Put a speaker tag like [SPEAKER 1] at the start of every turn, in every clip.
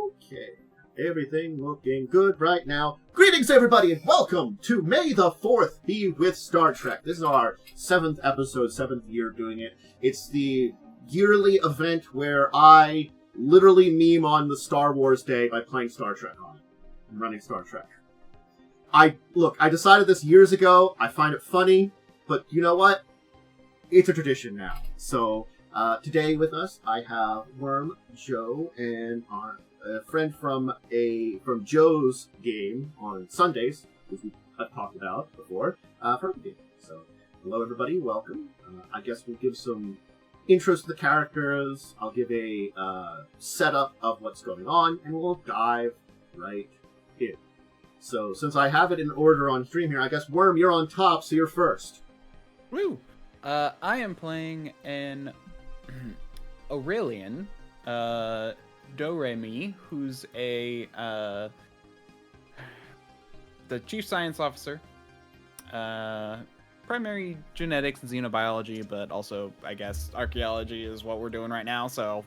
[SPEAKER 1] Okay. Everything looking good right now. Greetings, everybody, and welcome to May the 4th Be With Star Trek. This is our 7th episode, 7th year doing it. It's the yearly event where I literally meme on the Star Wars Day by playing Star Trek on it. I'm running Star Trek. I decided this years ago. I find it funny, but you know what? It's a tradition now. So, today with us, I have Worm, Joe, and our friend from Joe's game on Sundays, which I've talked about before, from the game. So, hello everybody, welcome. I guess we'll give some intros to the characters. I'll give a setup of what's going on, and we'll dive right in. So, since I have it in order on stream here, I guess Worm, you're on top, so you're first.
[SPEAKER 2] Woo! I am playing an Aurelian, Dorei-Me, who's the chief science officer, primary genetics and xenobiology, but also, I guess, archaeology is what we're doing right now, so...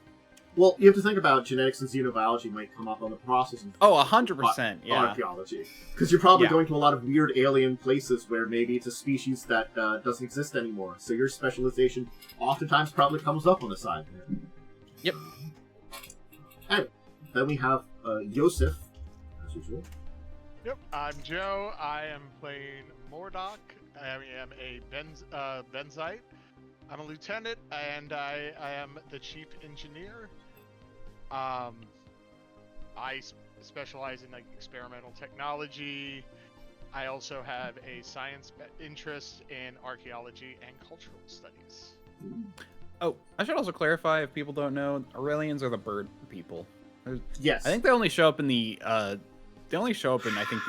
[SPEAKER 1] Well, you have to think about genetics and xenobiology might come up on the process of
[SPEAKER 2] 100%, yeah.
[SPEAKER 1] Archaeology. Because you're probably going to a lot of weird alien places where maybe it's a species that doesn't exist anymore, so your specialization oftentimes probably comes up on the side there.
[SPEAKER 2] Yep.
[SPEAKER 1] Anyway, then we have Yosef, as usual.
[SPEAKER 3] Yep, I'm Joe. I am playing Mordock. I am a Benzite. I'm a lieutenant, and I am the chief engineer. I specialize in experimental technology. I also have a science interest in archaeology and cultural studies.
[SPEAKER 2] Oh, I should also clarify, if people don't know, Aurelians are the bird people.
[SPEAKER 1] Yes.
[SPEAKER 2] I think they only show up in I think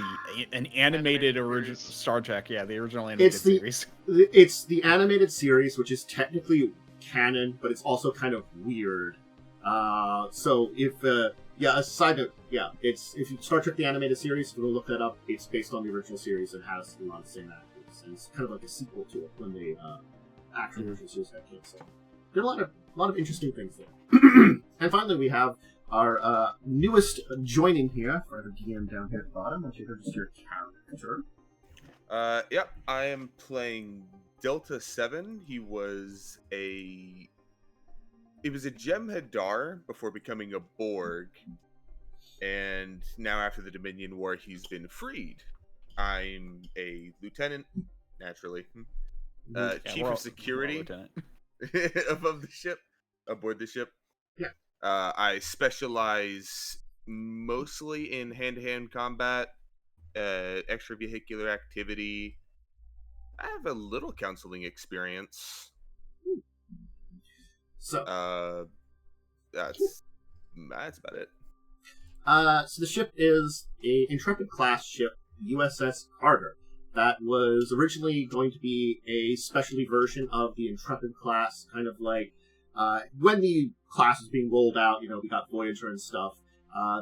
[SPEAKER 2] an animated original Star Trek. Yeah, the original animated series.
[SPEAKER 1] It's the animated series, which is technically canon, but it's also kind of weird. So if a side note, if you Star Trek the animated series, if you look that up, it's based on the original series and has a lot of the same actors, and it's kind of like a sequel to it when the actual original series got canceled. There are a lot of interesting things there. And finally, we have our newest joining here, for the DM down here at the bottom. Once you register your character.
[SPEAKER 4] Yep, I am playing Delta 7. He was a Jem'hadar before becoming a Borg, and now after the Dominion War, he's been freed. I'm a lieutenant, naturally. Chief of security aboard the ship.
[SPEAKER 1] Yeah.
[SPEAKER 4] I specialize mostly in hand-to-hand combat, extravehicular activity. I have a little counseling experience.
[SPEAKER 1] So
[SPEAKER 4] that's about it.
[SPEAKER 1] So the ship is a Intrepid class ship, USS Carter, that was originally going to be a specialty version of the Intrepid class, kind of like when the class was being rolled out, we got Voyager and stuff.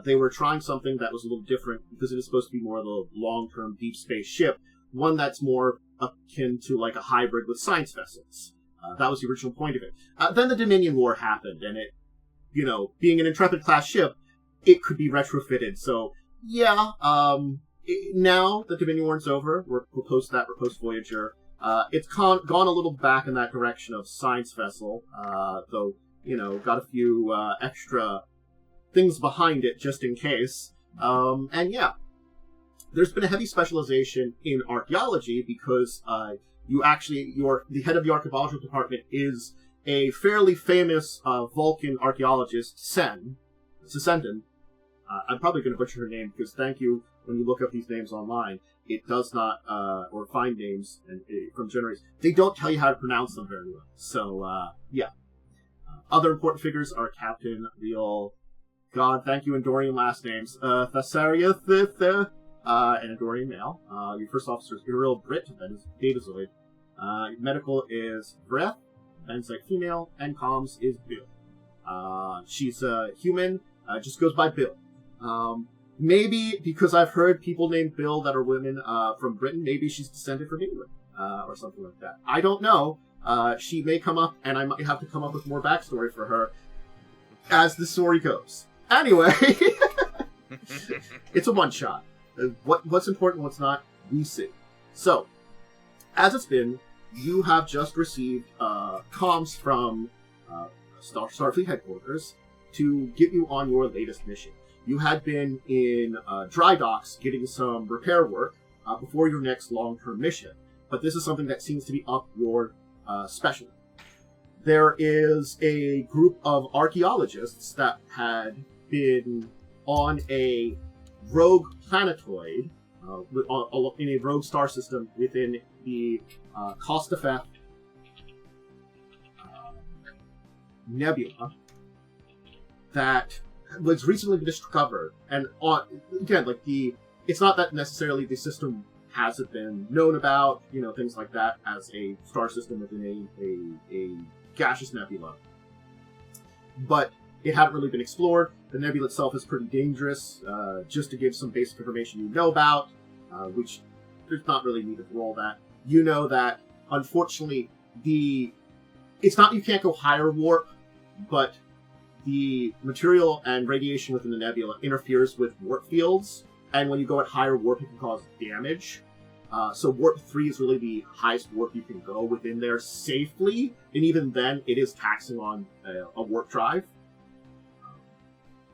[SPEAKER 1] They were trying something that was a little different because it is supposed to be more of a long-term deep space ship, one that's more akin to like a hybrid with science vessels. That was the original point of it. Then the Dominion War happened, and it, being an Intrepid class ship, it could be retrofitted. So yeah, now the Dominion War's over. We're post Voyager. It's gone a little back in that direction of science vessel, though, got a few extra things behind it just in case. And yeah, there's been a heavy specialization in archaeology because the head of the archaeological department is a fairly famous Vulcan archaeologist, Sesendon. I'm probably going to butcher her name because thank you. When you look up these names online, it does not, or find names from generations, they don't tell you how to pronounce them very well. So, yeah. Other important figures are Captain Real, God, thank you, Andorian last names, Thessaria, and Andorian male. Your first officer is Uriel Brit, that is Datazoid. Medical is Breath, Benzite female, and comms is Bill. She's a human, just goes by Bill. Maybe because I've heard people named Bill that are women from Britain, maybe she's descended from England or something like that. I don't know. She may come up, and I might have to come up with more backstory for her as the story goes. Anyway, It's a one-shot. What's important, what's not, we see. So, as it's been, you have just received comms from Starfleet headquarters to get you on your latest mission. You had been in dry docks getting some repair work before your next long-term mission, but this is something that seems to be up your specialty. There is a group of archaeologists that had been on a rogue planetoid in a rogue star system within the Costafef nebula that was recently discovered. And again, like it's not that necessarily the system hasn't been known about, things like that, as a star system within a gaseous nebula. But it hadn't really been explored. The nebula itself is pretty dangerous. Just to give some basic information you know about, which there's not really need to roll that. You know that, unfortunately, it's not you can't go higher warp, but the material and radiation within the nebula interferes with warp fields, and when you go at higher warp, it can cause damage. So warp 3 is really the highest warp you can go within there safely, and even then, it is taxing on a warp drive.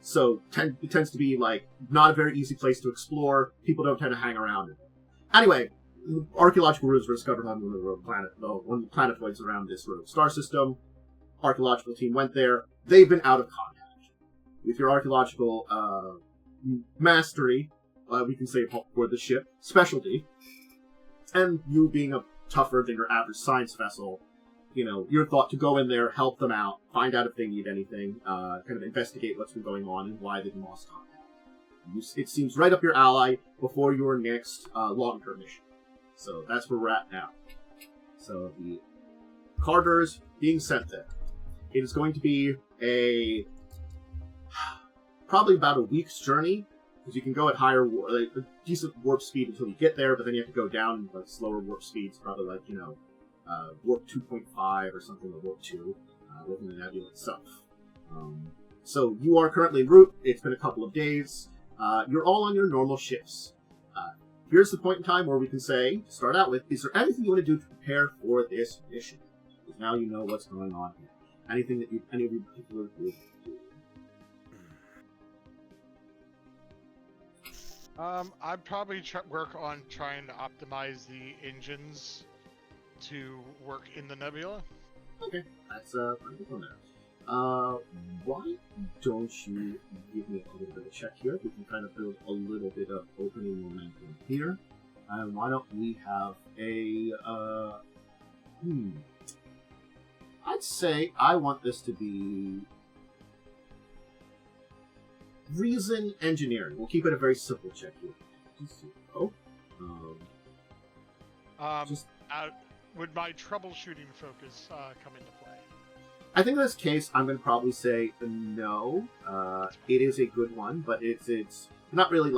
[SPEAKER 1] So it tends to be not a very easy place to explore. People don't tend to hang around it. Anyway, archaeological ruins were discovered on one of the planetoids around this rogue star system. Archaeological team went there. They've been out of contact. With your archaeological mastery, we can say for the ship, specialty, and you being a tougher than your average science vessel, you're thought to go in there, help them out, find out if they need anything, kind of investigate what's been going on and why they've lost contact. It seems right up your alley before your next long-term mission. So that's where we're at now. So the Carter's being sent there. It is going to be probably about a week's journey, because you can go at higher a decent warp speed until you get there, but then you have to go down slower warp speeds, probably warp 2.5 or something, or warp 2 within the nebula itself. So you are currently en route. It's been a couple of days. You're all on your normal ships. Here's the point in time where we can say, to start out with, is there anything you want to do to prepare for this mission? Because now you know what's going on here. Anything that any of you particular would do?
[SPEAKER 3] I'd probably work on trying to optimize the engines to work in the nebula.
[SPEAKER 1] Okay, that's pretty good on there. Why don't you give me a little bit of a check here? We can kind of build a little bit of opening momentum here. And why don't we have I'd say I want this to be reason engineering. We'll keep it a very simple check here.
[SPEAKER 3] Would my troubleshooting focus come into play?
[SPEAKER 1] I think in this case, I'm going to probably say no. It is a good one, but it's not really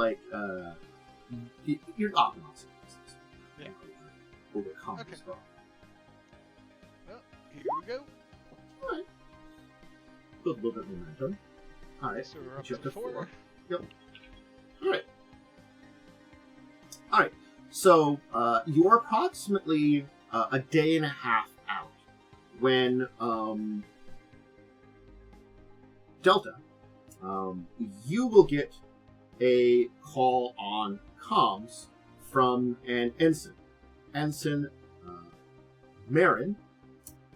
[SPEAKER 1] you're optimizing.
[SPEAKER 3] Yeah.
[SPEAKER 1] Overcome
[SPEAKER 3] Okay.
[SPEAKER 1] as well.
[SPEAKER 3] Well, here we go.
[SPEAKER 1] All right. Build a little bit of momentum. All right.
[SPEAKER 3] So we're up
[SPEAKER 1] Jump
[SPEAKER 3] to 4.
[SPEAKER 1] Yep. All right. So you're approximately a day and a half out when Delta, you will get a call on comms from an Ensign Marin,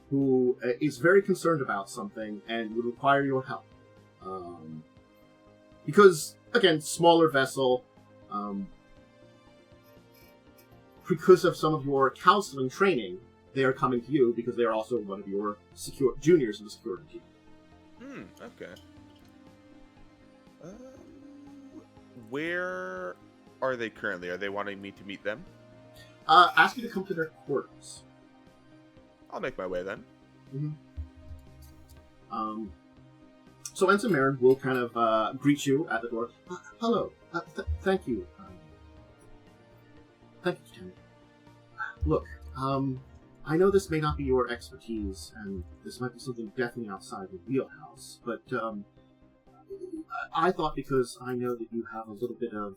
[SPEAKER 1] who is very concerned about something and would require your help. Because, again, smaller vessel, because of some of your counseling training, they are coming to you because they are also one of your juniors in the security team.
[SPEAKER 4] Okay. Where are they currently? Are they wanting me to meet them?
[SPEAKER 1] Ask you to come to their quarters.
[SPEAKER 4] I'll make my way then.
[SPEAKER 1] Mm-hmm. So Ensign Marin will kind of greet you at the door. Hello. Thank you. Thank you, Lieutenant. Look, I know this may not be your expertise, and this might be something definitely outside your wheelhouse, but I thought because I know that you have a little bit of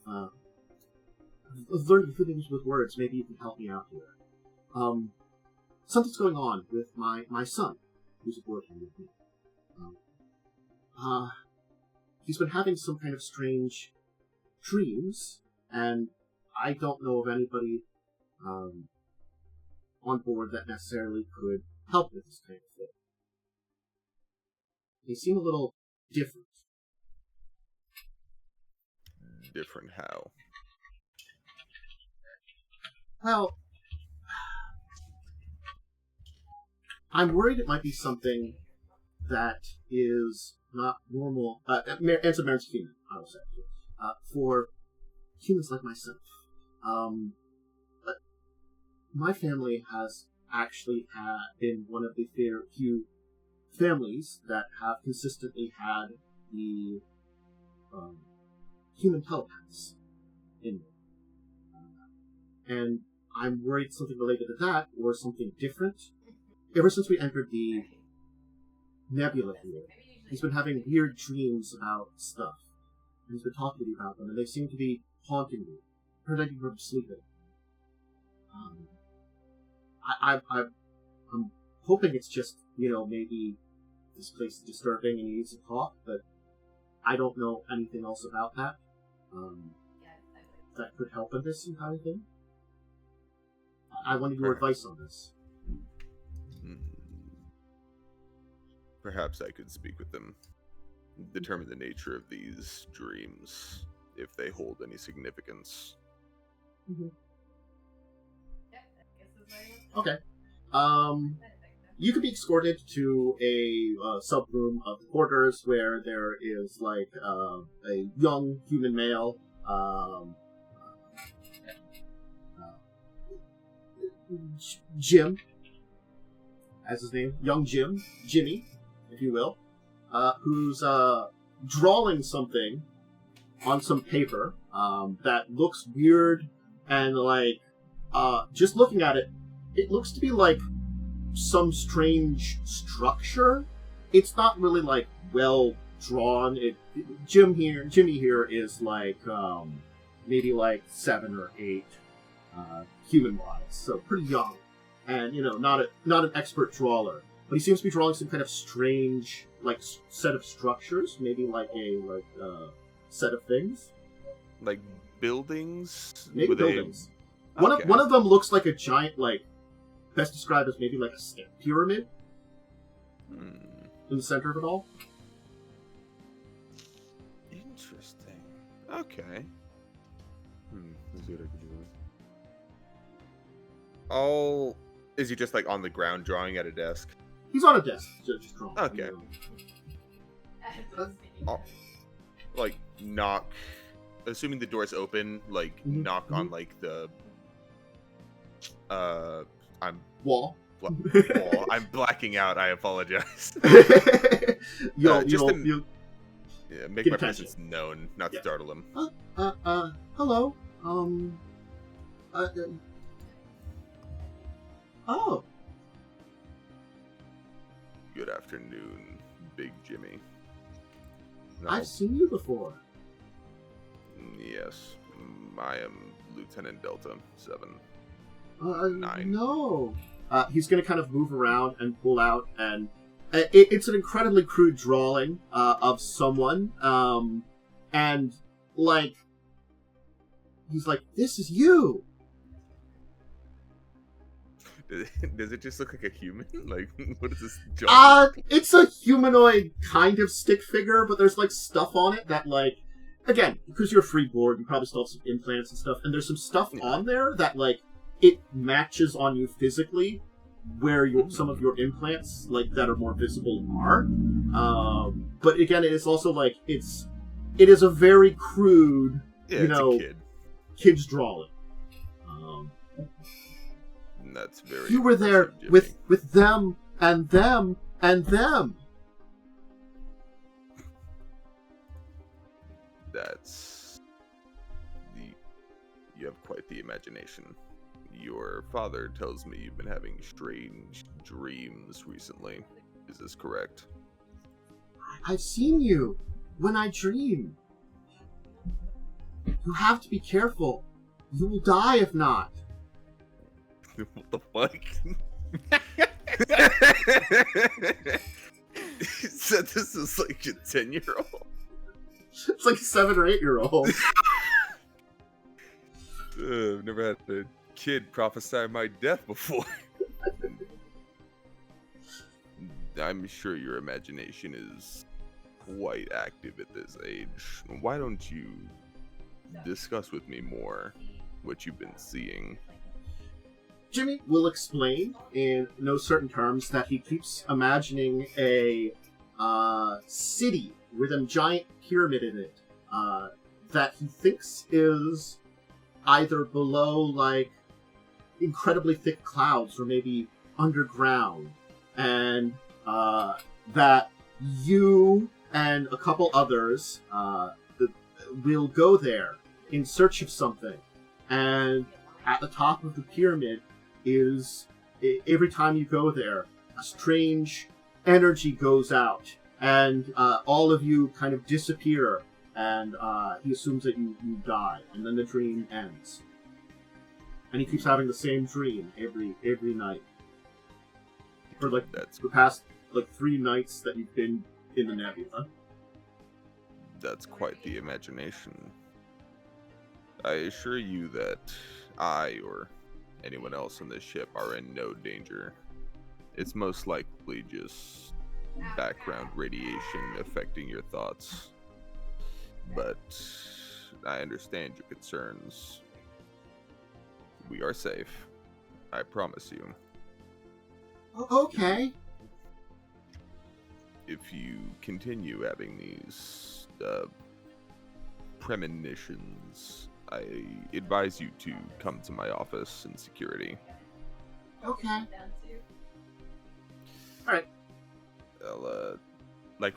[SPEAKER 1] learning things with words, maybe you can help me out here. Something's going on with my son, who's aboard here with me. He's been having some kind of strange dreams, and I don't know of anybody on board that necessarily could help with this kind of thing. They seem a little different.
[SPEAKER 4] Different how?
[SPEAKER 1] Well, I'm worried it might be something that is not normal. It's a marriage human, I will say. For humans like myself. But my family has actually been one of the few families that have consistently had the human telepaths in them. And I'm worried something related to that, or something different. Ever since we entered the nebula here, he's been having weird dreams about stuff. And he's been talking to me about them, and they seem to be haunting me, preventing me from sleeping. I'm hoping it's just, maybe this place is disturbing and he needs to talk, but I don't know anything else about that. That could help in this kind of thing. I wanted your advice on this.
[SPEAKER 4] Perhaps I could speak with them, determine the nature of these dreams, if they hold any significance.
[SPEAKER 1] Mm-hmm. Okay. You could be escorted to a sub-room of the quarters where there is, like, a young human male, Jim, as his name, young Jimmy, if you will, who's drawing something on some paper that looks weird, and like just looking at it, it looks to be like some strange structure. It's not really like well drawn. Jimmy here is like maybe like 7 or 8 human wise, so pretty young, and not an expert drawer. But he seems to be drawing some kind of strange, like, set of structures, maybe like a set of things,
[SPEAKER 4] like buildings.
[SPEAKER 1] Maybe buildings.
[SPEAKER 4] Okay.
[SPEAKER 1] One of them looks like a giant, like, best described as maybe like a step pyramid in the center of it all.
[SPEAKER 4] Interesting. Okay. Let's see what I can do. Is he just like on the ground drawing at a desk?
[SPEAKER 1] He's on a desk, just drawing.
[SPEAKER 4] Okay. Like knock. Assuming the door's open, like knock on like the. I'm
[SPEAKER 1] wall.
[SPEAKER 4] Wall. I'm blacking out. I apologize.
[SPEAKER 1] Yeah,
[SPEAKER 4] make my presence known, not startle him.
[SPEAKER 1] Hello. Oh.
[SPEAKER 4] Good afternoon, Big Jimmy.
[SPEAKER 1] I've seen you before.
[SPEAKER 4] Yes, I am Lieutenant Delta 7.
[SPEAKER 1] 9. No. He's going to kind of move around and pull out, and it's an incredibly crude drawing of someone, and like he's like, "This is you."
[SPEAKER 4] Does it just look like a human? Like, what is this job?
[SPEAKER 1] It's a humanoid kind of stick figure, but there's like stuff on it that, like, again, because you're a free Borg, you probably still have some implants and stuff, and there's some stuff on there that, like, it matches on you physically where some of your implants, like, that are more visible are. But again, it is also like it is a very crude, kid's drawing.
[SPEAKER 4] That's very.
[SPEAKER 1] You were there with them and them and them.
[SPEAKER 4] You have quite the imagination. Your father tells me you've been having strange dreams recently. Is this correct?
[SPEAKER 1] I've seen you. when I dream. You have to be careful. You will die if not.
[SPEAKER 4] What the fuck? He said this is like a 10-year-old.
[SPEAKER 1] It's like a 7 or 8-year-old.
[SPEAKER 4] I've never had a kid prophesy my death before. I'm sure your imagination is quite active at this age. Why don't you discuss with me more what you've been seeing?
[SPEAKER 1] Jimmy will explain in no certain terms that he keeps imagining a city with a giant pyramid in it that he thinks is either below like incredibly thick clouds or maybe underground, and that you and a couple others will go there in search of something, and at the top of the pyramid is, every time you go there, a strange energy goes out, and all of you kind of disappear, and he assumes that you die, and then the dream ends. And he keeps having the same dream every night. For like the past like 3 nights that you've been in the nebula.
[SPEAKER 4] That's quite the imagination. I assure you that I or anyone else on this ship are in no danger. It's most likely just background radiation affecting your thoughts. But I understand your concerns. We are safe. I promise you.
[SPEAKER 1] Okay.
[SPEAKER 4] If you continue having these premonitions, I advise you to come to my office in security.
[SPEAKER 1] Okay. Alright.
[SPEAKER 4] I'll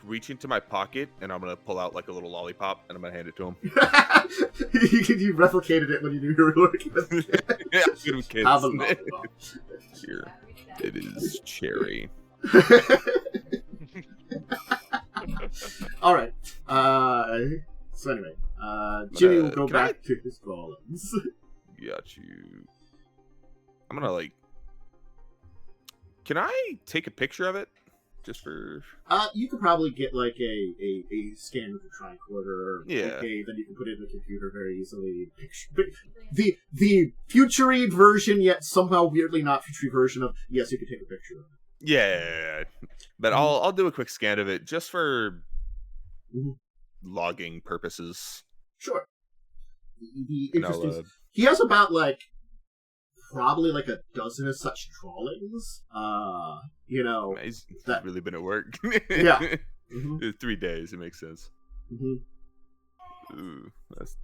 [SPEAKER 4] reach into my pocket and I'm gonna pull out like a little lollipop and I'm gonna hand it to him.
[SPEAKER 1] You replicated it when you knew you were working with it.
[SPEAKER 4] Yeah, good kids.
[SPEAKER 1] Have a lollipop.
[SPEAKER 4] Here. It is cherry.
[SPEAKER 1] Alright. So anyway, Jimmy will go back to his columns.
[SPEAKER 4] Got you. I'm gonna can I take a picture of it? Just for...
[SPEAKER 1] you could probably get like a scan with a tricorder.
[SPEAKER 4] Yeah.
[SPEAKER 1] Okay, then you can put it in the computer very easily. The future-y version, yet somehow weirdly not future version of, yes, you could take a picture of it.
[SPEAKER 4] Yeah. But I'll do a quick scan of it just for logging purposes.
[SPEAKER 1] Sure. The interesting... he has about probably like a dozen of such drawings. You know,
[SPEAKER 4] he's really been at work.
[SPEAKER 1] Yeah.
[SPEAKER 4] 3 days, it makes sense. Ooh, that's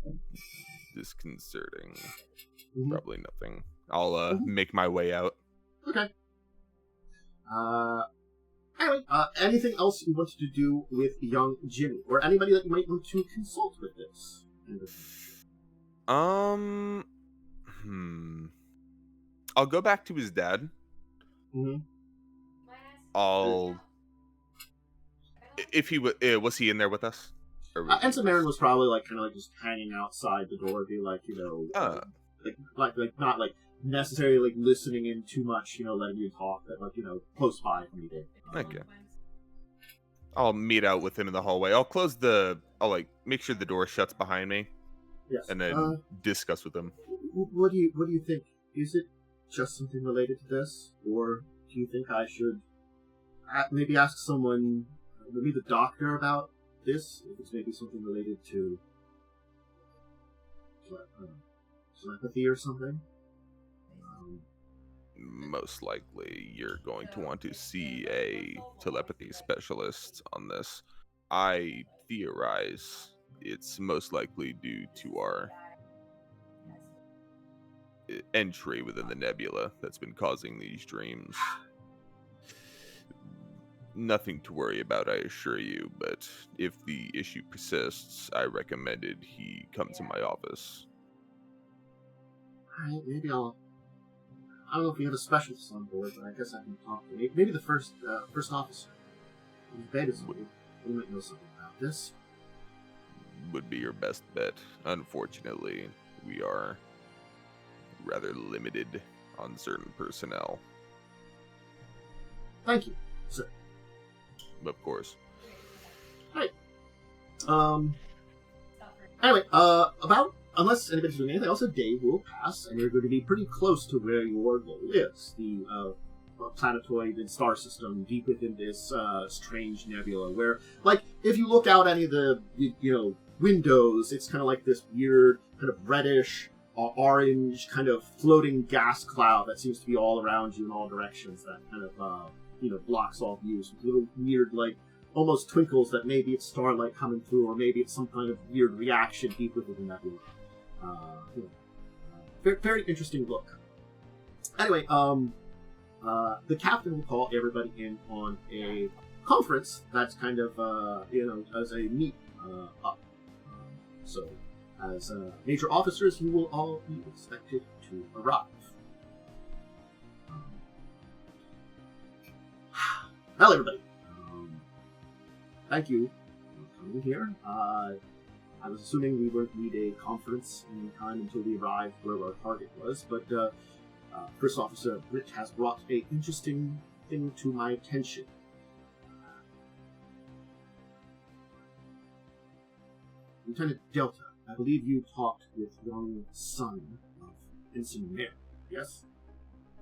[SPEAKER 4] disconcerting. Probably nothing. I'll make my way out.
[SPEAKER 1] Okay. Anyway, anything else you wanted to do with young Jimmy, or anybody that you might want to consult with this?
[SPEAKER 4] I'll go back to his dad. If he was he in there with us?
[SPEAKER 1] Ensign Marin was probably kind of just hanging outside the door, be like not necessarily listening in too much, letting you talk, but close by if needed.
[SPEAKER 4] Okay. I'll meet out with him in the hallway. I'll make sure the door shuts behind me.
[SPEAKER 1] Yes.
[SPEAKER 4] And then discuss with him.
[SPEAKER 1] What do you think? Is it just something related to this, or do you think I should maybe ask someone, maybe the doctor, about this? If it's maybe something related to telepathy or something?
[SPEAKER 4] Most likely, you're going to want to see a telepathy specialist on this. I theorize it's most likely due to our entry within the nebula that's been causing these dreams. Nothing to worry about, I assure you, but if the issue persists, I recommended he come to my office.
[SPEAKER 1] Alright, maybe I don't know if we have a specialist on board, but I guess I can talk to maybe the first officer. He might know something about this.
[SPEAKER 4] would be your best bet. Unfortunately, we are rather limited on certain personnel.
[SPEAKER 1] Thank you, sir.
[SPEAKER 4] Of course.
[SPEAKER 1] Right. Anyway, unless anybody's doing anything else, a day will pass, and you're going to be pretty close to where your goal is. The planetoid and star system deep within this strange nebula, where, like, if you look out any of the, windows, it's kind of like this weird, kind of reddish, orange, kind of floating gas cloud that seems to be all around you in all directions, that kind of, blocks all views with little weird, like, almost twinkles that maybe it's starlight coming through, or maybe it's some kind of weird reaction deep within the nebula. Very, very interesting look. Anyway, the captain will call everybody in on a conference that's kind of, as a meet up. So, as major officers, you will all be expected to arrive. Well, everybody, thank you for coming here. I was assuming we wouldn't need a conference in time until we arrived where our target was, but First Officer Britt has brought an interesting thing to my attention. Lieutenant Delta, I believe you talked with young son of Ensign Marin, yes?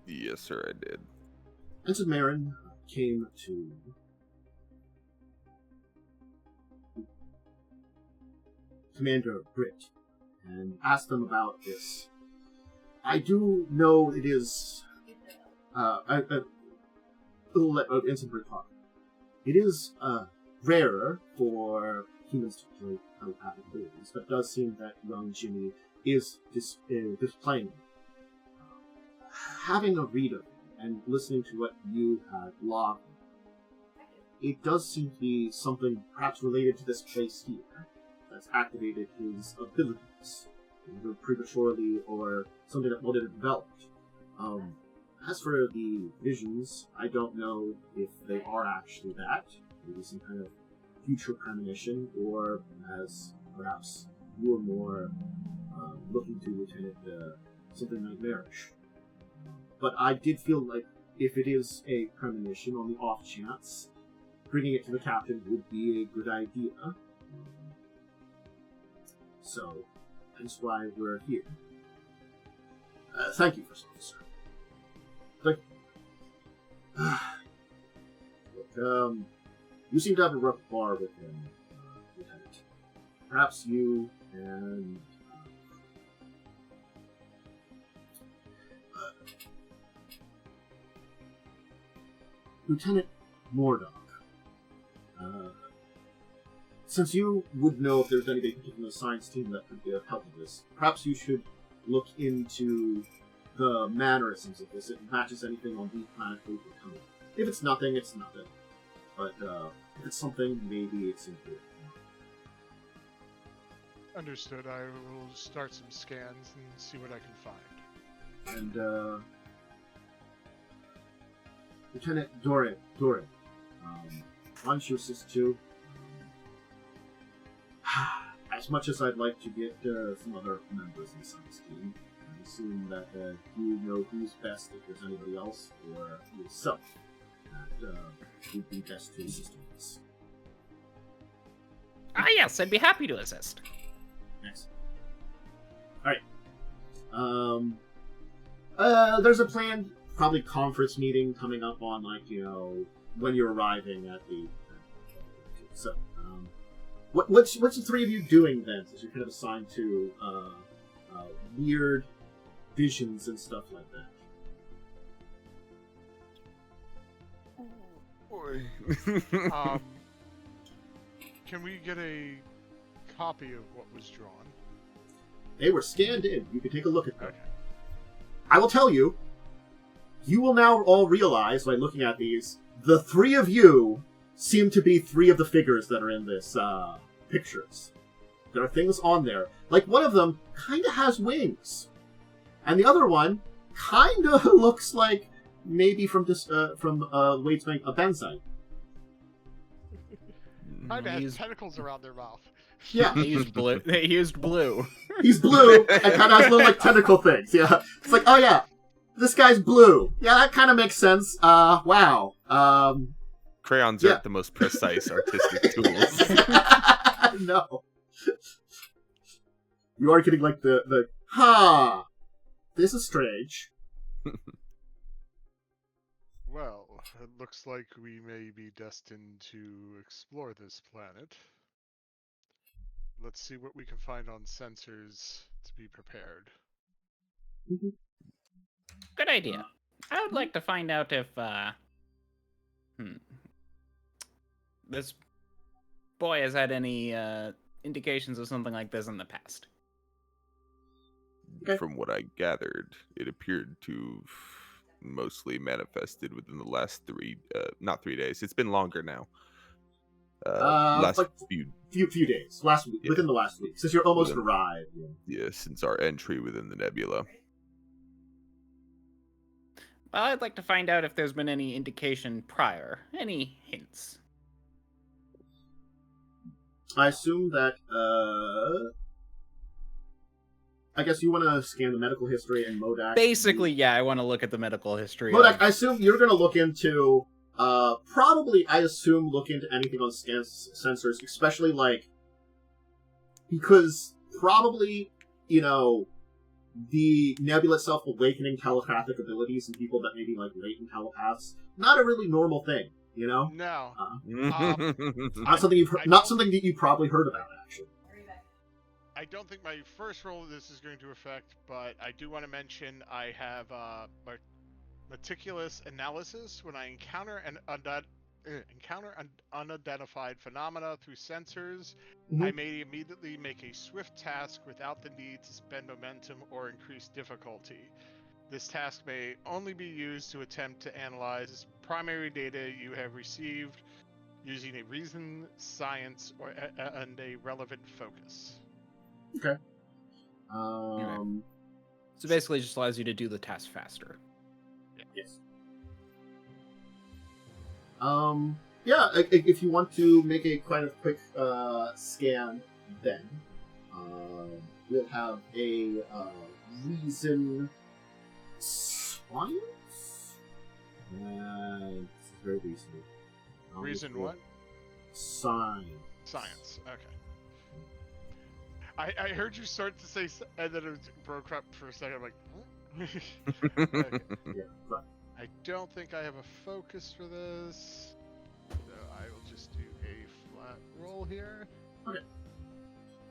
[SPEAKER 4] Yes, sir, I did.
[SPEAKER 1] Ensign Marin came to Commander Britt and asked them about this. I do know it is Ensign Britt talk. It is rarer for humans to play telepathic abilities, but it does seem that young Jimmy is displaying it. Having a read of it and listening to what you had logged, it does seem to be something perhaps related to this place here that's activated his abilities, either prematurely or something that would have developed. As for the visions, I don't know if they are actually that, maybe some kind of future premonition, or as perhaps you are more looking to Lieutenant something nightmarish. But I did feel like if it is a premonition, on the off chance, bringing it to the captain would be a good idea. So, that's why we're here. Thank you, First Officer. Thank you. Look, you seem to have a rough bar with him, Lieutenant. Perhaps you and Lieutenant Mordock. Since you would know if there's anybody particular in the science team that could be of help with this, perhaps you should look into the mannerisms of this. If it matches anything on the planet we can come. If it's nothing, it's nothing. But if it's something, maybe it's important.
[SPEAKER 3] Understood. I will start some scans and see what I can find.
[SPEAKER 1] And Lieutenant Dorei, why don't you assist too? As much as I'd like to get some other members in the science team, I assume that you know who's best, if there's anybody else, or yourself, that would be best to assist with this.
[SPEAKER 5] Ah, yes, I'd be happy to assist.
[SPEAKER 1] Excellent. Alright. There's a planned, probably conference meeting coming up on, when you're arriving at the... So, what's the three of you doing then, since you're kind of assigned to weird visions and stuff like that?
[SPEAKER 4] Boy.
[SPEAKER 3] Can we get a copy of what was drawn?
[SPEAKER 1] They were scanned in. You can take a look at them.
[SPEAKER 3] Okay.
[SPEAKER 1] I will tell you, you will now all realize, by looking at these, the three of you seem to be three of the figures that are in this pictures. There are things on there. Like, one of them kind of has wings. And the other one kind of looks like maybe from Wade's Bank, a Benzite.
[SPEAKER 3] Kinda
[SPEAKER 2] He
[SPEAKER 3] has
[SPEAKER 2] used,
[SPEAKER 3] tentacles around their mouth.
[SPEAKER 1] Yeah,
[SPEAKER 2] he used blue. He used blue.
[SPEAKER 1] he's blue and kind of has little like tentacle things. Yeah, it's like, oh yeah, this guy's blue. Yeah, that kind of makes sense. Wow.
[SPEAKER 4] Crayons
[SPEAKER 1] Yeah.
[SPEAKER 4] aren't the most precise artistic tools.
[SPEAKER 1] No. You are getting like the this is strange.
[SPEAKER 3] Well, it looks like we may be destined to explore this planet. Let's see what we can find on sensors to be prepared.
[SPEAKER 5] Good idea. I would like to find out if, this boy has had any, indications of something like this in the past.
[SPEAKER 1] Okay.
[SPEAKER 4] From what I gathered, it appeared to have mostly manifested within the last not 3 days. It's been longer now. Last
[SPEAKER 1] like few days, last week,
[SPEAKER 4] Yeah.
[SPEAKER 1] within the last week, since you're almost
[SPEAKER 4] Within-
[SPEAKER 1] arrived.
[SPEAKER 4] yeah, since our entry within the nebula.
[SPEAKER 5] Well, I'd like to find out if there's been any indication prior. Any hints.
[SPEAKER 1] I assume that. I guess you want to scan the medical history and Mordock.
[SPEAKER 2] Basically, yeah, I want to look at the medical history.
[SPEAKER 1] Mordock,
[SPEAKER 2] of-
[SPEAKER 1] I assume you're going to look into. Probably, I assume, look into anything on scan sensors, especially like. Because probably, the nebula itself awakening telepathic abilities in people that may be like latent telepaths. Not a really normal thing,
[SPEAKER 3] No.
[SPEAKER 1] Not something
[SPEAKER 3] I
[SPEAKER 1] not
[SPEAKER 3] don't-
[SPEAKER 1] something that you probably heard about, actually.
[SPEAKER 3] I don't think my first roll of this is going to affect, but I do want to mention I have meticulous analysis when I encounter an unidentified phenomena through sensors.
[SPEAKER 1] Mhm.
[SPEAKER 3] I may immediately make a swift task without the need to spend momentum or increase difficulty. This task may only be used to attempt to analyze primary data you have received using a reason, science, and a relevant focus.
[SPEAKER 1] Okay.
[SPEAKER 2] So basically, it just allows you to do the task faster.
[SPEAKER 1] Yes. Yeah, if you want to make a kind of quick scan, then we'll have a reason science. And it's very recent.
[SPEAKER 3] Reason what?
[SPEAKER 1] Science.
[SPEAKER 3] Science. Okay. I heard you start to say, and then it broke up for a second. I'm like, huh? Okay.
[SPEAKER 1] Yeah, but
[SPEAKER 3] I don't think I have a focus for this, so I will just do a flat roll here.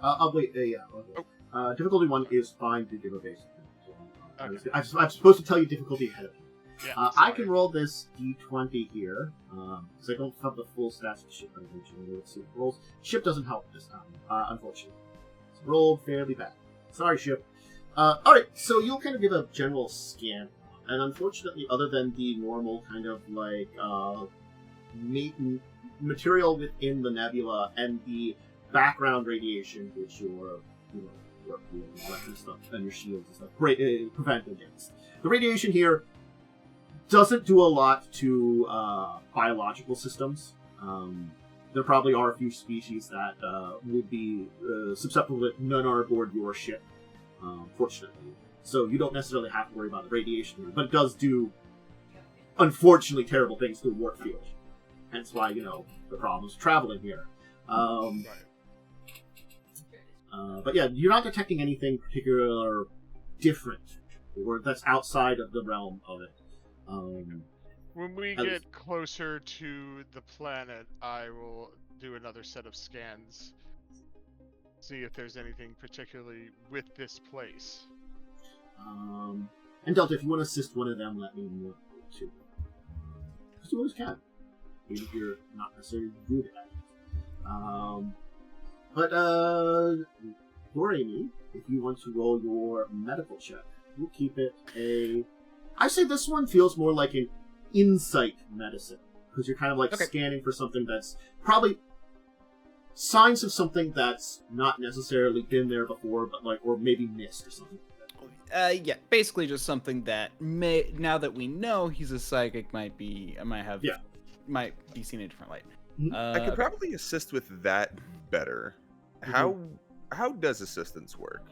[SPEAKER 1] I'll wait. Yeah. Okay. Difficulty 1 is fine to give a basic. So,
[SPEAKER 3] Okay.
[SPEAKER 1] I'm supposed to tell you difficulty ahead of you.
[SPEAKER 3] Yeah,
[SPEAKER 1] I
[SPEAKER 3] sorry.
[SPEAKER 1] can roll this d20 here, because I don't have the full stats of the ship. Let's see. Rolls. Ship doesn't help this time, unfortunately. It's rolled fairly bad. Sorry, ship. Alright, so you'll kind of give a general scan, and unfortunately, other than the normal kind of like material within the nebula and the background radiation, which your work and all that kind of stuff, and your shields and stuff, prevent against. The radiation here doesn't do a lot to biological systems. There probably are a few species that would be susceptible to none are aboard your ship, fortunately. So you don't necessarily have to worry about the radiation here, but it does do, unfortunately, terrible things to the warp field. Hence why, the problems traveling here.
[SPEAKER 3] Right.
[SPEAKER 1] But yeah, you're not detecting anything particular different, or that's outside of the realm of it.
[SPEAKER 3] When we
[SPEAKER 1] At
[SPEAKER 3] get closer to the planet, I will do another set of scans. See if there's anything particularly with this place.
[SPEAKER 1] And Delta, if you want to assist one of them, let me know too. Because you always can. Even if you're not necessarily good at it. But Dorei-Me, if you want to roll your medical check, we'll keep it a... I say this one feels more like an insight medicine. Because you're kind of like scanning for something that's probably signs of something that's not necessarily been there before, but like, or maybe missed or something.
[SPEAKER 2] Yeah, basically just something that now that we know he's a psychic might be seen in a different light.
[SPEAKER 4] I could probably assist with that better. How does assistance work?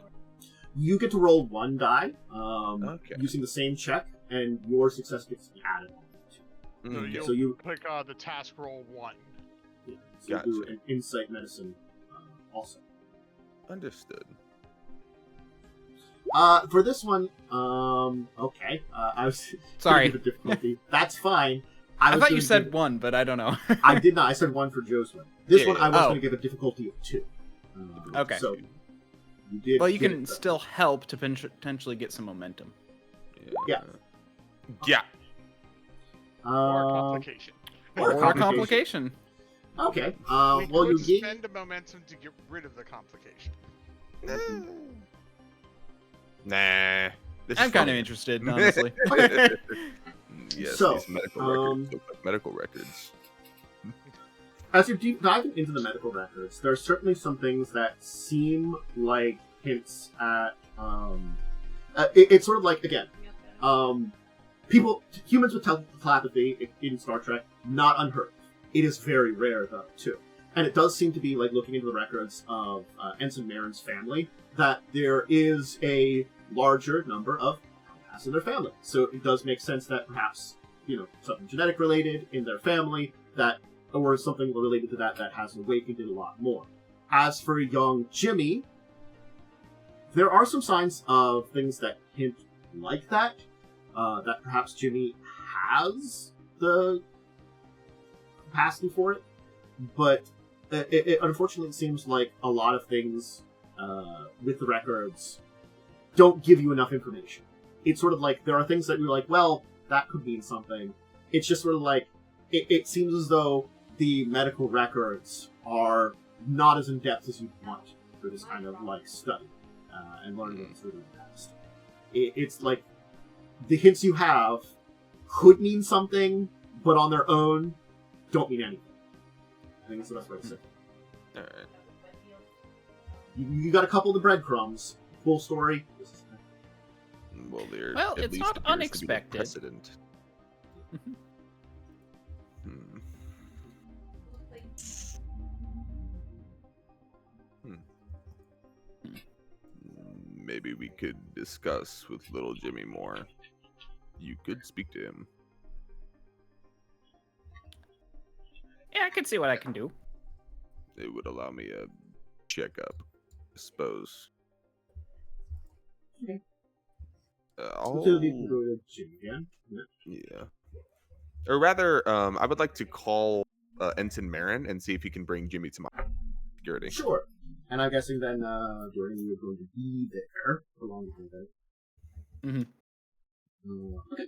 [SPEAKER 1] You get to roll one die
[SPEAKER 4] Okay.
[SPEAKER 1] using the same check, and your success gets added on to
[SPEAKER 3] So
[SPEAKER 1] it.
[SPEAKER 3] you'll
[SPEAKER 1] So you
[SPEAKER 3] click the task roll 1.
[SPEAKER 1] yeah, so you do
[SPEAKER 4] Gotcha.
[SPEAKER 1] an insight medicine also.
[SPEAKER 4] Understood.
[SPEAKER 1] For this one, okay. I was
[SPEAKER 5] Sorry.
[SPEAKER 1] the difficulty. That's fine.
[SPEAKER 5] I
[SPEAKER 1] was
[SPEAKER 5] thought you
[SPEAKER 1] gonna
[SPEAKER 5] said
[SPEAKER 1] give-
[SPEAKER 5] 1, but I don't know.
[SPEAKER 1] I did not. I said 1 for Joe's one. This one I was
[SPEAKER 5] Oh.
[SPEAKER 1] going to give a difficulty of 2.
[SPEAKER 5] Okay.
[SPEAKER 1] So you did.
[SPEAKER 5] Well, you
[SPEAKER 1] get
[SPEAKER 5] can
[SPEAKER 1] it, though.
[SPEAKER 5] still help to potentially get some momentum.
[SPEAKER 1] Yeah.
[SPEAKER 4] Yeah.
[SPEAKER 3] Or complication.
[SPEAKER 1] or
[SPEAKER 5] Or a complication.
[SPEAKER 1] Okay.
[SPEAKER 3] We
[SPEAKER 1] Well,
[SPEAKER 3] could
[SPEAKER 1] you gain.
[SPEAKER 3] spend a momentum to get rid of the complication.
[SPEAKER 4] Nah. This is
[SPEAKER 5] I'm kind of
[SPEAKER 4] funny.
[SPEAKER 5] interested, honestly.
[SPEAKER 4] Yes,
[SPEAKER 1] So,
[SPEAKER 4] these medical records look like medical records.
[SPEAKER 1] As you're deep diving into the medical records, there are certainly some things that seem like hints at. It's sort of like, again, humans with telepathy in Star Trek, not unheard of. It is very rare, though, too. And it does seem to be, like, looking into the records of Ensign Marin's family, that there is a larger number of outcasts in their family. So it does make sense that perhaps, something genetic related in their family, or something related to that has awakened it a lot more. As for young Jimmy, there are some signs of things that hint like that perhaps Jimmy has the capacity for it, but it unfortunately seems like a lot of things with the records don't give you enough information. It's sort of like there are things that you're like, well, that could mean something. It's just sort of like it seems as though the medical records are not as in depth as you want for this kind of like study and learning what's really past. It's like the hints you have could mean something, but on their own don't mean anything. I think that's the best way to say it.
[SPEAKER 4] Alright.
[SPEAKER 1] You got a couple of the breadcrumbs. Full story.
[SPEAKER 4] Well, there
[SPEAKER 5] Well,
[SPEAKER 4] at
[SPEAKER 5] it's
[SPEAKER 4] least
[SPEAKER 5] not
[SPEAKER 4] appears to be the
[SPEAKER 5] unexpected.
[SPEAKER 4] precedent. Maybe we could discuss with little Jimmy more. You could speak to him.
[SPEAKER 5] Yeah, I can see what I can do.
[SPEAKER 4] It would allow me a checkup, I suppose.
[SPEAKER 1] Okay.
[SPEAKER 4] I'll-
[SPEAKER 1] So you can go to Jimmy again.
[SPEAKER 4] Yeah. Or rather, I would like to call Ensign Marin and see if he can bring Jimmy to my security.
[SPEAKER 1] Sure. And I'm guessing then, Jordan, you're going to be there along with her. Okay.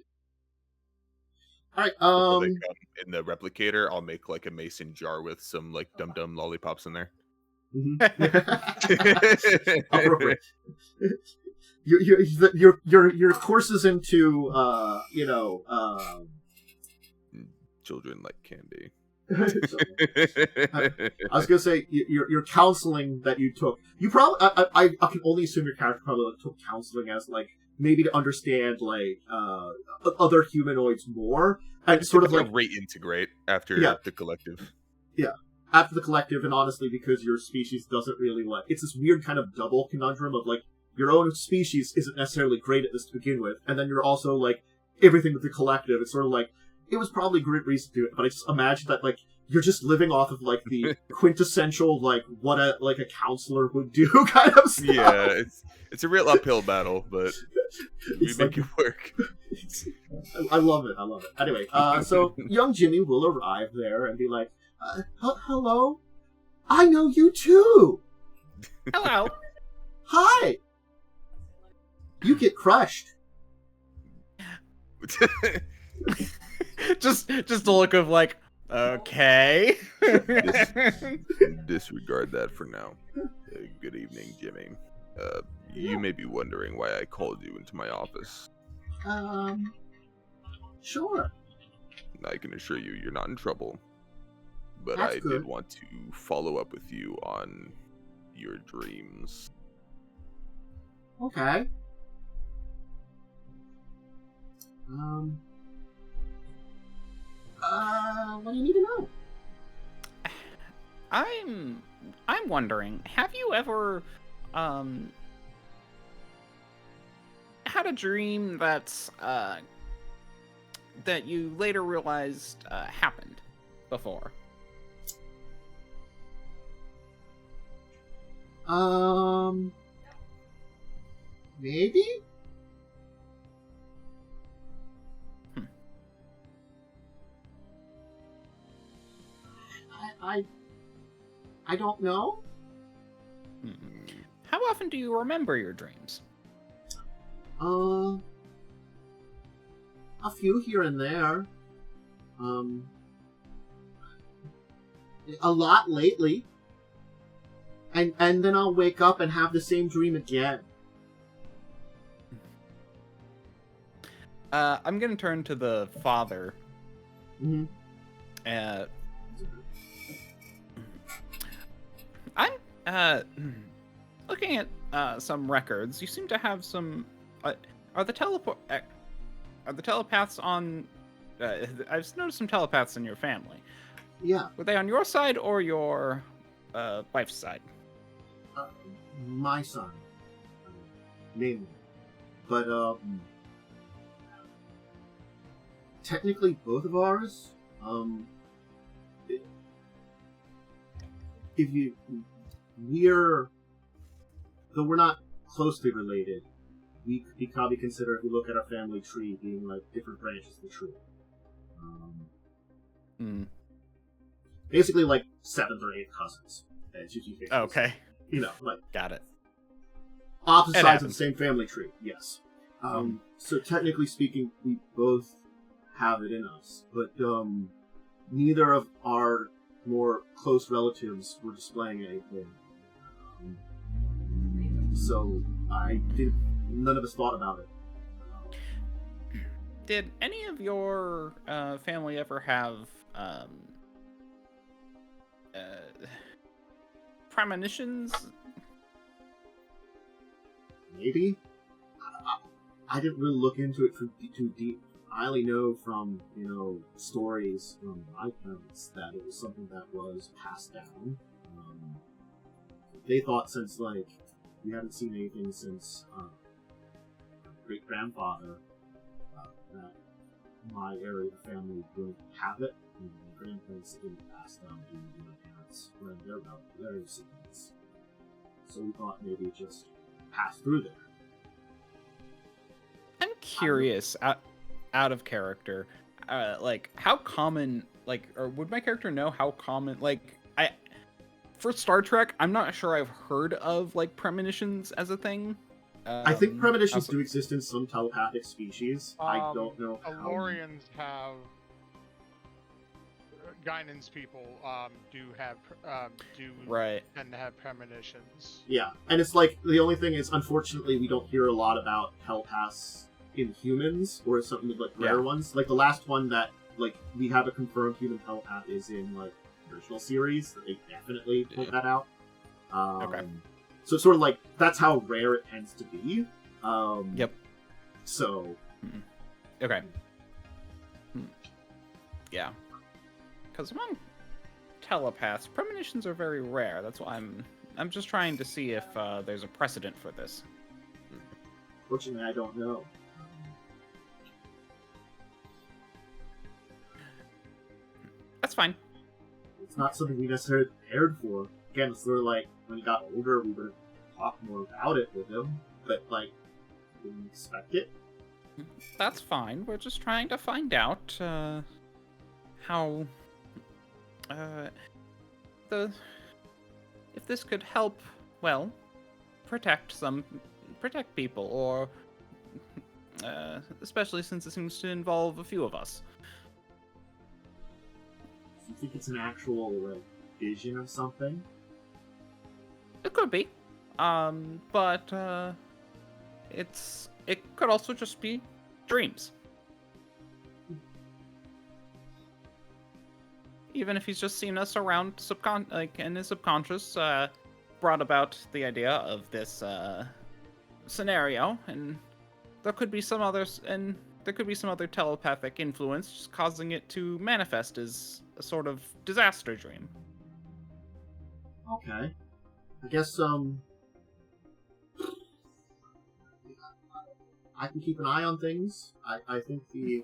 [SPEAKER 1] Alright,
[SPEAKER 4] Before they come in the replicator, I'll make like a mason jar with some like dum-dum lollipops in there.
[SPEAKER 1] Appropriate. Your courses into
[SPEAKER 4] Children like candy.
[SPEAKER 1] I was gonna say your counseling that you took. You probably I can only assume your character probably took counseling as like maybe to understand like other humanoids more and sort of like
[SPEAKER 4] reintegrate after the collective.
[SPEAKER 1] Yeah. After the collective, and honestly, because your species doesn't really like... It's this weird kind of double conundrum of, like, your own species isn't necessarily great at this to begin with, and then you're also, like, everything with the collective. It's sort of like, it was probably a great reason to do it, but I just imagine that, like, you're just living off of, like, the quintessential, like, what a counselor would do kind of stuff.
[SPEAKER 4] Yeah, it's a real uphill battle, but we make it work.
[SPEAKER 1] I love it. Anyway, so young Jimmy will arrive there and be like, hello? I know you too!
[SPEAKER 5] Hello.
[SPEAKER 1] Hi! You get crushed.
[SPEAKER 5] just a look of like, okay.
[SPEAKER 4] Disregard that for now. Good evening, Jimmy. You may be wondering why I called you into my office.
[SPEAKER 1] Sure.
[SPEAKER 4] I can assure you, you're not in trouble. But
[SPEAKER 1] That's
[SPEAKER 4] I
[SPEAKER 1] good.
[SPEAKER 4] did want to follow up with you on your dreams.
[SPEAKER 1] Okay. What do you need to know?
[SPEAKER 5] I'm wondering, have you ever had a dream that's that you later realized happened before?
[SPEAKER 1] Maybe? I don't know.
[SPEAKER 5] How often do you remember your dreams?
[SPEAKER 1] A few here and there. A lot lately. And then I'll wake up and have the same dream again.
[SPEAKER 5] I'm gonna turn to the father.
[SPEAKER 1] Mm-hmm.
[SPEAKER 5] I'm looking at some records. You seem to have some. Are the telepaths on? I've noticed some telepaths in your family.
[SPEAKER 1] Yeah.
[SPEAKER 5] Were they on your side or your wife's side?
[SPEAKER 1] My son, mainly, but technically both of ours. Though we're not closely related, we could probably consider, if we look at our family tree, being like different branches of the tree. Basically, like 7th or 8th cousins.
[SPEAKER 5] Okay.
[SPEAKER 1] You know, like
[SPEAKER 5] got it.
[SPEAKER 1] Opposite
[SPEAKER 5] It
[SPEAKER 1] sides
[SPEAKER 5] happens.
[SPEAKER 1] of the same family tree. Yes. So technically speaking, we both have it in us, but neither of our more close relatives were displaying anything. So none of us thought about it.
[SPEAKER 5] Did any of your family ever have premonitions?
[SPEAKER 1] Maybe. I didn't really look into it too deep. I only know from, stories from my parents that it was something that was passed down. They thought since, we haven't seen anything since great-grandfather, that my area of the family would have it. And my grandparents didn't pass down to my parents when they're about their siblings. So we thought maybe it just passed through there.
[SPEAKER 5] I'm curious, out of character, how common, or would my character know how common, for Star Trek, I'm not sure I've heard of, premonitions as a thing.
[SPEAKER 1] I think premonitions do exist in some telepathic species. I don't know how.
[SPEAKER 3] Aurelians have guidance people do tend to have premonitions.
[SPEAKER 1] Yeah, and it's the only thing is, unfortunately, we don't hear a lot about telepaths in humans, or something with rare ones. The last one that we have a confirmed human telepath is in the original series. They definitely point that out.
[SPEAKER 5] Okay.
[SPEAKER 1] So it's sort of that's how rare it tends to be.
[SPEAKER 5] Yep.
[SPEAKER 1] So.
[SPEAKER 5] Okay. Yeah. Because among telepaths, premonitions are very rare. That's why I'm just trying to see if there's a precedent for this.
[SPEAKER 1] Fortunately, I don't know.
[SPEAKER 5] That's fine.
[SPEAKER 1] It's not something we necessarily prepared for. Again, it's sort of when he got older, we would talk more about it with him, but didn't expect it.
[SPEAKER 5] That's fine. We're just trying to find out how if this could help, protect people, or especially since it seems to involve a few of us.
[SPEAKER 1] Do you think it's an actual vision of something?
[SPEAKER 5] It could be, but it could also just be dreams. Even if he's just seen us around in his subconscious, brought about the idea of this scenario, and there could be some other telepathic influence just causing it to manifest as a sort of disaster dream.
[SPEAKER 1] Okay. I guess, I can keep an eye on things. I think the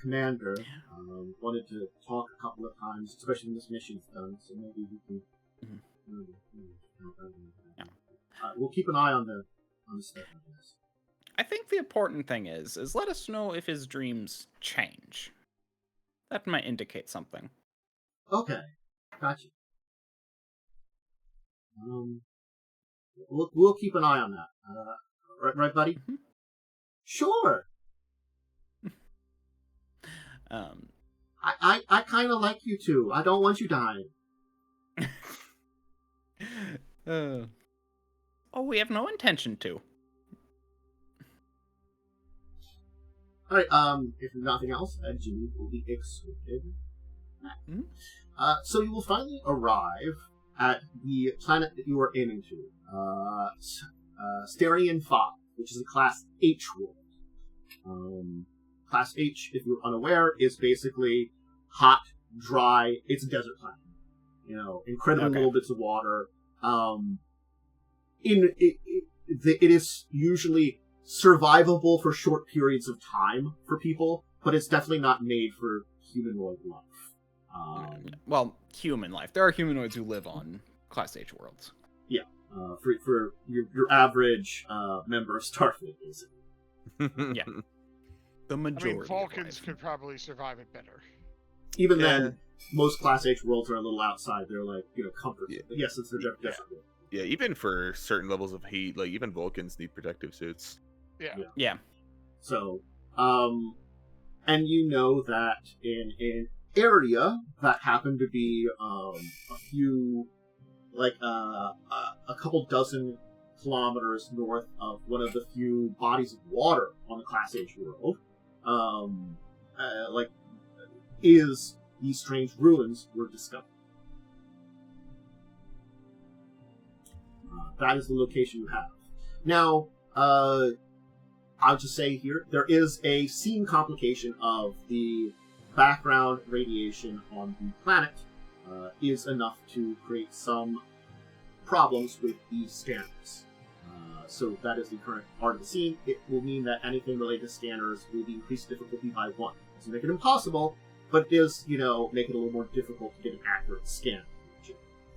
[SPEAKER 1] commander wanted to talk a couple of times, especially when this mission's done, so maybe we can... we'll keep an eye on the stuff, I guess.
[SPEAKER 5] I think the important thing is let us know if his dreams change. That might indicate something.
[SPEAKER 1] Okay, gotcha. We'll keep an eye on that. Right, buddy?
[SPEAKER 5] Mm-hmm.
[SPEAKER 1] Sure. I kind of like you too. I don't want you dying.
[SPEAKER 5] We have no intention to.
[SPEAKER 1] Alright, if nothing else, Jimmy will be escorted.
[SPEAKER 5] Mm-hmm.
[SPEAKER 1] So you will finally arrive at the planet that you are aiming to. Styrian 5, which is a Class H world. Class H, if you're unaware, is basically hot, dry, it's a desert planet. You know, incredibly little bits of water. It is usually survivable for short periods of time for people, but it's definitely not made for humanoid life.
[SPEAKER 5] Well, human life. There are humanoids who live on Class H worlds.
[SPEAKER 1] Yeah, for your average member of Starfleet, basically.
[SPEAKER 5] Yeah. The majority.
[SPEAKER 3] Vulcans could probably survive it better.
[SPEAKER 1] Even then, most Class H worlds are a little outside. They're like, comfort.
[SPEAKER 4] Yeah.
[SPEAKER 1] But yes, it's their desert world.
[SPEAKER 4] Yeah, even for certain levels of heat, like even Vulcans need protective suits.
[SPEAKER 3] Yeah.
[SPEAKER 1] So, and you know that in an area that happened to be a few, like a couple dozen kilometers north of one of the few bodies of water on the Class H world, is these strange ruins were discovered. That is the location you have. Now, I'll just say here, there is a scene complication of the background radiation on the planet is enough to create some problems with the scanners. So that is the current part of the scene. It will mean that anything related to scanners will be increased difficulty by 1. It doesn't make it impossible, but it does, make it a little more difficult to get an accurate scan.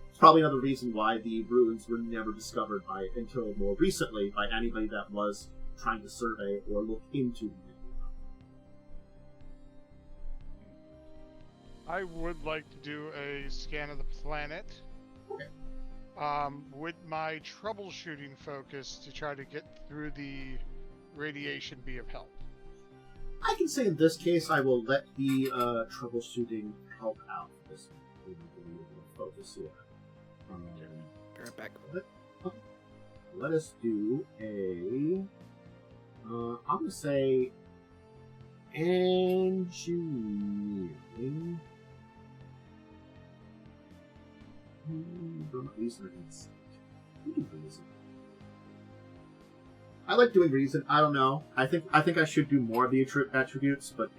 [SPEAKER 1] It's probably another reason why the ruins were never discovered until more recently by anybody that was trying to survey or look into the nebula.
[SPEAKER 3] I would like to do a scan of the planet.
[SPEAKER 1] Okay.
[SPEAKER 3] Would my troubleshooting focus to try to get through the radiation be of help?
[SPEAKER 1] I can say in this case, I will let the troubleshooting help out this focus here.
[SPEAKER 5] Right back.
[SPEAKER 1] Let us do a. I'm gonna say engineering. Reason. I like doing reason. I don't know. I think I should do more of the attributes, but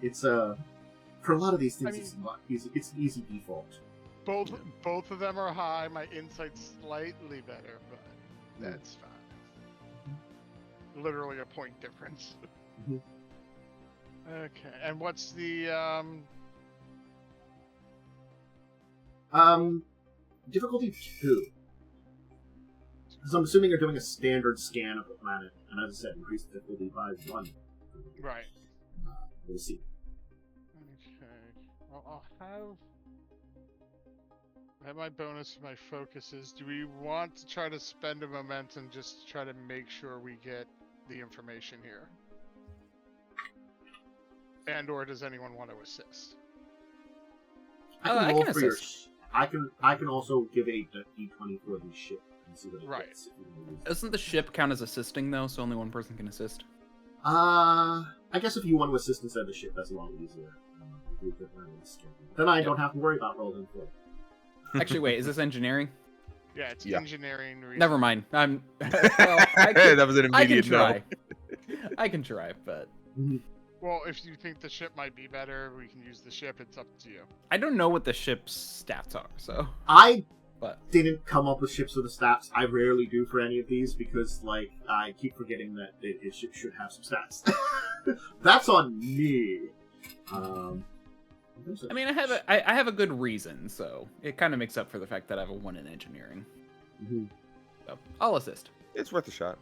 [SPEAKER 1] it's for a lot of these things, it's not easy. It's an easy default.
[SPEAKER 3] Both of them are high. My insight's slightly better, but that's fine. Literally a point difference.
[SPEAKER 1] Mm-hmm.
[SPEAKER 3] Okay, and what's the
[SPEAKER 1] difficulty 2. Because I'm assuming you're doing a standard scan of the planet, and as I said, increase the difficulty by 1.
[SPEAKER 3] Right.
[SPEAKER 1] We'll see.
[SPEAKER 3] Okay. Well, I'll have my bonus for my focuses. Do we want to try to spend a momentum just to try to make sure we get the information here? And or does anyone want to assist?
[SPEAKER 1] I
[SPEAKER 5] can assist.
[SPEAKER 1] I can also give a d20 for the ship and see what it gets.
[SPEAKER 5] Doesn't the ship count as assisting though, so only one person can assist?
[SPEAKER 1] I guess if you want to assist instead of the ship, that's a lot easier. Then I don't have to worry about rolling for it.
[SPEAKER 5] Actually, wait, is this engineering?
[SPEAKER 3] Yeah, it's engineering.
[SPEAKER 5] Never mind. I'm. Well,
[SPEAKER 4] That was an immediate
[SPEAKER 5] I can try.
[SPEAKER 4] no.
[SPEAKER 5] I can try, but.
[SPEAKER 3] Well, Well, if you think the ship might be better, we can use the ship. It's up to you.
[SPEAKER 5] I don't know what the ship's stats are, so.
[SPEAKER 1] I
[SPEAKER 5] But
[SPEAKER 1] didn't come up with ships with the stats. I rarely do for any of these because, like, I keep forgetting that it should have some stats. That's on me.
[SPEAKER 5] I mean, I have a good reason, so it kind of makes up for the fact that I have a 1 in engineering.
[SPEAKER 1] Mm-hmm.
[SPEAKER 5] So I'll assist.
[SPEAKER 4] It's worth a shot.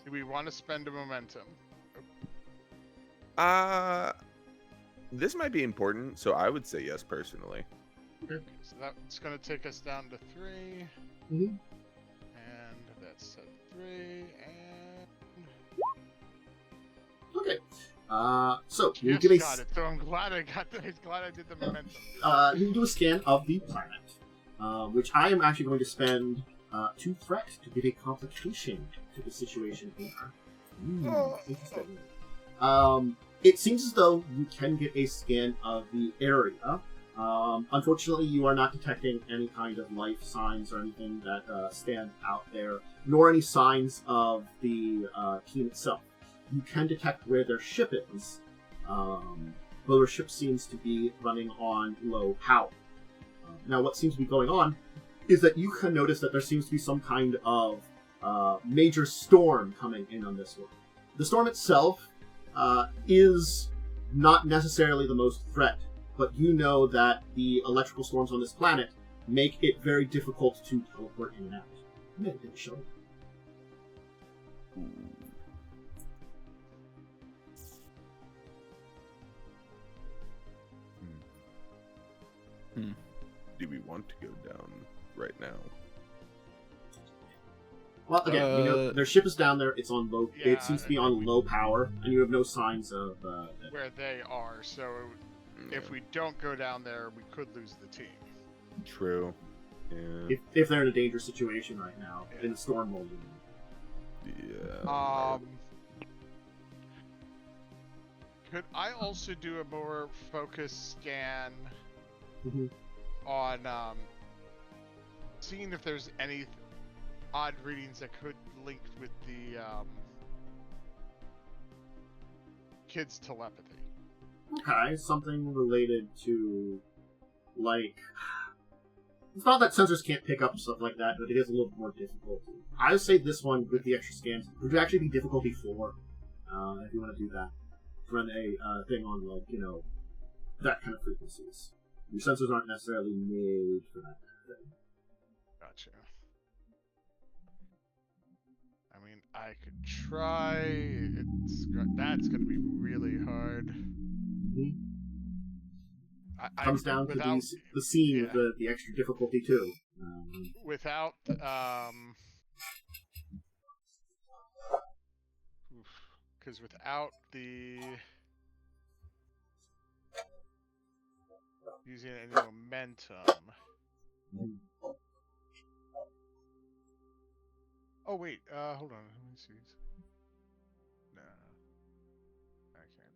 [SPEAKER 3] Do we want to spend a momentum?
[SPEAKER 4] This might be important, so I would say yes personally.
[SPEAKER 3] Okay, so that's going to take us down to 3.
[SPEAKER 1] Mm-hmm.
[SPEAKER 3] And that's at 3. And
[SPEAKER 1] Okay. So you
[SPEAKER 3] yes,
[SPEAKER 1] give a
[SPEAKER 3] got it. So I'm glad I got. Glad I did the momentum.
[SPEAKER 1] you can do a scan of the planet, which I am actually going to spend 2 threat to give a complication to the situation here. Interesting. It seems as though you can get a scan of the area. Unfortunately, you are not detecting any kind of life signs or anything that stand out there, nor any signs of the team itself. You can detect where their ship is, though their ship seems to be running on low power. Now, what seems to be going on is that you can notice that there seems to be some kind of major storm coming in on this one. The storm itself is not necessarily the most threat, but you know that the electrical storms on this planet make it very difficult to teleport in and out. Maybe they didn't show it.
[SPEAKER 4] Do we want to go down right now?
[SPEAKER 1] Well, again, you know, their ship is down there. It's on low.
[SPEAKER 3] Yeah,
[SPEAKER 1] it seems to be on low power, and you have no signs of
[SPEAKER 3] Where they are. So if we don't go down there, we could lose the team.
[SPEAKER 4] True. Yeah.
[SPEAKER 1] if they're in a dangerous situation right now, in the storm mode.
[SPEAKER 4] Yeah.
[SPEAKER 3] Could I also do a more focused scan
[SPEAKER 1] Mm-hmm.
[SPEAKER 3] on seeing if there's any odd readings that could link with the kids' telepathy?
[SPEAKER 1] Okay, something related to, like, it's not that sensors can't pick up stuff like that, but it is a little more difficult. I would say this one with the extra scans would actually be difficulty 4, if you want to do that. Run a thing on, like, you know, that kind of frequencies. Your sensors aren't necessarily made for that kind of thing.
[SPEAKER 3] Gotcha. I mean, I could try. That's going to be really hard.
[SPEAKER 1] Mm-hmm. Comes down to the scene with the extra difficulty too.
[SPEAKER 3] Without because without the using any momentum. Oh wait, hold on. Let me see. No, I can't.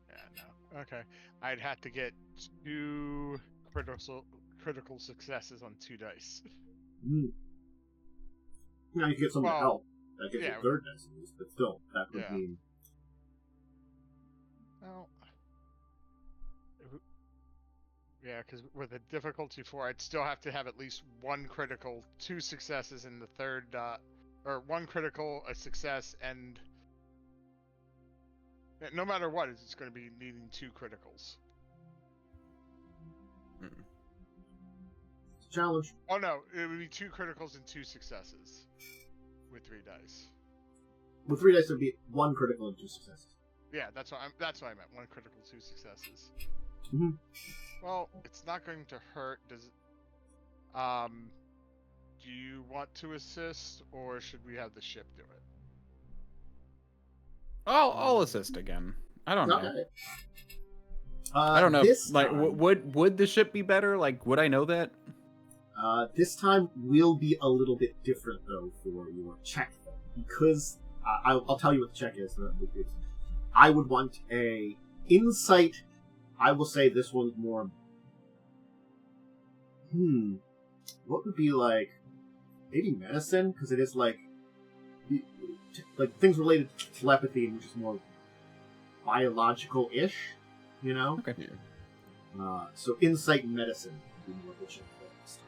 [SPEAKER 3] Yeah, no. Okay, I'd have to get 2 critical successes on 2 dice.
[SPEAKER 1] Now you get someone to help. That gives you
[SPEAKER 3] yeah.
[SPEAKER 1] 3rd dice, at least, but still, that would mean.
[SPEAKER 3] Well, yeah, because with a difficulty 4, I'd still have to have at least 1 critical, 2 successes in the 3rd, or 1 critical, a success, and no matter what, it's going to be needing 2 criticals.
[SPEAKER 1] It's a challenge.
[SPEAKER 3] Oh no, it would be 2 criticals and 2 successes with 3 dice.
[SPEAKER 1] With 3 dice, it would be 1 critical and 2 successes.
[SPEAKER 3] Yeah, that's what I meant. 1 critical, 2 successes.
[SPEAKER 1] Mm-hmm.
[SPEAKER 3] Well, it's not going to hurt. Does it? Do you want to assist, or should we have the ship do it?
[SPEAKER 5] I'll assist again. I don't know.
[SPEAKER 1] Okay.
[SPEAKER 5] I don't know. Like,
[SPEAKER 1] time,
[SPEAKER 5] would the ship be better? Like, would I know that?
[SPEAKER 1] This time will be a little bit different though for your check, because I'll tell you what the check is. I would want a insight. I will say this one's more. What would be like? Maybe medicine, because it is like like things related to telepathy, which is more biological-ish, you know.
[SPEAKER 5] Okay.
[SPEAKER 4] Yeah.
[SPEAKER 1] So insight and medicine would be more what you're focused.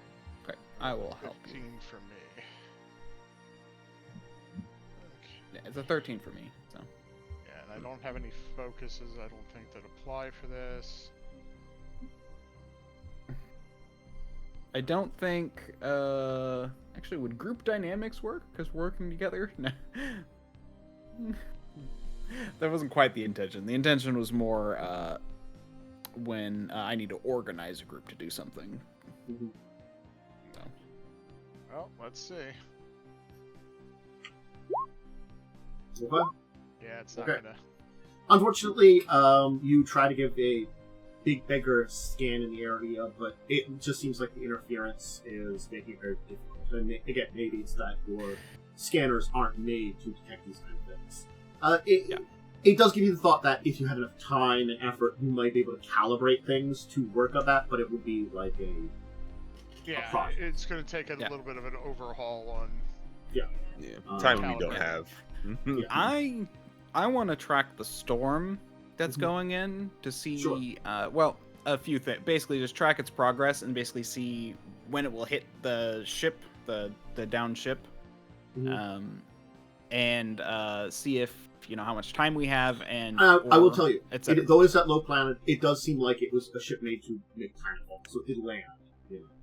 [SPEAKER 5] Okay, I will help you.
[SPEAKER 3] 15 for me. Okay.
[SPEAKER 5] Yeah, it's a 13 for me. So.
[SPEAKER 3] Yeah, and I don't have any focuses, I don't think, that apply for this.
[SPEAKER 5] I don't think. Actually, would group dynamics work? Because we're working together. No. That wasn't quite the intention. The intention was more when I need to organize a group to do something.
[SPEAKER 1] Mm-hmm.
[SPEAKER 5] So.
[SPEAKER 3] Well, let's see.
[SPEAKER 1] Okay.
[SPEAKER 3] Yeah, it's not
[SPEAKER 1] Okay.
[SPEAKER 3] gonna.
[SPEAKER 1] Unfortunately, you try to give a big, bigger scan in the area, but it just seems like the interference is making it very difficult. And again, maybe it's that your scanners aren't made to detect these kind of things. It does give you the thought that if you had enough time and effort, you might be able to calibrate things to work on that, but it would be like
[SPEAKER 3] Yeah,
[SPEAKER 1] project.
[SPEAKER 3] it's gonna take a little bit of an overhaul on.
[SPEAKER 4] Yeah. Time we don't
[SPEAKER 3] Calibrate.
[SPEAKER 4] have.
[SPEAKER 1] Yeah.
[SPEAKER 5] I want to track the storm that's going in to see.
[SPEAKER 1] Sure.
[SPEAKER 5] Well, a few things. Basically, just track its progress and basically see when it will hit the ship, the down ship, and see if how much time we have. And
[SPEAKER 1] I will tell you,
[SPEAKER 5] etc.
[SPEAKER 1] though it's that low planet, it does seem like it was a ship made to make timefall, so it did land.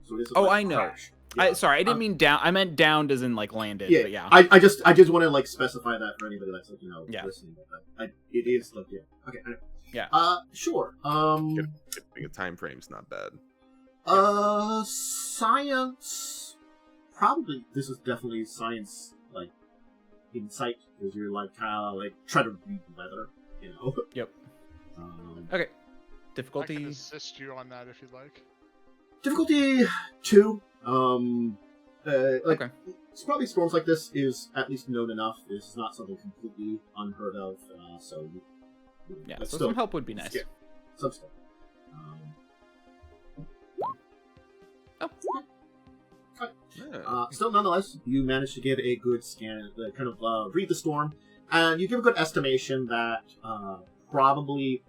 [SPEAKER 1] So it is.
[SPEAKER 5] I know.
[SPEAKER 1] Crash.
[SPEAKER 5] Sorry, I didn't mean down. I meant downed as in like landed.
[SPEAKER 1] Yeah,
[SPEAKER 5] But yeah.
[SPEAKER 1] I just want to like specify that for anybody that's like listening. But it is like okay.
[SPEAKER 5] Yeah.
[SPEAKER 1] Sure.
[SPEAKER 4] Getting a time frame's not bad.
[SPEAKER 1] Science. Probably this is definitely science like insight because you're like kind of like try to read weather.
[SPEAKER 5] Yep.
[SPEAKER 3] I
[SPEAKER 5] Okay.
[SPEAKER 3] can
[SPEAKER 5] Difficulty.
[SPEAKER 3] assist you on that if you'd like.
[SPEAKER 1] Difficulty 2.
[SPEAKER 5] Okay.
[SPEAKER 1] It's probably storms like this is at least known enough. This is not something completely unheard of. So
[SPEAKER 5] Yeah.
[SPEAKER 1] but
[SPEAKER 5] So
[SPEAKER 1] still,
[SPEAKER 5] some help would be nice.
[SPEAKER 1] Yeah, some stuff.
[SPEAKER 5] Oh.
[SPEAKER 1] Still, nonetheless, you managed to get a good scan, kind of read the storm, and you give a good estimation that probably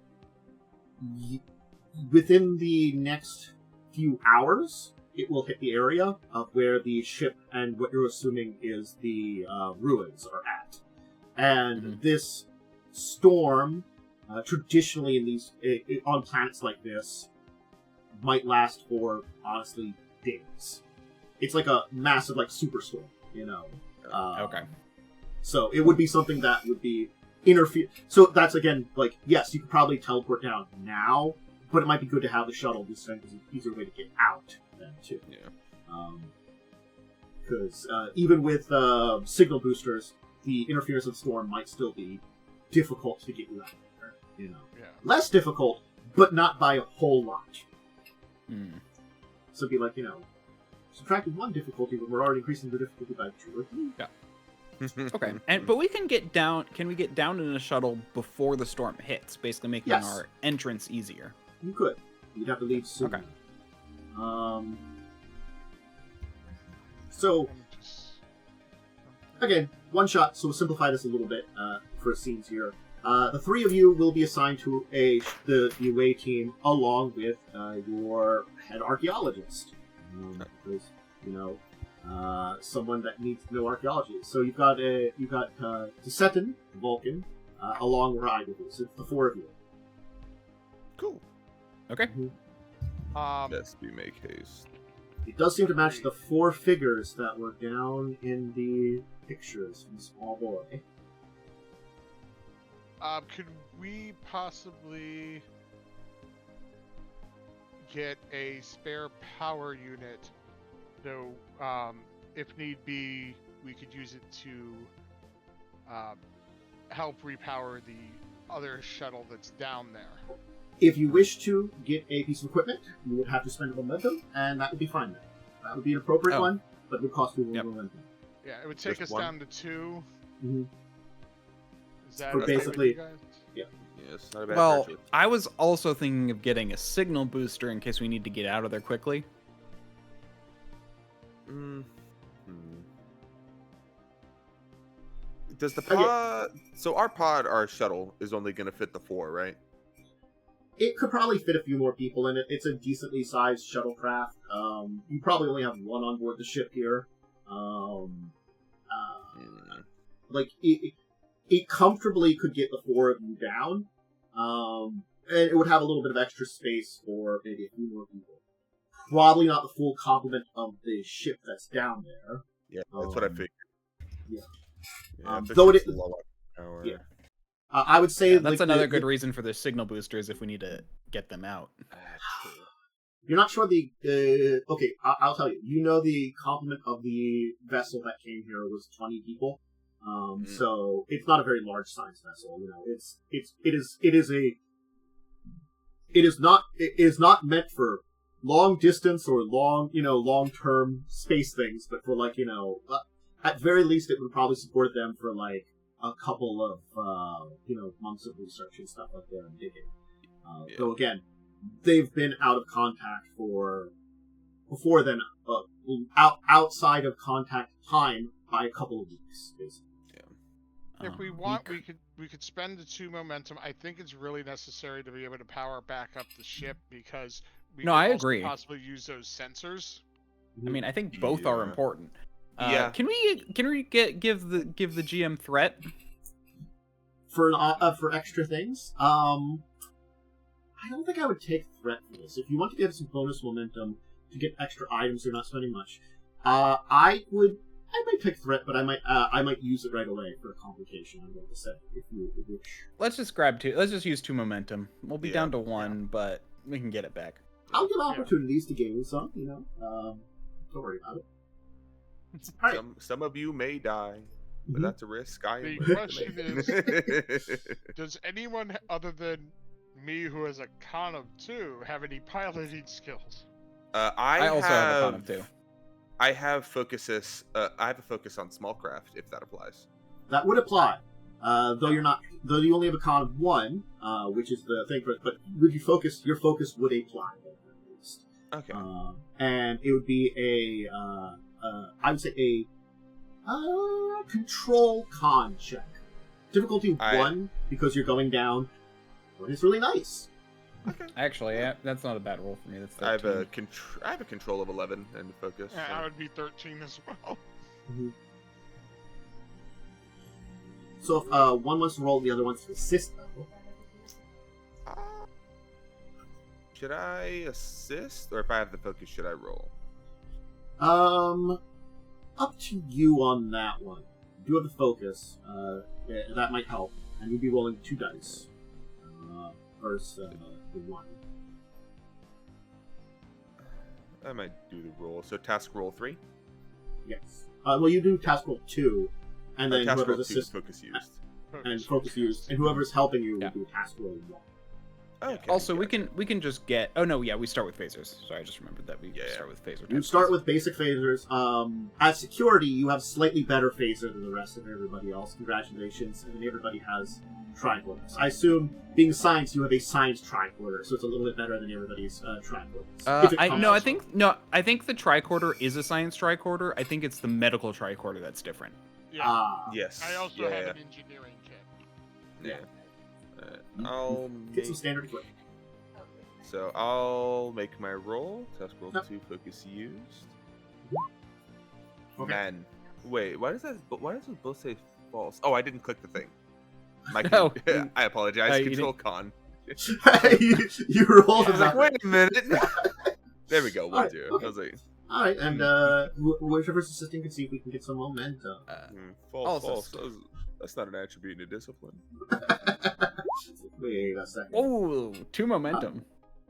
[SPEAKER 1] within the next few hours, it will hit the area of where the ship and what you're assuming is the ruins are at. And this storm, traditionally in these on planets like this, might last for honestly days. It's like a massive like superstorm,
[SPEAKER 5] Okay.
[SPEAKER 1] So it would be something that would be interfere. So that's again like yes, you could probably teleport down now, but it might be good to have the shuttle this time because it's an easier way to get out then too.
[SPEAKER 4] Yeah.
[SPEAKER 1] Because even with signal boosters, the interference of the storm might still be difficult to get you out there.
[SPEAKER 3] Yeah.
[SPEAKER 1] Less difficult, but not by a whole lot.
[SPEAKER 5] Mm.
[SPEAKER 1] So it'd be like subtracting 1 difficulty when we're already increasing the difficulty by 2 or 3.
[SPEAKER 5] Yeah. Okay. But we can get down. Can we get down in a shuttle before the storm hits? Basically, making
[SPEAKER 1] Yes.
[SPEAKER 5] our entrance easier.
[SPEAKER 1] You could. You'd have to leave soon.
[SPEAKER 5] Okay.
[SPEAKER 1] So
[SPEAKER 3] Let me just-
[SPEAKER 1] again, one shot. So we'll simplify this a little bit for scenes here. The 3 of you will be assigned to the away team along with your head archaeologist. Because someone that needs to know archaeology. So you've got Desetin, Vulcan, along with I do. So it's the 4 of you.
[SPEAKER 4] Cool.
[SPEAKER 5] Okay.
[SPEAKER 4] Yes, we make haste.
[SPEAKER 1] It does seem to match the 4 figures that were down in the pictures from Small Boy.
[SPEAKER 3] Could we possibly get a spare power unit? So, if need be, we could use it to help repower the other shuttle that's down there.
[SPEAKER 1] If you wish to get a piece of equipment, you would have to spend a momentum, and that would be fine then. That would be an appropriate one, but it would cost you a little momentum.
[SPEAKER 3] Yeah, it would take
[SPEAKER 4] Just
[SPEAKER 3] us
[SPEAKER 4] one?
[SPEAKER 3] down to 2.
[SPEAKER 1] Mm-hmm.
[SPEAKER 3] Is that
[SPEAKER 1] For
[SPEAKER 3] okay with
[SPEAKER 1] basically-
[SPEAKER 3] you guys?
[SPEAKER 4] Yes, not a bad
[SPEAKER 5] Well,
[SPEAKER 4] purchase.
[SPEAKER 5] I was also thinking of getting a signal booster in case we need to get out of there quickly.
[SPEAKER 4] Does the pod? So our shuttle is only going to fit the 4, right?
[SPEAKER 1] It could probably fit a few more people in it. It's a decently sized shuttlecraft. You probably only have one on board the ship here. Like it comfortably could get the 4 of you down. And it would have a little bit of extra space for maybe a few more people. Probably not the full complement of the ship that's down there.
[SPEAKER 4] Yeah, that's what I figured.
[SPEAKER 1] Yeah.
[SPEAKER 4] Yeah,
[SPEAKER 1] Though it,
[SPEAKER 4] low on power.
[SPEAKER 1] yeah. I would say
[SPEAKER 5] that's another good reason for the signal boosters if we need to get them out.
[SPEAKER 1] You're not sure the... okay, I'll tell you. You know the complement of the vessel that came here was 20 people. So it's not a very large science vessel. You know, it is not meant for long distance or long-term space things, but for at very least it would probably support them for a couple of months of research and stuff like that and digging. Though again, they've been out of contact before then, outside of contact time by a couple of weeks, basically.
[SPEAKER 3] If we want, we could spend the 2 momentum. I think it's really necessary to be able to power back up the ship because we
[SPEAKER 5] I agree.
[SPEAKER 3] Possibly use those sensors.
[SPEAKER 5] I mean, I think both are important.
[SPEAKER 4] Yeah.
[SPEAKER 5] Can we give the GM threat
[SPEAKER 1] for extra things? I don't think I would take threat for this. If you want to get some bonus momentum to get extra items, you're not spending much. I might take threat, but I might use it right away for a complication. I'm going to say if you wish.
[SPEAKER 5] Let's just grab 2. Let's just use 2 momentum. We'll be down to 1, but we can get it back.
[SPEAKER 1] I'll give opportunities to gain some. Don't worry about it. Right.
[SPEAKER 4] Some of you may die, but that's a risk I am
[SPEAKER 3] The
[SPEAKER 4] willing
[SPEAKER 3] question
[SPEAKER 4] to make.
[SPEAKER 3] is, does anyone other than me who has a con of 2 have any piloting skills?
[SPEAKER 5] I also have a con of 2.
[SPEAKER 4] I have focuses. I have a focus on small craft, if that applies.
[SPEAKER 1] That would apply. Though you only have a con of 1, which is the thing. But with your focus would apply at least.
[SPEAKER 4] Okay.
[SPEAKER 1] And it would be I would say a control con check. Difficulty 1 because you're going down, but it's really nice.
[SPEAKER 4] Okay.
[SPEAKER 5] Actually, yeah, that's not a bad roll for me. That's 13.
[SPEAKER 4] I have a control of 11 and focus.
[SPEAKER 3] Yeah,
[SPEAKER 4] so.
[SPEAKER 3] I would be 13 as well.
[SPEAKER 1] Mm-hmm. So if one wants to roll, the other wants to assist, though.
[SPEAKER 4] Should I assist, or if I have the focus, should I roll?
[SPEAKER 1] Up to you on that one. If you have the focus, that might help, and you'd be rolling 2 dice versus the 1.
[SPEAKER 4] I might do the roll. So task roll 3.
[SPEAKER 1] Yes. Well, you do task roll 2, and then
[SPEAKER 4] task roll
[SPEAKER 1] whoever's
[SPEAKER 4] 2
[SPEAKER 1] assist
[SPEAKER 4] focus used.
[SPEAKER 1] and focus used, and whoever's helping you will do task roll 1.
[SPEAKER 4] Okay.
[SPEAKER 5] Also, we can just get. Oh no, yeah, we start with phasers. Sorry, I just remembered that we start with phaser.
[SPEAKER 1] You start with basic phasers. As security, you have slightly better phaser than the rest of everybody else. Congratulations, and everybody has tricorders. I assume, being science, you have a science tricorder, so it's a little bit better than everybody's tricorders.
[SPEAKER 5] I think the tricorder is a science tricorder. I think it's the medical tricorder that's different.
[SPEAKER 3] Yeah.
[SPEAKER 4] Yes.
[SPEAKER 3] I also have an engineering kit.
[SPEAKER 4] Yeah. I'll
[SPEAKER 1] get some standard equipment.
[SPEAKER 4] So I'll make my roll. Task roll 2, focus used.
[SPEAKER 1] Okay.
[SPEAKER 4] Man, wait. Why does it both say false? Oh, I didn't click the thing.
[SPEAKER 5] No.
[SPEAKER 4] I apologize.
[SPEAKER 5] you
[SPEAKER 4] Control con.
[SPEAKER 1] you rolled
[SPEAKER 4] I was like,
[SPEAKER 1] that.
[SPEAKER 4] wait a minute. There we go. We'll
[SPEAKER 1] Alright,
[SPEAKER 4] do.
[SPEAKER 1] okay.
[SPEAKER 4] I was like,
[SPEAKER 1] All right, and whichever's assisting can see if we can get some momentum.
[SPEAKER 4] false. That's not an attribute in a discipline.
[SPEAKER 1] Wait a second.
[SPEAKER 5] Oh, 2 momentum.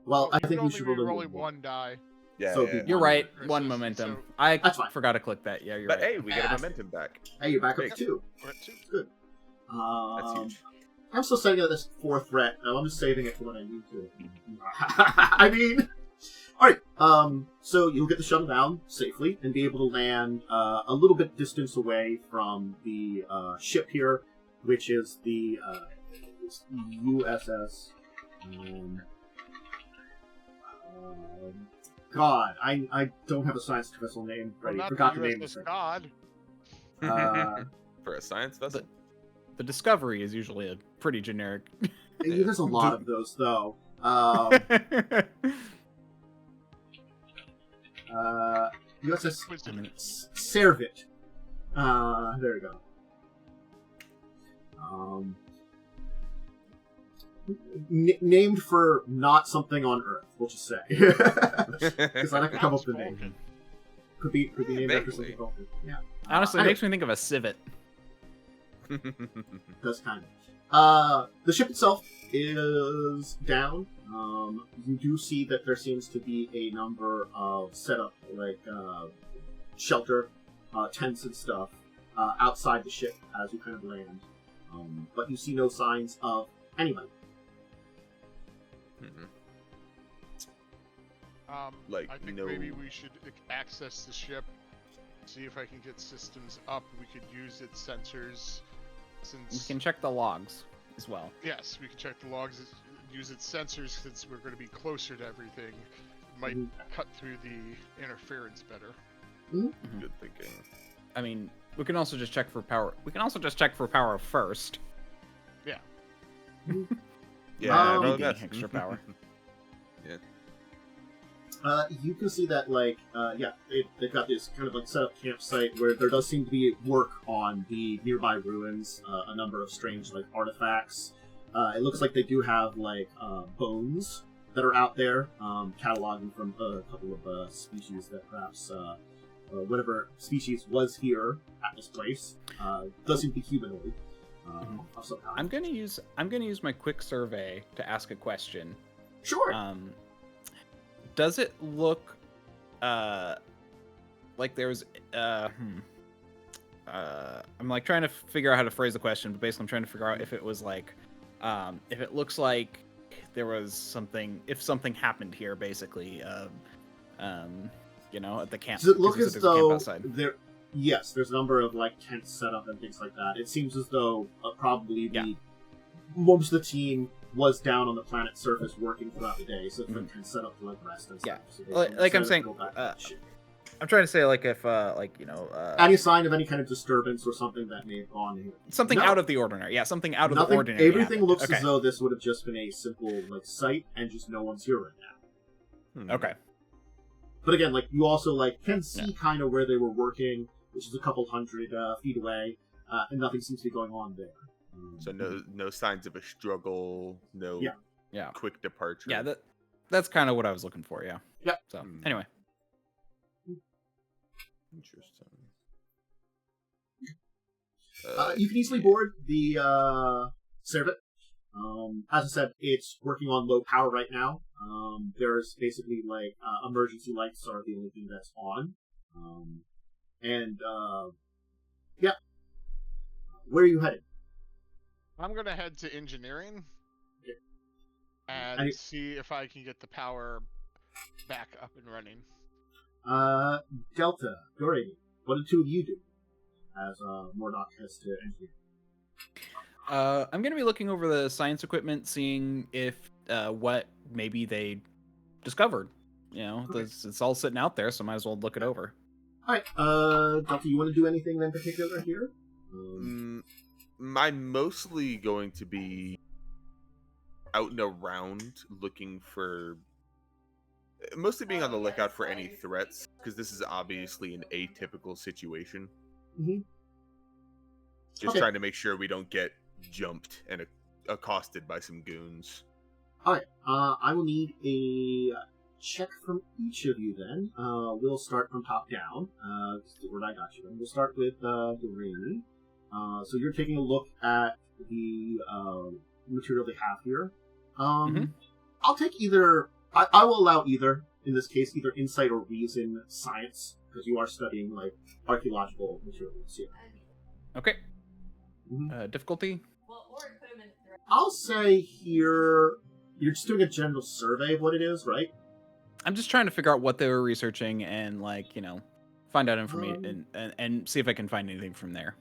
[SPEAKER 1] Well, I
[SPEAKER 3] You
[SPEAKER 1] think we
[SPEAKER 3] would
[SPEAKER 1] should
[SPEAKER 3] only be
[SPEAKER 1] roll
[SPEAKER 3] rolling 1 die.
[SPEAKER 4] Yeah.
[SPEAKER 1] So
[SPEAKER 4] yeah.
[SPEAKER 5] You're right.
[SPEAKER 3] Versus-
[SPEAKER 5] 1 momentum.
[SPEAKER 3] so-
[SPEAKER 5] I
[SPEAKER 1] That's fine.
[SPEAKER 5] forgot to click that. Yeah, you're
[SPEAKER 4] But
[SPEAKER 5] right.
[SPEAKER 4] hey, we get a momentum back.
[SPEAKER 1] Hey, you're back up
[SPEAKER 4] Great.
[SPEAKER 1] to 2.
[SPEAKER 3] We're at 2.
[SPEAKER 1] Good.
[SPEAKER 4] That's huge.
[SPEAKER 1] I'm still setting out this 4th threat. No, I'm just saving it for when I need to. I mean, all right. So you'll get the shuttle down safely and be able to land a little bit distance away from the ship here, which is the USS. God, I don't have a science vessel name ready.
[SPEAKER 3] Well, not
[SPEAKER 1] Forgot
[SPEAKER 3] the
[SPEAKER 1] the name.
[SPEAKER 3] USS God.
[SPEAKER 4] For a science vessel?
[SPEAKER 5] The Discovery is usually a pretty generic.
[SPEAKER 1] There's a lot of those, though. USS Servit. There we go. Named for not something on Earth, we'll just say. Because I like to come up with the name. Could be named after something Vulcan. Yeah.
[SPEAKER 5] Honestly, it makes me think of a civet.
[SPEAKER 1] Does kind of. The ship itself is down. You do see that there seems to be a number of setup, like shelter, tents and stuff, outside the ship as you kind of land. But you see no signs of anybody.
[SPEAKER 3] I think maybe we should access the ship, see if I can get systems up. We could use its sensors. Since
[SPEAKER 5] We can check the logs as well.
[SPEAKER 3] Yes, we can check the logs, use its sensors since we're going to be closer to everything. It might cut through the interference better.
[SPEAKER 4] Good thinking.
[SPEAKER 5] I mean, we can also just check for power. We can also just check for power first.
[SPEAKER 3] Yeah.
[SPEAKER 4] Yeah,
[SPEAKER 5] Maybe
[SPEAKER 4] that's
[SPEAKER 5] extra power.
[SPEAKER 4] Yeah.
[SPEAKER 1] You can see that, like, they've got this kind of like set up campsite where there does seem to be work on the nearby ruins, a number of strange, like, artifacts. It looks like they do have, like, bones that are out there, cataloging from a couple of species that perhaps, whatever species was here at this place, does seem to be humanoid. Of some kind.
[SPEAKER 5] I'm gonna use my quick survey to ask a question.
[SPEAKER 1] Sure.
[SPEAKER 5] Does it look like there's I'm like trying to figure out how to phrase the question, but basically I'm trying to figure out if it was like if it looks like there was something, if something happened here, basically, you know, at the camp.
[SPEAKER 1] Does it look as though
[SPEAKER 5] there's
[SPEAKER 1] there's a number of like tents set up and things like that. It seems as though probably most of the team was down on the planet's surface working throughout the day, so the tents set up to like rest and stuff. So
[SPEAKER 5] like I'm saying, I'm trying to say, like, if like, you know,
[SPEAKER 1] any sign of any kind of disturbance or something that may have gone here.
[SPEAKER 5] Something out of the ordinary. Yeah, something out of the ordinary.
[SPEAKER 1] Everything looks as though this would have just been a simple like site and just no one's here right now.
[SPEAKER 5] Okay.
[SPEAKER 1] But again, like, you also like can see kind of where they were working, which is a couple hundred feet away, and nothing seems to be going on there.
[SPEAKER 4] So no signs of a struggle, no quick departure.
[SPEAKER 5] Yeah, that's kind of what I was looking for. Yeah.
[SPEAKER 1] Yeah.
[SPEAKER 5] So anyway.
[SPEAKER 4] Interesting.
[SPEAKER 1] You can easily board the Servant. As I said, it's working on low power right now. There's basically like emergency lights are the only thing that's on. Where are you headed?
[SPEAKER 3] I'm gonna head to engineering and see if I can get the power back up and running.
[SPEAKER 1] Delta, Dorei-Me, what did two of you do as Mordock has to engineer?
[SPEAKER 5] I'm gonna be looking over the science equipment, seeing if what maybe they discovered. You know, it's all sitting out there, so might as well look it over.
[SPEAKER 1] All right, Delta, you want to do anything in particular here?
[SPEAKER 4] I'm mostly going to be out and around looking for, mostly being on the lookout for any threats, because this is obviously an atypical situation. Just trying to make sure we don't get jumped and accosted by some goons.
[SPEAKER 1] Alright, I will need a check from each of you then. We'll start from top down. Where I got you. And we'll start with Dorei-Me. So you're taking a look at the material they have here. I'll take either. I will allow either. In this case, either insight or reason science, because you are studying like archaeological materials here.
[SPEAKER 5] Okay. Difficulty?
[SPEAKER 1] I'll say here you're just doing a general survey of what it is, right?
[SPEAKER 5] I'm just trying to figure out what they were researching and, like, you know, find out information and see if I can find anything from there.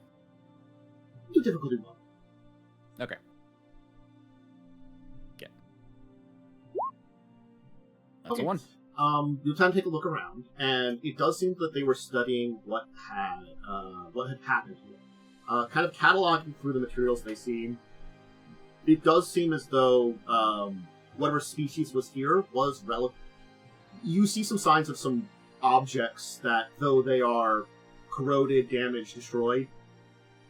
[SPEAKER 1] Do difficulty 1.
[SPEAKER 5] Okay. That's a 1.
[SPEAKER 1] You'll time to take a look around, and it does seem that they were studying what had happened here. kind of cataloging through the materials they seem, it does seem as though whatever species was here was relative. You see some signs of some objects that, though they are corroded, damaged, destroyed,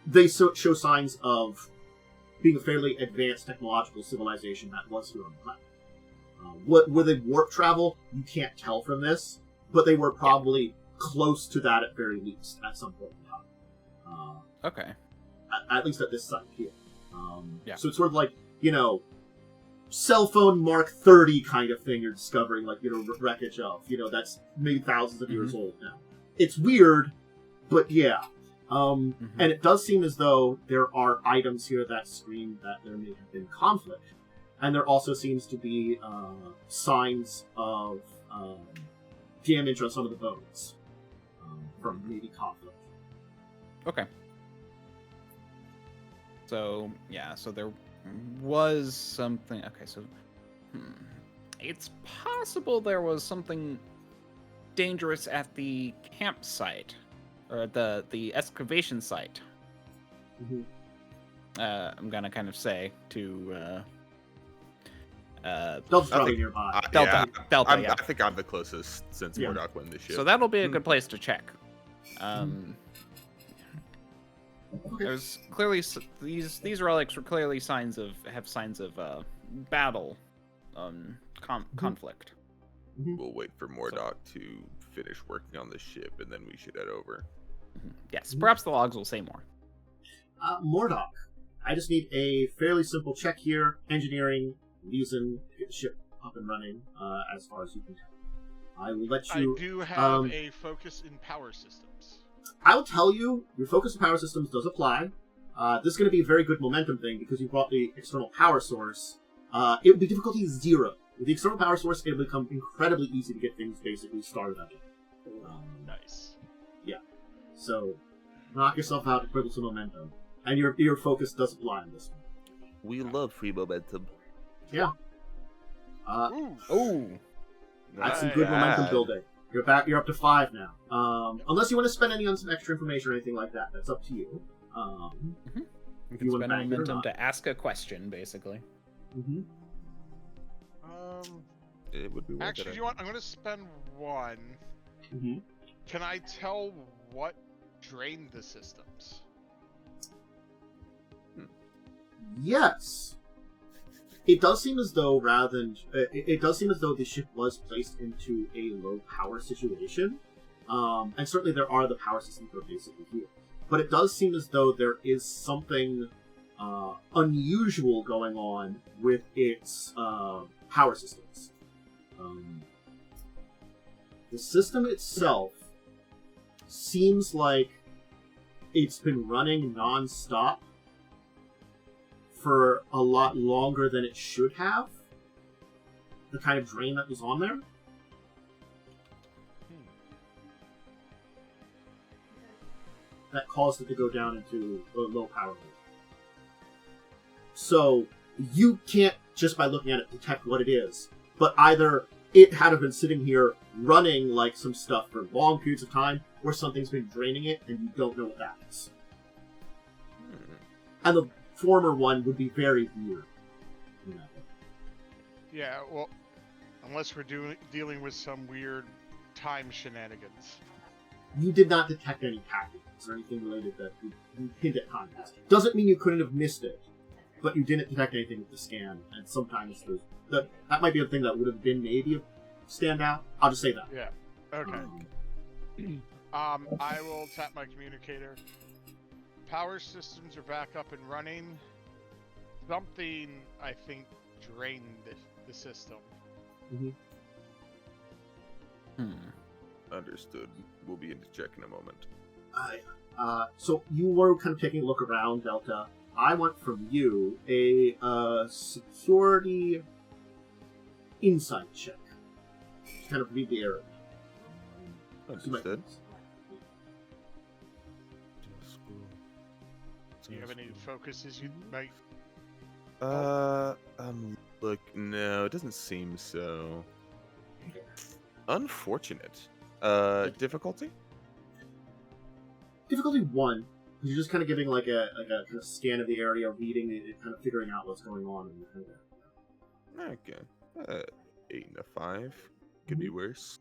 [SPEAKER 1] they show signs of being a fairly advanced technological civilization that was here on the planet. Were they warp travel? You can't tell from this, but they were probably close to that at very least at some point in time.
[SPEAKER 5] Okay.
[SPEAKER 1] At least at this site here.
[SPEAKER 5] Yeah.
[SPEAKER 1] So it's sort of like, cell phone Mark 30 kind of thing you're discovering, like, wreckage of. That's maybe thousands of years old now. It's weird, but yeah. And it does seem as though there are items here that scream that there may have been conflict. And there also seems to be signs of damage on some of the bones from maybe conflict.
[SPEAKER 5] Okay. So, so there was something... Okay, so... It's possible there was something dangerous at the campsite. Or at the excavation site. I'm gonna kind of say to...
[SPEAKER 1] Delta's probably nearby.
[SPEAKER 5] Delta,
[SPEAKER 4] I think I'm the closest since Mordock won this ship.
[SPEAKER 5] So that'll be a good place to check.
[SPEAKER 1] Okay.
[SPEAKER 5] There's clearly these relics were clearly signs of battle, conflict.
[SPEAKER 4] We'll wait for Mordock to finish working on the ship, and then we should head over.
[SPEAKER 5] Yes, perhaps the logs will say more.
[SPEAKER 1] Mordock, I just need a fairly simple check here. Engineering, reason, get the ship up and running, as far as you can tell. I will let you...
[SPEAKER 3] I do have a focus in power systems.
[SPEAKER 1] I'll tell you, your focus on power systems does apply. This is going to be a very good momentum thing, because you brought the external power source. It would be difficulty 0. With the external power source, it will become incredibly easy to get things basically started up.
[SPEAKER 3] Nice.
[SPEAKER 1] Yeah. So, knock yourself out and quibble some momentum. And your focus does apply on this one.
[SPEAKER 4] We love free momentum.
[SPEAKER 1] Yeah.
[SPEAKER 5] Oh,
[SPEAKER 1] That's some good momentum building. You're up to 5 now. Unless you want to spend any on some extra information or anything like that, that's up to you.
[SPEAKER 5] you can spend momentum to ask a question, basically.
[SPEAKER 4] It would be worth
[SPEAKER 3] actually,
[SPEAKER 4] it.
[SPEAKER 3] you know what? I'm going to spend 1. Can I tell what drained the systems?
[SPEAKER 1] Yes. It does seem as though it does seem as though the ship was placed into a low power situation, and certainly there are the power systems that are basically here. But it does seem as though there is something unusual going on with its power systems. The system itself seems like it's been running non-stop for a lot longer than it should have. The kind of drain that was on there. That caused it to go down into a low power mode. So, you can't, just by looking at it, detect what it is. But either it had been sitting here running like some stuff for long periods of time, or something's been draining it and you don't know what that is. And the former one would be very weird.
[SPEAKER 3] Yeah, well, unless we're dealing with some weird time shenanigans.
[SPEAKER 1] You did not detect any patterns or anything related that you hint at context. Doesn't mean you couldn't have missed it, but you didn't detect anything with the scan, and sometimes that might be a thing that would have been maybe a standout. I'll just say that.
[SPEAKER 3] Yeah. Okay. I will tap my communicator. Power systems are back up and running. Something, I think, drained the system.
[SPEAKER 4] Understood. We'll be into check in a moment.
[SPEAKER 1] So you were kind of taking a look around, Delta. I want from you a security insight check. Just kind of read the area.
[SPEAKER 4] Understood.
[SPEAKER 3] Do you have any focuses you might...
[SPEAKER 4] Look, no, it doesn't seem so. Unfortunate. Difficulty?
[SPEAKER 1] Difficulty 1. You're just kind of giving like a kind of scan of the area, reading it, and kind of figuring out what's going on.
[SPEAKER 4] Okay. 8 and a 5. Could be worse.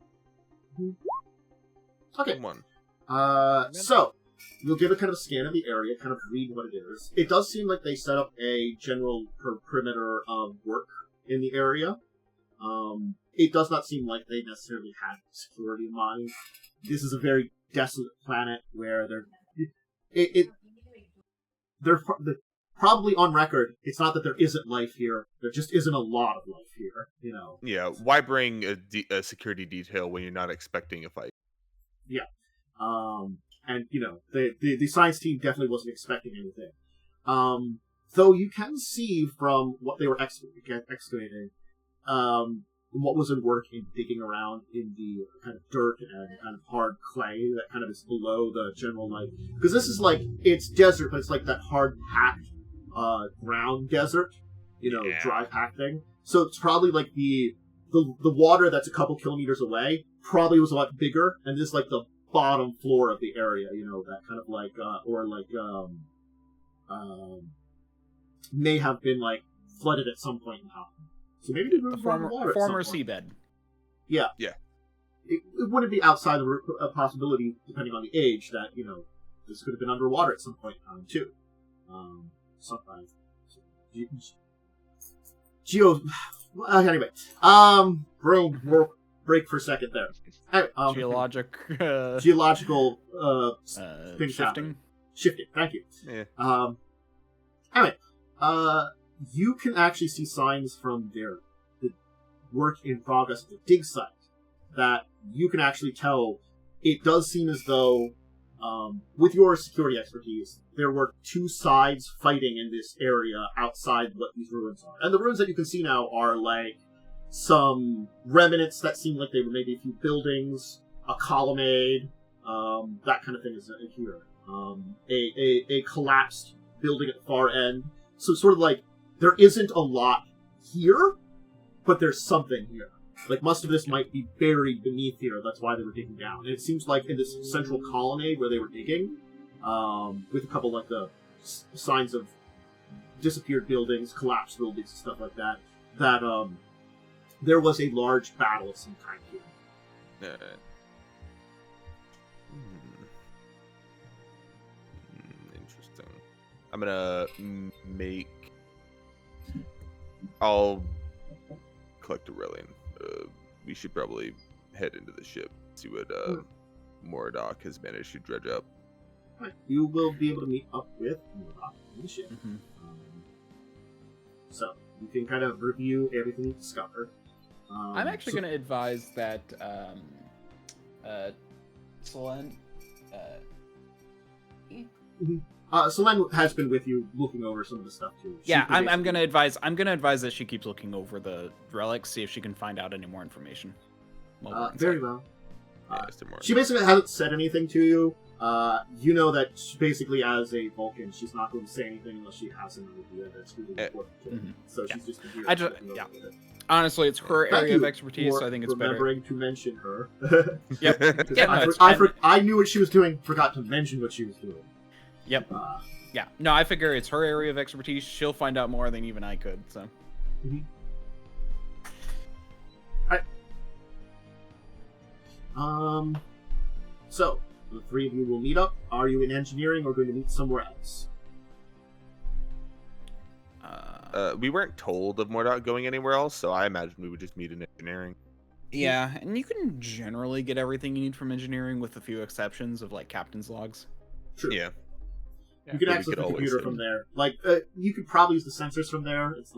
[SPEAKER 1] Okay.
[SPEAKER 4] Come on.
[SPEAKER 1] So you'll give a kind of scan of the area, kind of read what it is. It does seem like they set up a general perimeter of work in the area. It does not seem like they necessarily had security in mind. This is a very desolate planet where they're probably on record. It's not that there isn't life here. There just isn't a lot of life here, you know.
[SPEAKER 4] Yeah, why bring a security detail when you're not expecting a fight?
[SPEAKER 1] Yeah. And, you know, the science team definitely wasn't expecting anything. Though you can see from what they were excavating, what was in work in digging around in the kind of dirt and kind of hard clay that kind of is below the general, like, because this is like, it's desert, but it's like that hard packed ground desert, you know, dry packed thing. So it's probably like the water that's a couple kilometers away probably was a lot bigger, and this is like the bottom floor of the area, you know, that kind of like, may have been like flooded at some point in time. So maybe
[SPEAKER 2] the former seabed.
[SPEAKER 1] Yeah.
[SPEAKER 4] Yeah.
[SPEAKER 1] It wouldn't be outside the possibility, depending on the age, that, you know, this could have been underwater at some point in time, too. Sometimes. Anyway. Break for a second there. Geological things
[SPEAKER 2] shifting.
[SPEAKER 1] Shifting, thank you.
[SPEAKER 4] Yeah.
[SPEAKER 1] Anyway, you can actually see signs from the work in progress at the dig site that you can actually tell. It does seem as though, with your security expertise, there were two sides fighting in this area outside what these ruins are. And the ruins that you can see now are like some remnants that seem like they were maybe a few buildings, a colonnade, that kind of thing is here. A collapsed building at the far end. So sort of like, there isn't a lot here, but there's something here. Like, most of this might be buried beneath here, that's why they were digging down. And it seems like in this central colonnade where they were digging, with a couple, like, the signs of disappeared buildings, collapsed buildings, and stuff like that, there was a large battle of some kind here.
[SPEAKER 4] Interesting. I'm gonna I'll collect Aurelian. We should probably head into the ship, see what Mordock has managed to dredge up.
[SPEAKER 1] Right. You will be able to meet up with Mordock in the ship.
[SPEAKER 2] Mm-hmm.
[SPEAKER 1] So, you can kind of review everything you discover.
[SPEAKER 2] I'm actually going to advise that Solen...
[SPEAKER 1] Solen has been with you, looking over some of the stuff too.
[SPEAKER 2] Yeah, I'm gonna advise that she keeps looking over the relics, see if she can find out any more information.
[SPEAKER 1] Very well.
[SPEAKER 4] Yeah,
[SPEAKER 1] she basically hasn't said anything to you. You know that she basically, as a Vulcan, she's not going to say anything unless she has an idea that's really important to her.
[SPEAKER 2] Mm-hmm.
[SPEAKER 1] So she's just here.
[SPEAKER 2] Honestly, it's her area of expertise, so I think it's
[SPEAKER 1] remembering to mention her.
[SPEAKER 2] Yep.
[SPEAKER 1] I knew what she was doing, forgot to mention what she was doing.
[SPEAKER 2] Yep. Yeah. No, I figure it's her area of expertise. She'll find out more than even I could, so.
[SPEAKER 1] Mm-hmm. Alright. So, the three of you will meet up. Are you in engineering or going to meet somewhere else?
[SPEAKER 4] We weren't told of Mordock going anywhere else, so I imagine we would just meet in engineering.
[SPEAKER 2] Yeah, and you can generally get everything you need from engineering with a few exceptions of, like, captain's logs.
[SPEAKER 1] True.
[SPEAKER 4] Yeah.
[SPEAKER 1] You can access the computer from there. Like, you could probably use the sensors from there. It's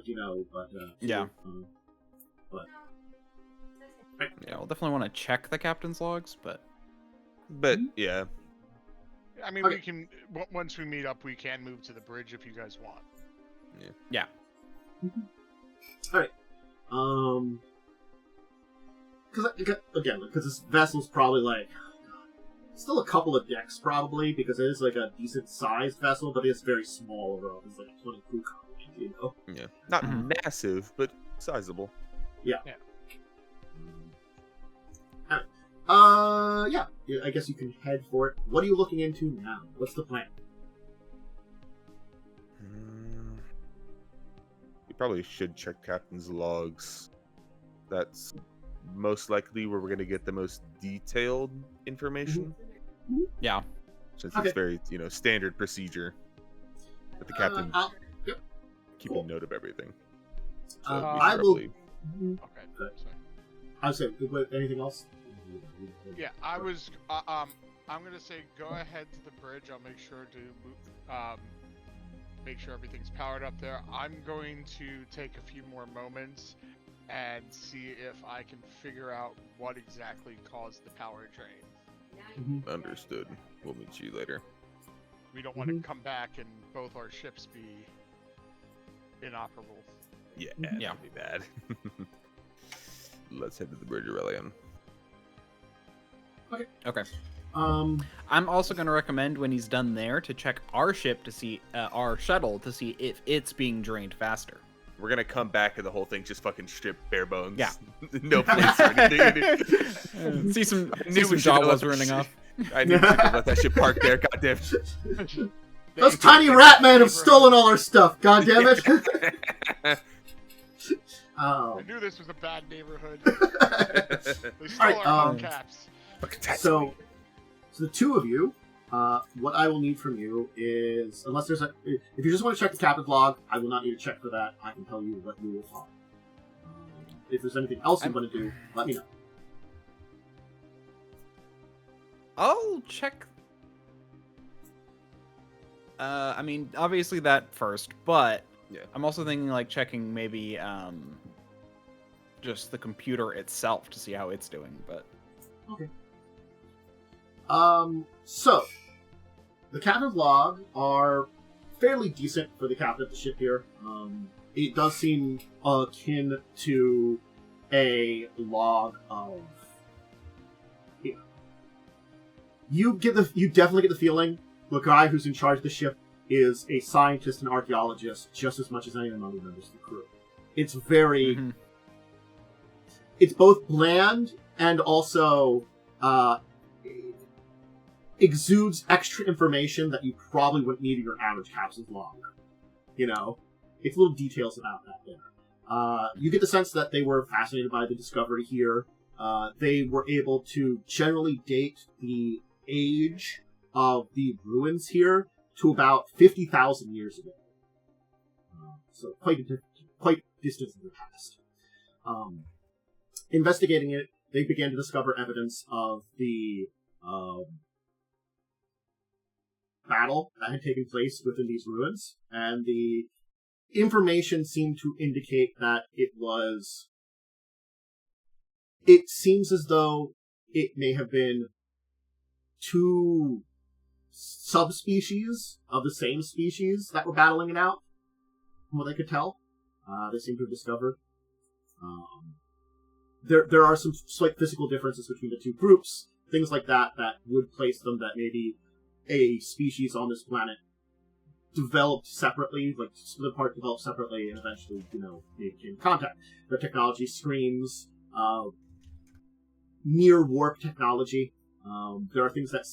[SPEAKER 1] you know, but
[SPEAKER 2] yeah.
[SPEAKER 1] Right.
[SPEAKER 2] Yeah, we'll definitely want to check the captain's logs, but
[SPEAKER 4] yeah.
[SPEAKER 3] I mean, we can once we meet up, we can move to the bridge if you guys want.
[SPEAKER 2] Yeah.
[SPEAKER 1] All right. Because this vessel's probably like. Still a couple of decks, probably, because it is like a decent-sized vessel, but it's very small overall. It's like a 20 crew company, you know?
[SPEAKER 4] Yeah. Not massive, but sizable.
[SPEAKER 1] Yeah. yeah, I guess you can head for it. What are you looking into now? What's the plan?
[SPEAKER 4] We probably should check Captain's logs. That's most likely where we're going to get the most detailed information.
[SPEAKER 5] Yeah.
[SPEAKER 4] Since
[SPEAKER 1] Okay.
[SPEAKER 4] it's very, standard procedure. That the captain
[SPEAKER 1] Yep.
[SPEAKER 4] keeping
[SPEAKER 1] Cool.
[SPEAKER 4] note of everything. So
[SPEAKER 1] I will.
[SPEAKER 3] Okay.
[SPEAKER 1] Good.
[SPEAKER 3] Sorry.
[SPEAKER 1] I was saying, anything else?
[SPEAKER 3] Yeah, I was. I'm gonna say go ahead to the bridge. I'll make sure to make sure everything's powered up there. I'm going to take a few more moments and see if I can figure out what exactly caused the power drain.
[SPEAKER 4] Understood. We'll meet you later.
[SPEAKER 3] We don't want to come back and both our ships be inoperable.
[SPEAKER 4] Yeah,
[SPEAKER 5] Yeah.
[SPEAKER 4] that'd be bad. Let's head to the bridge, Aurelian.
[SPEAKER 5] Okay.
[SPEAKER 1] I'm
[SPEAKER 5] also going to recommend when he's done there to check our ship to see our shuttle to see if it's being drained faster.
[SPEAKER 4] We're gonna come back and the whole thing's just fucking stripped bare bones.
[SPEAKER 5] Yeah.
[SPEAKER 4] No place or anything.
[SPEAKER 5] see some
[SPEAKER 4] we should've
[SPEAKER 5] Jawas
[SPEAKER 4] let that
[SPEAKER 5] running
[SPEAKER 4] shit-
[SPEAKER 5] off.
[SPEAKER 4] I knew we should have let that shit park there. Goddamn.
[SPEAKER 1] Those tiny rat men have stolen all our stuff. God damn it!
[SPEAKER 3] I knew this was a bad neighborhood. They stole
[SPEAKER 1] Alright,
[SPEAKER 3] our caps.
[SPEAKER 1] So the two of you, what I will need from you is, unless there's if you just want to check the captain's log, I will not need to check for that. I can tell you what you will find. If there's anything else you want to do, let me know.
[SPEAKER 5] I'll check. I mean, obviously that first, but
[SPEAKER 4] Yeah.
[SPEAKER 5] I'm also thinking like checking maybe just the computer itself to see how it's doing. But
[SPEAKER 1] Okay. So the captain's log are fairly decent for the captain of the ship here. It does seem akin to a log of. You definitely get the feeling the guy who's in charge of the ship is a scientist and archaeologist just as much as any of the other members of the crew. It's very, it's both bland and also exudes extra information that you probably wouldn't need in your average captain's log. It's little details about that there. You get the sense that they were fascinated by the discovery here. They were able to generally date the age of the ruins here to about 50,000 years ago. So quite distant in the past. Investigating it, they began to discover evidence of the battle that had taken place within these ruins, and the information seemed to indicate that it seems as though it may have been two subspecies of the same species that were battling it out, from what they could tell. They seem to have discovered. There are some slight physical differences between the two groups, things like that would place them that maybe a species on this planet developed separately, like split apart, developed separately, and eventually, maybe came in contact. Their technology screams near warp technology. There are things that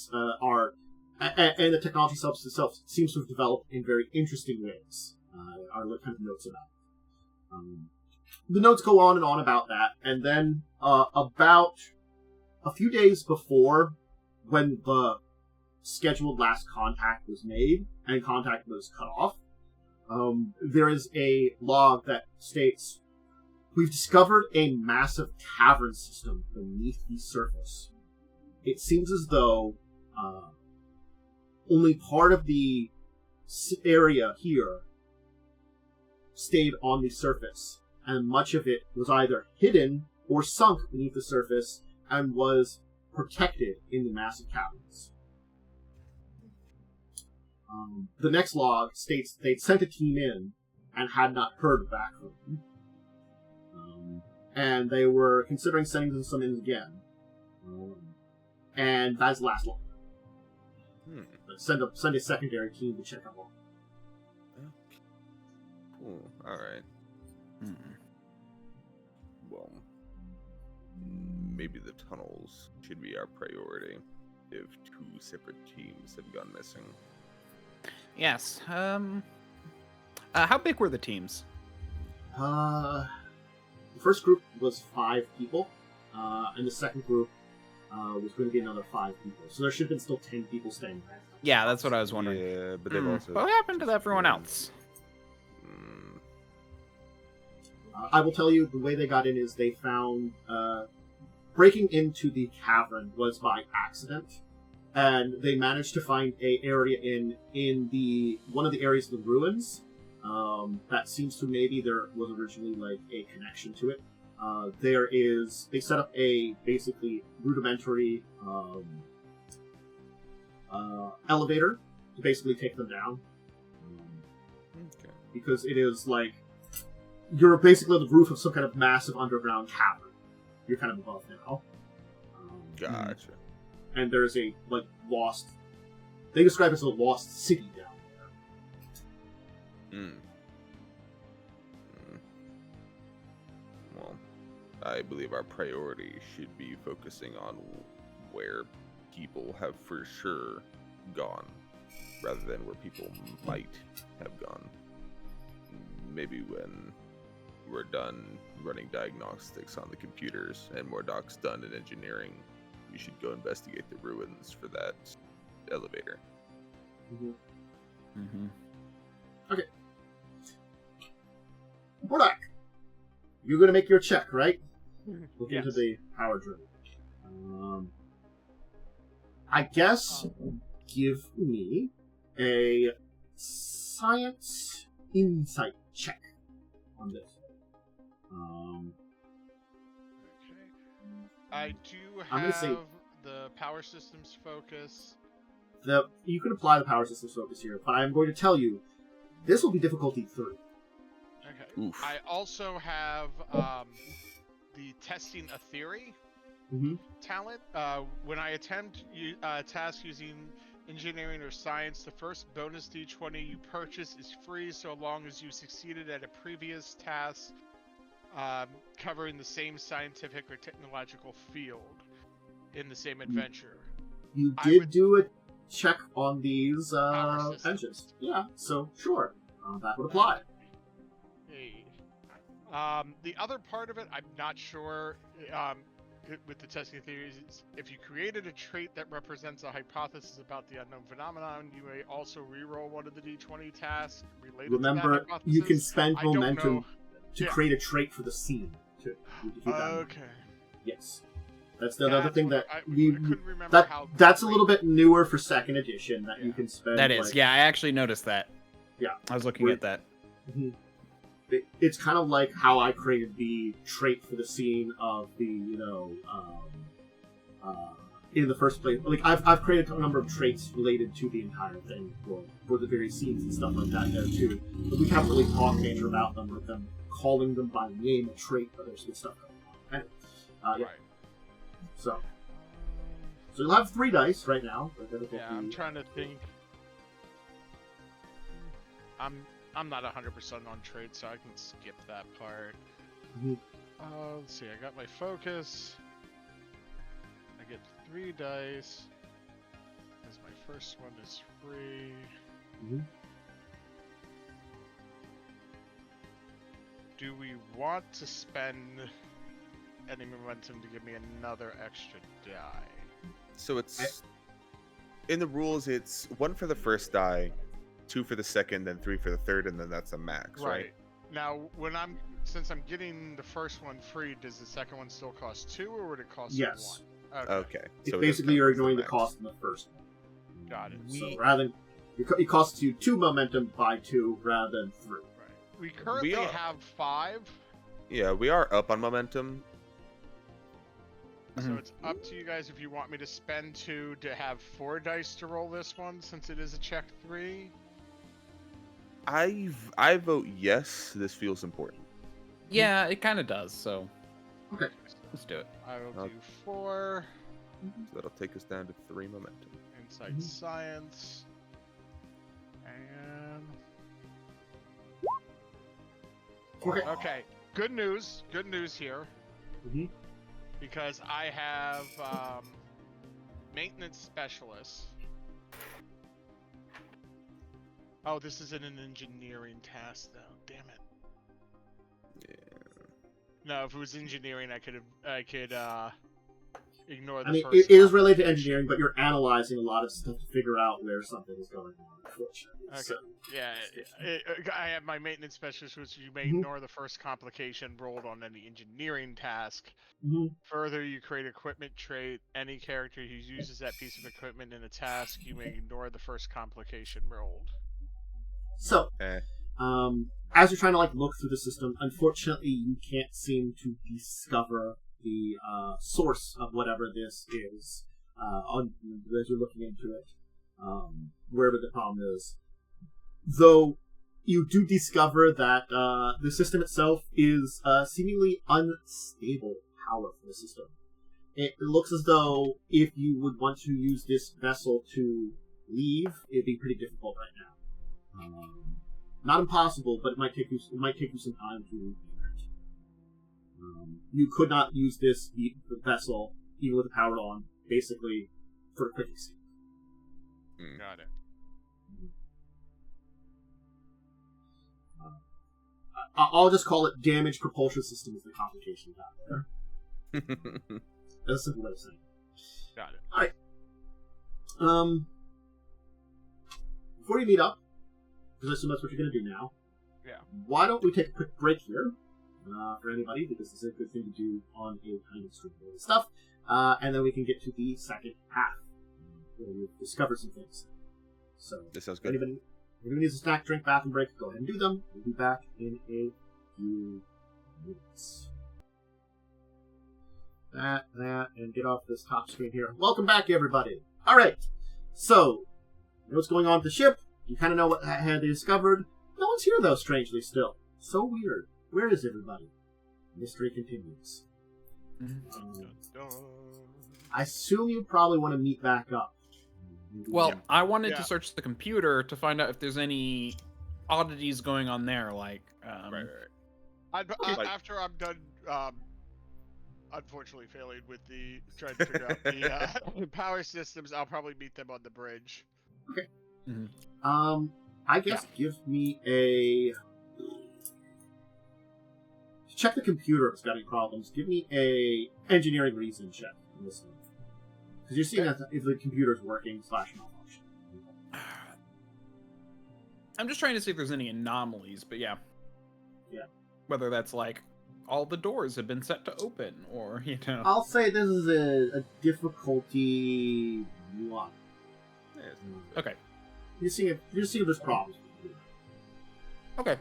[SPEAKER 1] are, and the technology itself seems to have developed in very interesting ways. Are kind of notes about it. The notes go on and on about that, and then about a few days before, when the scheduled last contact was made and contact was cut off, there is a log that states, "We've discovered a massive cavern system beneath the surface. It seems as though only part of the area here stayed on the surface, and much of it was either hidden or sunk beneath the surface and was protected in the massive caverns." The next log states they'd sent a team in and had not heard back from them. And they were considering sending some in again. And that's the last log. Send a secondary team to check up on.
[SPEAKER 4] Cool. All right. Well, maybe the tunnels should be our priority if 2 separate teams have gone missing.
[SPEAKER 5] Yes. How big were the teams?
[SPEAKER 1] The first group was 5 people, and the second group was going to be another 5 people. So there should have been still 10 people staying there.
[SPEAKER 5] Yeah, that's what I was wondering.
[SPEAKER 4] Yeah, but they've also.
[SPEAKER 5] What happened to everyone else?
[SPEAKER 1] I will tell you, the way they got in is they found breaking into the cavern was by accident, and they managed to find a area in the one of the areas of the ruins that seems to maybe there was originally like a connection to it. They set up a basically rudimentary elevator to basically take them down.
[SPEAKER 4] Okay.
[SPEAKER 1] Because it is like you're basically on the roof of some kind of massive underground cavern. You're kind of above now.
[SPEAKER 4] Gotcha.
[SPEAKER 1] And there's a like lost. They describe it as a lost city down there.
[SPEAKER 4] Well, I believe our priority should be focusing on where people have for sure gone, rather than where people might have gone. Maybe when we're done running diagnostics on the computers and Mordock's done in engineering, we should go investigate the ruins for that elevator.
[SPEAKER 1] Okay. Mordock, you're going to make your check, right? Look into the power drill. I guess give me a science insight check on this.
[SPEAKER 3] Okay. I do
[SPEAKER 1] I'm gonna say-
[SPEAKER 3] have the power systems focus.
[SPEAKER 1] You can apply the power systems focus here, but I'm going to tell you, this will be difficulty 3.
[SPEAKER 3] Okay.
[SPEAKER 4] Oof.
[SPEAKER 3] I also have the testing a theory talent. When I attempt a task using engineering or science, the first bonus d20 you purchase is free so long as you succeeded at a previous task covering the same scientific or technological field in the same adventure.
[SPEAKER 1] You
[SPEAKER 3] I
[SPEAKER 1] did
[SPEAKER 3] would-
[SPEAKER 1] do a check on these
[SPEAKER 3] Power systems.
[SPEAKER 1] engines. Yeah, so sure. That would apply.
[SPEAKER 3] Hey. The other part of it, I'm not sure. With the testing theories, is if you created a trait that represents a hypothesis about the unknown phenomenon, you may also re-roll one of the d20 tasks related
[SPEAKER 1] Remember,
[SPEAKER 3] to that
[SPEAKER 1] you can
[SPEAKER 3] hypothesis.
[SPEAKER 1] spend
[SPEAKER 3] I don't
[SPEAKER 1] momentum
[SPEAKER 3] know.
[SPEAKER 1] to
[SPEAKER 3] Yeah.
[SPEAKER 1] create a trait for the scene. To keep that in mind.
[SPEAKER 3] Okay.
[SPEAKER 1] Yes. That's the other
[SPEAKER 3] That's
[SPEAKER 1] thing
[SPEAKER 3] what
[SPEAKER 1] that
[SPEAKER 3] I
[SPEAKER 1] we
[SPEAKER 3] couldn't remember how
[SPEAKER 1] that's a little bit newer for 2nd edition that you
[SPEAKER 3] Yeah.
[SPEAKER 1] can spend.
[SPEAKER 5] That is,
[SPEAKER 1] like,
[SPEAKER 5] yeah, I actually noticed that.
[SPEAKER 1] Yeah.
[SPEAKER 5] I was looking
[SPEAKER 1] Right.
[SPEAKER 5] at that.
[SPEAKER 1] It's kind of like how I created the trait for the scene of the, in the first place. Like I've created a number of traits related to the entire thing for the various scenes and stuff like that there too. But we haven't really talked nature about them or them calling them by name a trait, but there's good stuff going on. Anyway, yeah.
[SPEAKER 3] Right.
[SPEAKER 1] So you'll have 3 dice right now.
[SPEAKER 3] Yeah, I'm trying to think. I'm not 100% on trade, so I can skip that part. Let's see. I got my focus. I get 3 dice. As my first one is free. Do we want to spend any momentum to give me another extra die?
[SPEAKER 4] So it's in the rules. It's 1 for the first die, 2 for the second, then 3 for the third, and then that's a max, right?
[SPEAKER 3] Now, since I'm getting the first one free, does the second one still cost 2, or would it cost
[SPEAKER 1] Yes.
[SPEAKER 3] 1?
[SPEAKER 4] Okay.
[SPEAKER 1] It's
[SPEAKER 4] So it
[SPEAKER 1] basically
[SPEAKER 4] does
[SPEAKER 1] you're
[SPEAKER 4] count as
[SPEAKER 1] ignoring the
[SPEAKER 4] max.
[SPEAKER 1] cost in the first one.
[SPEAKER 3] Got it.
[SPEAKER 1] So rather than it costs you 2 momentum by 2 rather than 3.
[SPEAKER 3] Right. We currently
[SPEAKER 4] are-
[SPEAKER 3] have 5,
[SPEAKER 4] Yeah, we are up on momentum.
[SPEAKER 3] so it's up to you guys if you want me to spend 2 to have 4 dice to roll this one, since it is a check 3.
[SPEAKER 4] I vote yes. This feels important.
[SPEAKER 5] Yeah, it kind of does, so
[SPEAKER 1] Okay.
[SPEAKER 5] let's do it.
[SPEAKER 3] I will
[SPEAKER 4] Okay.
[SPEAKER 3] do 4
[SPEAKER 4] So that'll take us down to 3 momentum.
[SPEAKER 3] insight science, and
[SPEAKER 1] Okay.
[SPEAKER 3] okay. Good news here.
[SPEAKER 1] Mhm.
[SPEAKER 3] because I have maintenance specialist. Oh, this isn't an engineering task though. Damn it.
[SPEAKER 4] Yeah.
[SPEAKER 3] No, if it was engineering, I could ignore the
[SPEAKER 1] I mean,
[SPEAKER 3] first.
[SPEAKER 1] it is related to engineering, but you're analyzing a lot of stuff to figure out where something is going on, unfortunately.
[SPEAKER 3] Okay.
[SPEAKER 1] So,
[SPEAKER 3] Yeah, I have my maintenance specialist, which you may
[SPEAKER 1] Mhm.
[SPEAKER 3] ignore the first complication rolled on any engineering task.
[SPEAKER 1] mhm.
[SPEAKER 3] Further, you create equipment trait. Any character who uses that piece of equipment in a task, you may ignore the first complication rolled.
[SPEAKER 1] So,
[SPEAKER 4] Eh.
[SPEAKER 1] as you're trying to look through the system, unfortunately, you can't seem to discover the source of whatever this is. As you're looking into it, wherever the problem is, though, you do discover that the system itself is a seemingly unstable power for the system. It looks as though if you would want to use this vessel to leave, it'd be pretty difficult right now. Not impossible, but it might take you some time to leave it. You could not use the vessel even with the power on, basically for a quick escape.
[SPEAKER 3] Got it.
[SPEAKER 1] I'll just call it damaged propulsion system is the complication down there. That's a simple way of saying it.
[SPEAKER 3] Got it.
[SPEAKER 1] Alright. Before you meet up, because I assume that's what you're going to do now.
[SPEAKER 3] Yeah.
[SPEAKER 1] Why don't we take a quick break here for anybody, because this is a good thing to do on a kind of stream related stuff, and then we can get to the second half, where we've discovered some things. So,
[SPEAKER 4] This sounds
[SPEAKER 1] if
[SPEAKER 4] good.
[SPEAKER 1] anybody needs a snack, drink, bathroom break, go ahead and do them. We'll be back in a few minutes. That, and get off this top screen here. Welcome back, everybody. All right. So, you know what's going on with the ship. You kind of know what had they discovered. No one's here, though, strangely, still. So weird. Where is everybody? Mystery continues. I assume you probably want to meet back up.
[SPEAKER 5] Well, I wanted
[SPEAKER 3] Yeah.
[SPEAKER 5] to search the computer to find out if there's any oddities going on there, like
[SPEAKER 4] Right.
[SPEAKER 3] After I'm done, unfortunately failing with the trying to figure out the power systems, I'll probably meet them on the bridge.
[SPEAKER 1] I guess give me a... To check the computer if it's got any problems, give me a engineering reason check on this one. Because you're seeing if the computer's working / malfunction.
[SPEAKER 5] I'm just trying to see if there's any anomalies, but yeah.
[SPEAKER 1] Yeah.
[SPEAKER 5] Whether that's like all the doors have been set to open, or
[SPEAKER 1] I'll say this is a difficulty 1.
[SPEAKER 5] Okay.
[SPEAKER 1] You're seeing if there's problems.
[SPEAKER 5] Okay.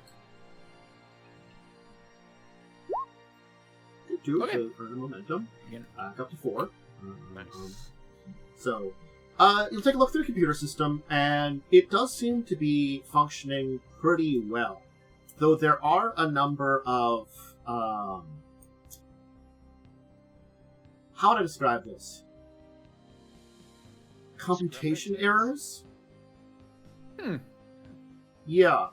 [SPEAKER 1] 2
[SPEAKER 5] Okay.
[SPEAKER 1] for the momentum.
[SPEAKER 5] Again.
[SPEAKER 1] Back up to 4.
[SPEAKER 4] Nice.
[SPEAKER 1] So, you'll take a look through the computer system, and it does seem to be functioning pretty well. Though there are a number of, how would I describe this? Computation errors? Yeah.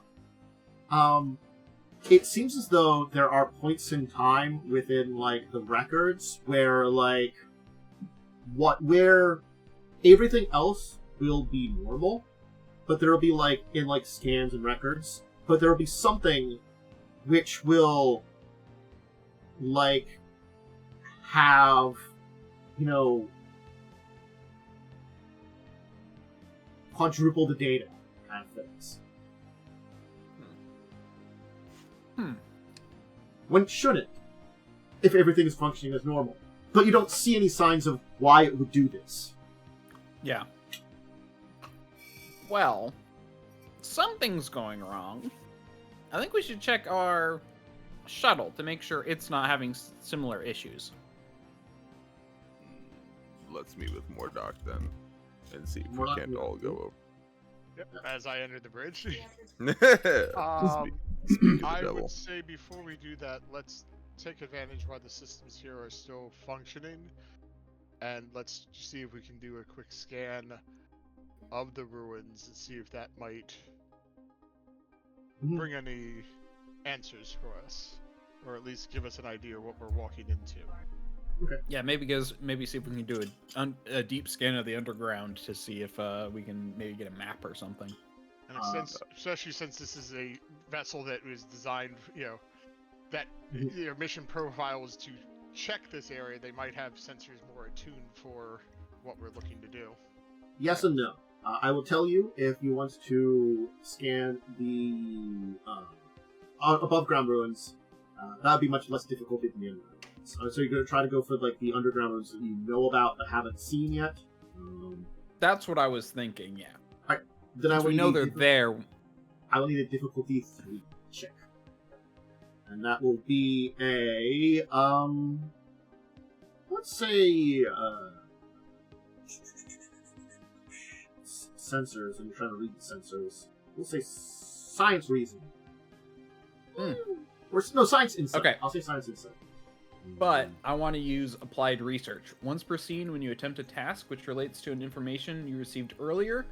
[SPEAKER 1] It seems as though there are points in time within, the records where, where everything else will be normal, but there will be, in scans and records, but there will be something which will, have, quadruple the data kind of things. When it shouldn't, if everything is functioning as normal. But you don't see any signs of why it would do this.
[SPEAKER 5] Yeah. Well, something's going wrong. I think we should check our shuttle to make sure it's not having similar issues.
[SPEAKER 4] Let's meet with Mordock then, and see if
[SPEAKER 1] Mordock,
[SPEAKER 4] we can't all go over.
[SPEAKER 3] Yep. As I enter the bridge.
[SPEAKER 4] Speaking of
[SPEAKER 3] I
[SPEAKER 4] the devil.
[SPEAKER 3] would say before we do that, let's take advantage while the systems here are still functioning, and let's see if we can do a quick scan of the ruins and see if that might bring any answers for us, or at least give us an idea of what we're walking into.
[SPEAKER 2] Yeah, maybe see if we can do a deep scan of the underground to see if we can maybe get a map or something.
[SPEAKER 3] And especially since this is a vessel that was designed, that their mission profile was to check this area, they might have sensors more attuned for what we're looking to do.
[SPEAKER 1] Yes and no. I will tell you if you want to scan the above ground ruins, that would be much less difficult than the underground ruins. So you're going to try to go for like the underground ruins that you know about but haven't seen yet.
[SPEAKER 2] That's what I was thinking. Yeah.
[SPEAKER 1] All right. Then
[SPEAKER 2] we know they're there.
[SPEAKER 1] I will need a difficulty 3 check, and that will be a let's say sensors. I'm trying to read the sensors. We'll say science reasoning. Or no, science insight.
[SPEAKER 2] Okay.
[SPEAKER 1] I'll say science insight.
[SPEAKER 2] But I want to use applied research. Once per scene, when you attempt a task which relates to an information you received earlier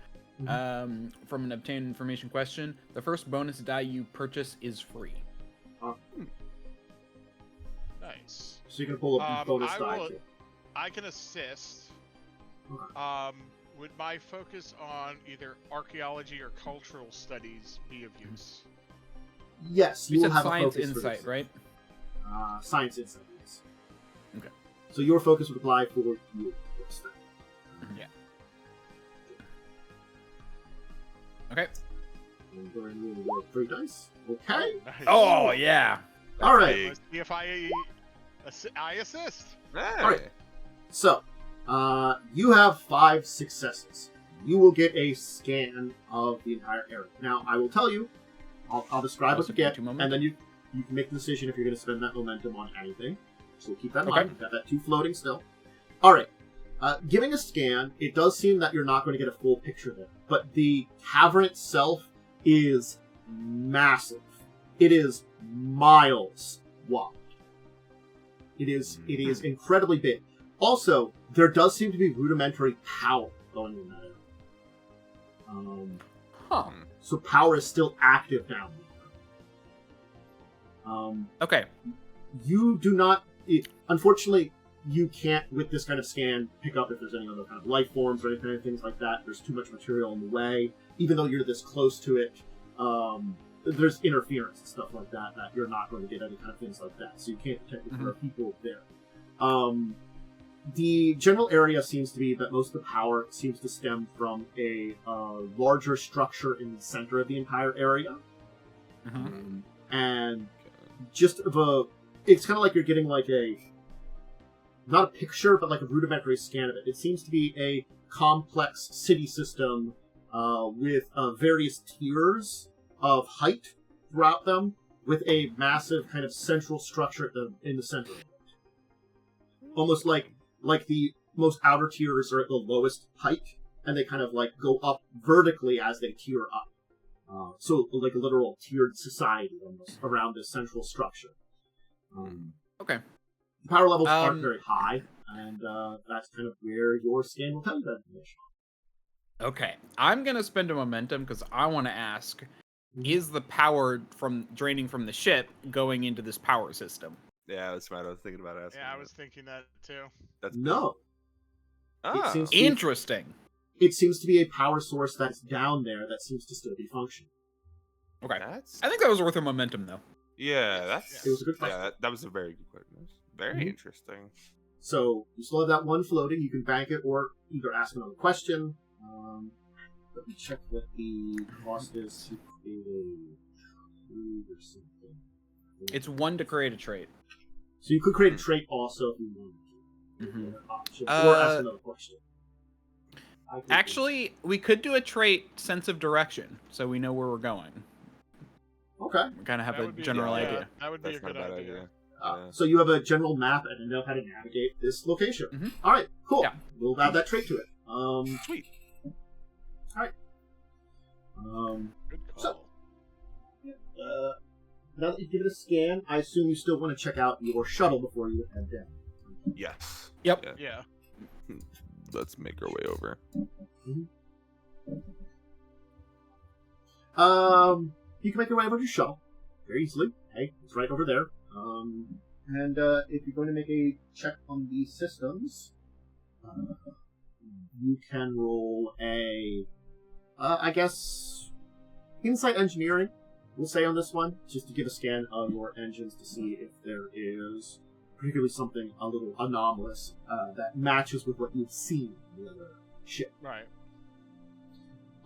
[SPEAKER 2] from an obtained information question, the first bonus die you purchase is free.
[SPEAKER 3] Nice.
[SPEAKER 1] So you can pull a bonus die.
[SPEAKER 3] I can assist.
[SPEAKER 1] Okay.
[SPEAKER 3] Would my focus on either archaeology or cultural studies be of use?
[SPEAKER 1] Yes, you will
[SPEAKER 2] said
[SPEAKER 1] have
[SPEAKER 2] science
[SPEAKER 1] a focus
[SPEAKER 2] insight,
[SPEAKER 1] for this.
[SPEAKER 2] right?
[SPEAKER 1] Science insight, yes.
[SPEAKER 2] Okay.
[SPEAKER 1] So your focus would apply for you.
[SPEAKER 2] Yeah. Okay.
[SPEAKER 1] And we're going to roll 3 dice. Okay.
[SPEAKER 3] Nice.
[SPEAKER 2] Oh, yeah.
[SPEAKER 1] All right.
[SPEAKER 3] Let's see if I assist.
[SPEAKER 1] All right. So, you have 5 successes. You will get a scan of the entire area. Now, I will tell you, I'll describe what you get, and then you can make the decision if you're going to spend that momentum on anything. So keep that in mind. You've got that 2 floating still. All right. Giving a scan, it does seem that you're not going to get a full picture there, but the cavern itself is massive. It is miles wide. It is incredibly big. Also, there does seem to be rudimentary power going in that area. So power is still active down there.
[SPEAKER 2] Okay.
[SPEAKER 1] You do not... unfortunately, you can't, with this kind of scan, pick up if there's any other kind of life forms or anything, things like that. There's too much material in the way. Even though you're this close to it, there's interference and stuff like that you're not going to get any kind of things like that. So you can't detect if there are people there. The general area seems to be that most of the power seems to stem from a larger structure in the center of the entire area. And just it's kind of like you're getting like not a picture, but like a rudimentary scan of it. It seems to be a complex city system with various tiers of height throughout them, with a massive kind of central structure in the center of it. Almost like the most outer tiers are at the lowest height, and they kind of like go up vertically as they tier up. So like a literal tiered society almost around this central structure.
[SPEAKER 2] Okay.
[SPEAKER 1] The power levels aren't very high, and that's kind of where your scan will tell you that information.
[SPEAKER 2] Okay. I'm going to spend a momentum because I want to ask, is the power draining from the ship going into this power system?
[SPEAKER 4] Yeah, that's right. I was thinking about asking.
[SPEAKER 3] Yeah, I was thinking that too.
[SPEAKER 1] No.
[SPEAKER 2] Interesting.
[SPEAKER 1] It seems to be a power source that's down there that seems to still be functioning.
[SPEAKER 2] Okay. I think that was worth a momentum, though.
[SPEAKER 4] Yeah,
[SPEAKER 1] it was a good question.
[SPEAKER 4] Yeah, that was a very good question. Very interesting.
[SPEAKER 1] So you still have that 1 floating. You can bank it or either ask another question. Let me check what the cost is to create a trait or something.
[SPEAKER 2] It's 1 to create a trait.
[SPEAKER 1] So you could create a trait also if you wanted to. Or ask another question.
[SPEAKER 2] Actually, we could do a trait sense of direction, so we know where we're going.
[SPEAKER 1] Okay.
[SPEAKER 2] We kind of have a general idea.
[SPEAKER 3] That would be a good idea.
[SPEAKER 1] So you have a general map and know how to navigate this location. All right, cool.
[SPEAKER 2] Yeah.
[SPEAKER 1] We'll add that trait to it.
[SPEAKER 4] Sweet.
[SPEAKER 1] All right.
[SPEAKER 3] Good call.
[SPEAKER 1] So, now that you give it a scan, I assume you still want to check out your shuttle before you head down.
[SPEAKER 4] Yes.
[SPEAKER 2] Yep.
[SPEAKER 3] Yeah.
[SPEAKER 4] Let's make our way over.
[SPEAKER 1] You can make your way over to your shuttle very easily. Hey, it's right over there. And if you're going to make a check on these systems, you can roll a, I guess, insight engineering, we'll say on this one, just to give a scan of your engines to see if there is particularly something a little anomalous that matches with what you've seen in the other ship.
[SPEAKER 3] Right.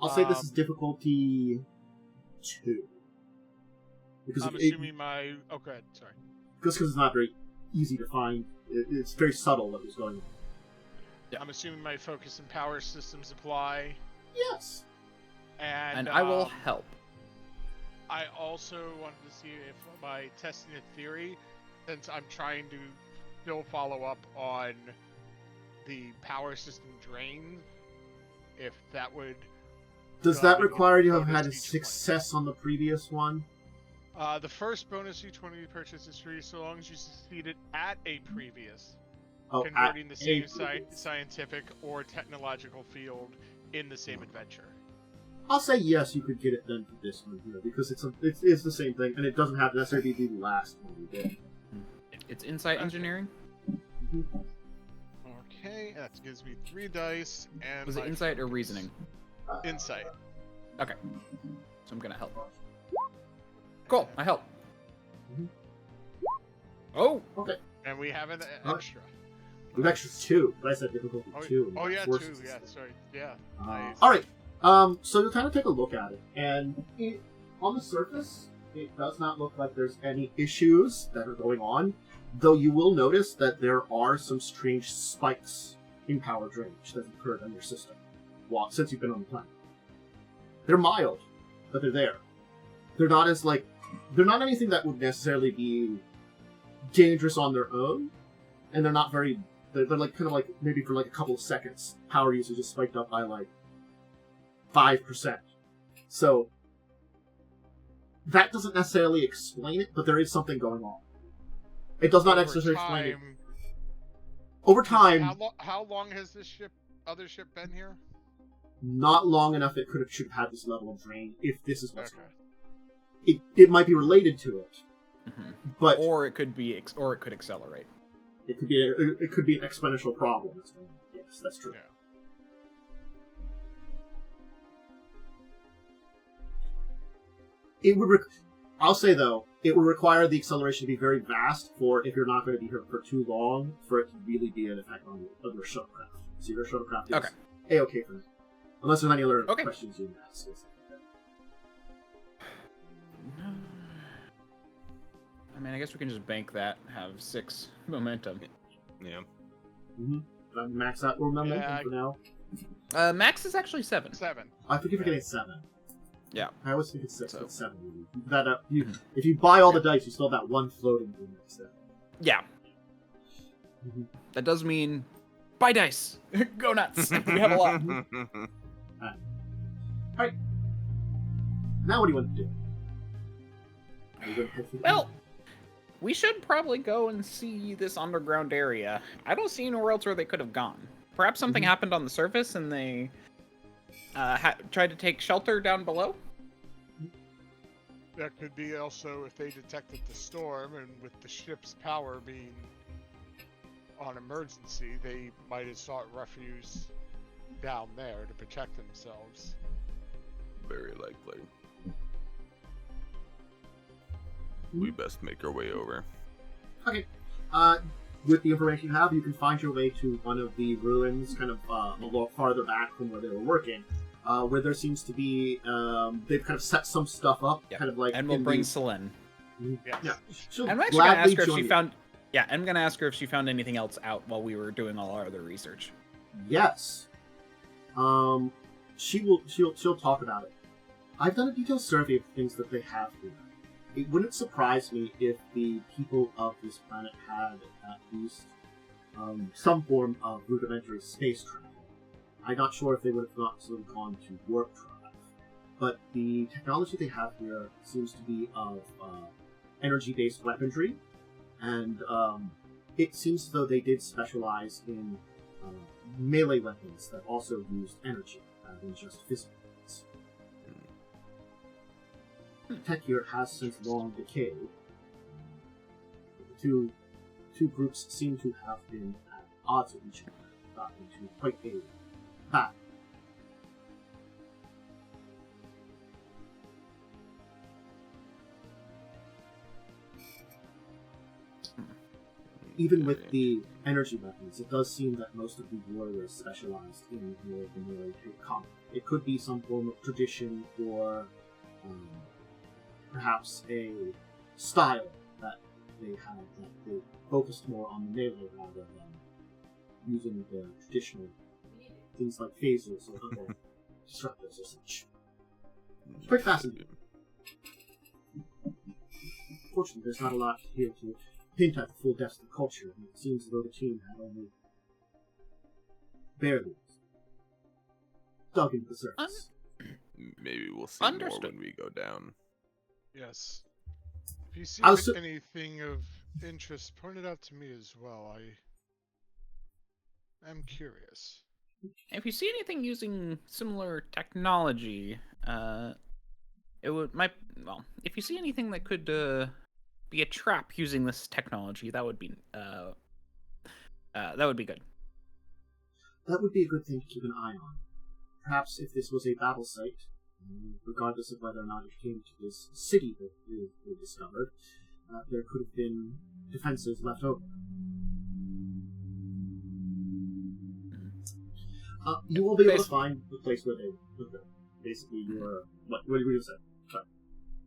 [SPEAKER 1] I'll say this is difficulty 2. Because
[SPEAKER 3] I'm assuming my... Oh, go ahead. Sorry.
[SPEAKER 1] Just because it's not very easy to find. It's very subtle what was going on.
[SPEAKER 3] Yeah. I'm assuming my focus and power systems apply.
[SPEAKER 1] Yes.
[SPEAKER 3] And
[SPEAKER 5] I will help.
[SPEAKER 3] I also wanted to see if my testing a theory, since I'm trying to still follow up on the power system drain, if that would...
[SPEAKER 1] Does that require you to have had a
[SPEAKER 3] bonus
[SPEAKER 1] success on the previous one?
[SPEAKER 3] The first bonus D20 purchase is free so long as you succeeded at a previous, converting the same scientific or technological field in the same adventure.
[SPEAKER 1] I'll say yes, you could get it then for this one here, because it's the same thing, and it doesn't have to necessarily be the last one we did.
[SPEAKER 5] It's insight engineering?
[SPEAKER 3] Okay, that gives me 3 dice, and
[SPEAKER 5] Was it insight or reasoning?
[SPEAKER 3] Insight.
[SPEAKER 5] Okay. So I'm gonna help. Cool, I help. Oh!
[SPEAKER 1] Okay.
[SPEAKER 3] And we have an extra.
[SPEAKER 1] We have extra 2, but I said difficulty 2.
[SPEAKER 3] Oh yeah, 2, yeah, sorry. Yeah. Nice.
[SPEAKER 1] Alright, so you'll kind of take a look at it, and on the surface, it does not look like there's any issues that are going on, though you will notice that there are some strange spikes in power drainage that have occurred on your system since you've been on the planet. They're mild, but they're there. They're not anything that would necessarily be dangerous on their own, and they're not very... They're like kind of like maybe for like a couple of seconds, power usage is spiked up by like 5%. So that doesn't necessarily explain it, but there is something going on. It does not necessarily explain it. Over time,
[SPEAKER 3] how long has this other ship been here?
[SPEAKER 1] Not long enough. Should have had this level of drain if this is what's going on. It might be related to it, but
[SPEAKER 5] or it could be, or it could accelerate.
[SPEAKER 1] It could be an exponential problem. Yes, that's true.
[SPEAKER 3] Yeah.
[SPEAKER 1] It would. I'll say though, it would require the acceleration to be very vast for if you're not going to be here for too long for it to really be an effect on your shuttlecraft. So your shuttlecraft is A-okay for me, unless there's any other questions you can ask.
[SPEAKER 5] I mean, I guess we can just bank that, have 6 momentum.
[SPEAKER 4] Yeah.
[SPEAKER 1] Max out momentum for now.
[SPEAKER 5] Max is actually 7.
[SPEAKER 3] 7.
[SPEAKER 1] I think you're getting 7.
[SPEAKER 5] Yeah.
[SPEAKER 1] I always think it's 6, but 7. If you buy all the dice, you still have that one floating in next step.
[SPEAKER 5] Yeah. That does mean buy dice. Go nuts. We have a lot.
[SPEAKER 1] Alright. Now what do you want to do?
[SPEAKER 5] Well, we should probably go and see this underground area. I don't see anywhere else where they could have gone. Perhaps something happened on the surface and they tried to take shelter down below?
[SPEAKER 3] That could be also if they detected the storm, and with the ship's power being on emergency, they might have sought refuge down there to protect themselves.
[SPEAKER 4] Very likely. We best make our way over.
[SPEAKER 1] Okay. With the information you have, you can find your way to one of the ruins, kind of a little farther back from where they were working, where there seems to be they've kind of set some stuff up, kind of like.
[SPEAKER 5] And we'll bring Selene.
[SPEAKER 3] Yes.
[SPEAKER 1] Yeah.
[SPEAKER 5] I'm actually gonna ask her if she found. Yeah, I'm gonna ask her if she found anything else out while we were doing all our other research.
[SPEAKER 1] Yes. She'll talk about it. I've done a detailed survey of things that they have here. It wouldn't surprise me if the people of this planet had at least some form of rudimentary space travel. I'm not sure if they would have gone to warp drive, but the technology they have here seems to be of energy-based weaponry, and it seems as though they did specialize in melee weapons that also used energy rather than just physical. Tech here has since long decayed. The two two groups seem to have been at odds with each other, got into quite a battle. Even with the energy weapons, it does seem that most of the warriors specialized in more of the melee-type combat. It could be some form of tradition or perhaps a style that they had that they focused more on the melee rather than using the traditional things like phasers or other disruptors or such. It's quite fascinating. Fortunately, there's not a lot here to hint at the full depth of the culture, and it seems as though the team had only barely dug into the surface.
[SPEAKER 4] Maybe we'll see
[SPEAKER 2] Understood.
[SPEAKER 4] more when we go down.
[SPEAKER 3] Yes. If you see anything of interest, point it out to me as well. I'm curious.
[SPEAKER 2] If you see anything using similar technology, if you see anything that could be a trap using this technology, that would be good.
[SPEAKER 1] That would be a good thing to keep an eye on. Perhaps if this was a battle site, regardless of whether or not it came to this city that we discovered, there could have been defenses left over. You will be able to find the place where they put them. Basically, you are... What were you going to say? Sorry.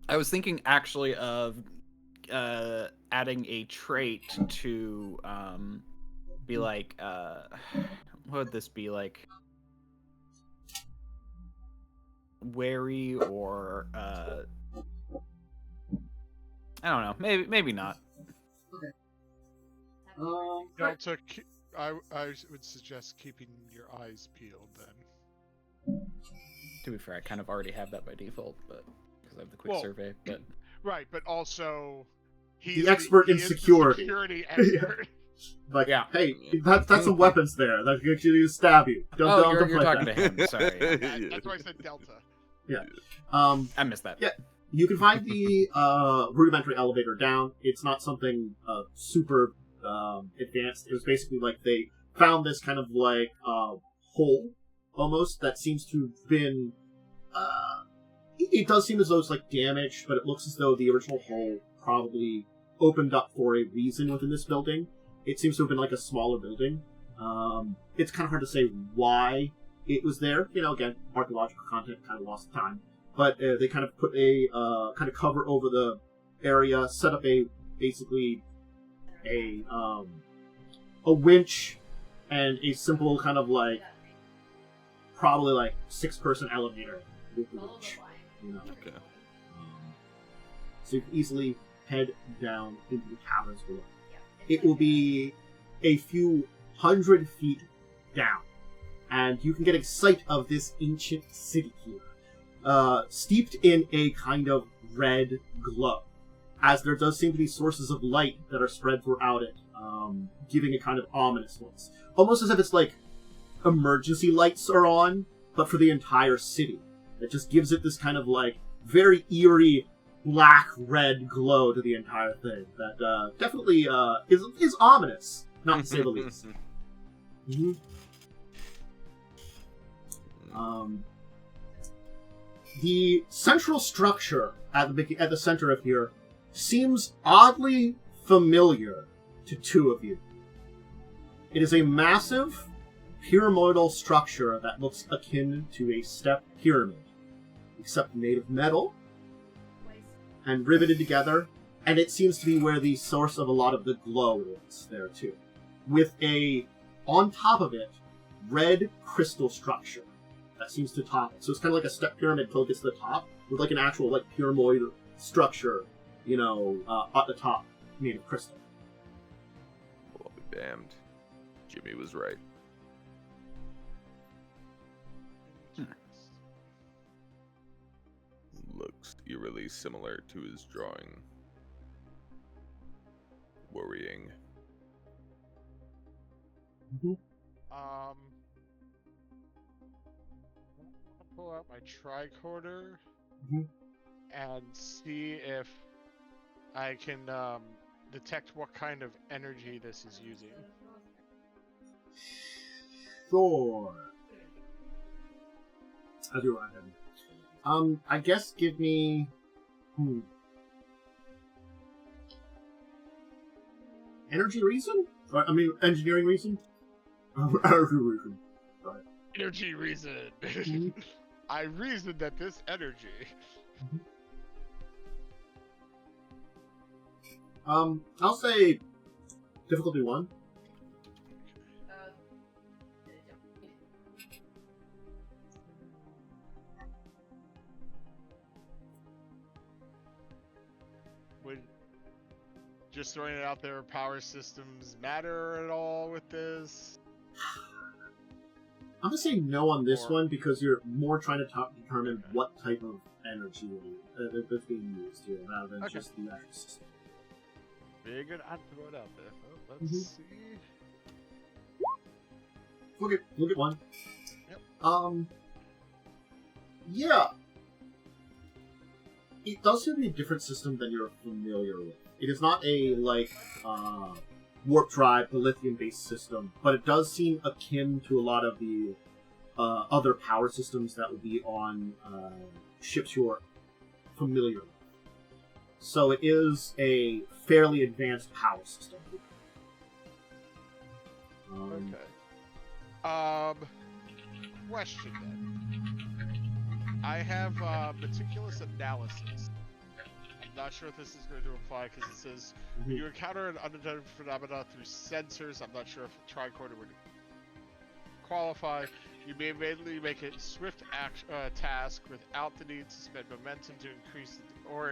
[SPEAKER 2] I was thinking actually of adding a trait to be like what would this be like, wary or I don't know, maybe not.
[SPEAKER 1] Okay.
[SPEAKER 3] Delta, I would suggest keeping your eyes peeled then.
[SPEAKER 2] To be fair, I kind of already have that by default, but because I have the quick survey. But
[SPEAKER 3] right, but also
[SPEAKER 1] the expert in security.
[SPEAKER 3] Security expert.
[SPEAKER 1] Like, yeah. Hey, that's some weapons there that could actually stab you. Don't
[SPEAKER 2] you're talking to him. Sorry.
[SPEAKER 3] That's why I said Delta.
[SPEAKER 1] Yeah.
[SPEAKER 2] I missed that.
[SPEAKER 1] Yeah. You can find the rudimentary elevator down. It's not something super advanced. It was basically like they found this kind of like hole almost that seems to have been. It does seem as though it's like damaged, but it looks as though the original hole probably opened up for a reason within this building. It seems to have been like a smaller building. It's kind of hard to say why it was there. You know, again, archaeological content, kind of lost time. But they kind of put a kind of cover over the area, set up basically a winch and a simple kind of like probably like 6-person elevator with the winch. You know?
[SPEAKER 4] Okay.
[SPEAKER 1] So you can easily head down into the caverns below. It will be a few 100 feet down, and you can get a sight of this ancient city here, steeped in a kind of red glow, as there does seem to be sources of light that are spread throughout it, giving a kind of ominous ones. Almost as if it's like emergency lights are on, but for the entire city. It just gives it this kind of like very eerie black-red glow to the entire thing that definitely is ominous, not to say the least. Mm-hmm. The central structure at the center of here seems oddly familiar to two of you. It is a massive pyramidal structure that looks akin to a step pyramid, except made of metal and riveted together, and it seems to be where the source of a lot of the glow is there too, with on top of it, red crystal structure that seems to top it. So it's kind of like a step pyramid until it gets to the top, with like an actual like pyramid structure, you know, at the top, made of crystal.
[SPEAKER 4] Well, I'll be damned. Jimmy was right. Looks eerily similar to his drawing. Worrying.
[SPEAKER 1] Mm-hmm.
[SPEAKER 3] I'll pull out my tricorder and see if I can detect what kind of energy this is using?
[SPEAKER 1] Sure. I'll do it right then. I guess give me... Energy reason? I mean, engineering reason? Energy reason. Sorry.
[SPEAKER 3] Energy reason. I reasoned that this energy.
[SPEAKER 1] I'll say difficulty 1.
[SPEAKER 3] Would just throwing it out there, power systems matter at all with this?
[SPEAKER 1] I'm gonna say no on this one because you're more trying to determine what type of energy that's being used here rather than just the actual system.
[SPEAKER 3] Figured I'd throw it out there. Well, let's see.
[SPEAKER 1] Look at one.
[SPEAKER 3] Yep.
[SPEAKER 1] Yeah. It does seem to be a different system than you're familiar with. It is not a, warp drive, the lithium-based system, but it does seem akin to a lot of the other power systems that would be on ships you're familiar with. So it is a fairly advanced power system.
[SPEAKER 3] Question then. I have meticulous analysis. I'm not sure if this is going to apply because it says when you encounter an unidentified phenomena through sensors, I'm not sure if a tricorder would qualify. You may immediately make a swift task without the need to spend momentum to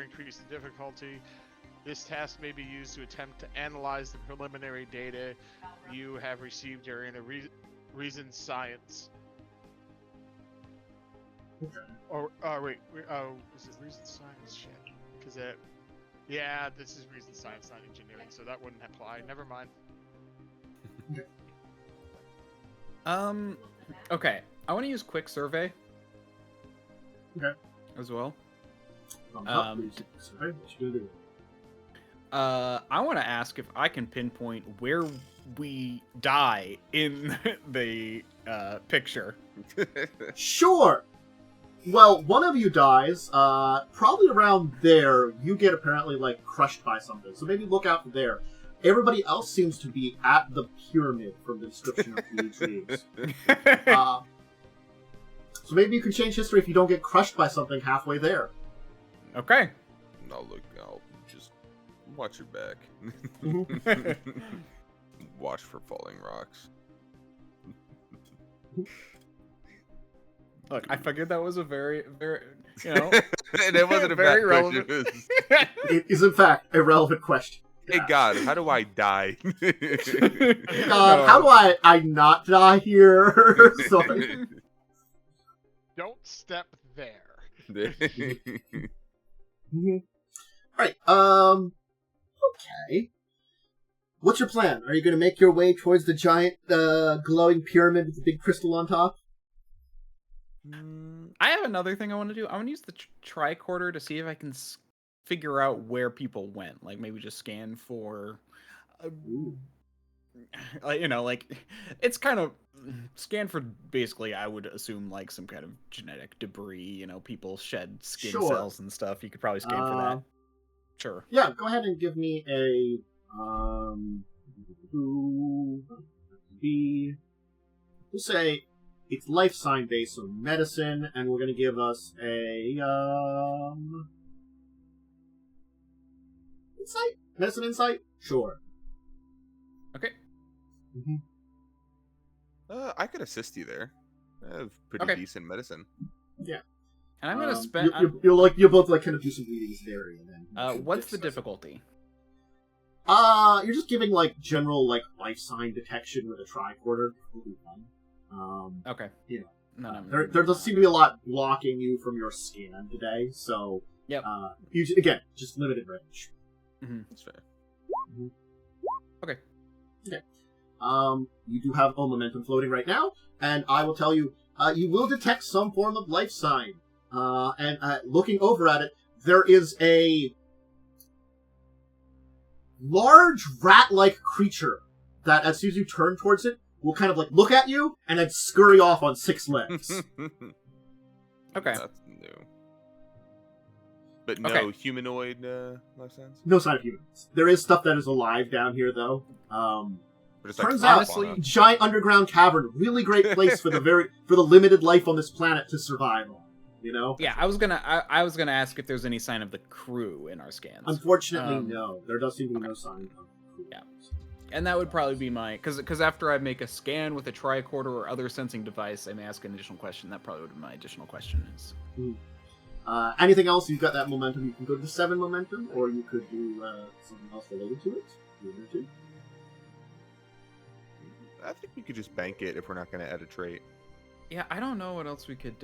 [SPEAKER 3] increase the difficulty. This task may be used to attempt to analyze the preliminary data you have received during a reasoned science.
[SPEAKER 1] Okay.
[SPEAKER 3] Or wait, is it reasoned science? Shit. Because this is reasoned science, not engineering, so that wouldn't apply. Never mind.
[SPEAKER 5] Okay. I want to use quick survey.
[SPEAKER 1] Okay.
[SPEAKER 5] As well.
[SPEAKER 1] I
[SPEAKER 5] want to ask if I can pinpoint where we die in the picture.
[SPEAKER 1] Sure. Well, one of you dies. Probably around there. You get apparently crushed by something. So maybe look out there. Everybody else seems to be at the pyramid from the description of the trees. So maybe you can change history if you don't get crushed by something halfway there.
[SPEAKER 5] Okay.
[SPEAKER 4] I'll just watch your back. Watch for falling rocks.
[SPEAKER 5] Look, I figured that was a very, very,
[SPEAKER 4] and it wasn't a
[SPEAKER 5] very
[SPEAKER 4] bad
[SPEAKER 5] relevant.
[SPEAKER 4] question.
[SPEAKER 1] It is, in fact, a relevant question.
[SPEAKER 4] Hey God, how do I die?
[SPEAKER 1] God, how do I not die here? Sorry.
[SPEAKER 3] Don't step there.
[SPEAKER 1] Alright, okay. What's your plan? Are you going to make your way towards the giant glowing pyramid with the big crystal on top?
[SPEAKER 5] I have another thing I want to do. I want to use the tricorder to see if I can figure out where people went. Like maybe just scan for, it's kind of scan for basically. I would assume some kind of genetic debris. People shed skin cells and stuff. You could probably scan for that. Sure.
[SPEAKER 1] Yeah, go ahead and give me a we'll say it's life sign based on medicine, and we're gonna give us a insight? Medicine insight? Sure.
[SPEAKER 5] Okay.
[SPEAKER 4] I could assist you there. I have pretty decent medicine.
[SPEAKER 1] Yeah.
[SPEAKER 5] And I'm gonna spend.
[SPEAKER 1] You'll both kind of do some readings there, and then.
[SPEAKER 5] What's the difficulty?
[SPEAKER 1] You're just giving general life sign detection with a tricorder. Will be fun.
[SPEAKER 5] Okay.
[SPEAKER 1] Yeah.
[SPEAKER 5] No.
[SPEAKER 1] There does seem to be a lot blocking you from your scan today, so.
[SPEAKER 5] Yep.
[SPEAKER 1] Again, just limited range.
[SPEAKER 4] That's fair.
[SPEAKER 1] Okay. You do have momentum floating right now, and I will tell you, you will detect some form of life sign. And looking over at it, there is a large rat-like creature that, as soon as you turn towards it, will kind of like look at you and then scurry off on 6 legs.
[SPEAKER 2] Okay.
[SPEAKER 4] That's new. But no
[SPEAKER 2] Okay.
[SPEAKER 4] humanoid life signs?
[SPEAKER 1] No sign of humans. There is stuff that is alive down here, though.
[SPEAKER 4] Or just,
[SPEAKER 1] Turns
[SPEAKER 4] flop
[SPEAKER 1] out,
[SPEAKER 2] honestly-
[SPEAKER 4] on
[SPEAKER 1] giant underground cavern, really great place for the limited life on this planet to survive on. You know?
[SPEAKER 2] Yeah, I was gonna ask if there's any sign of the crew in our scans.
[SPEAKER 1] Unfortunately,
[SPEAKER 2] Um,
[SPEAKER 1] no. There does seem to be no sign of
[SPEAKER 2] Yeah. And that would probably be my, because after I make a scan with a tricorder or other sensing device, I may ask an additional question. That probably would be my additional question. Is
[SPEAKER 1] anything else? You've got that momentum. You can go to the 7 momentum, or you could do something else related to it. Either two.
[SPEAKER 4] I think we could just bank it if we're not going to add a trait.
[SPEAKER 2] yeah, I don't know what else we could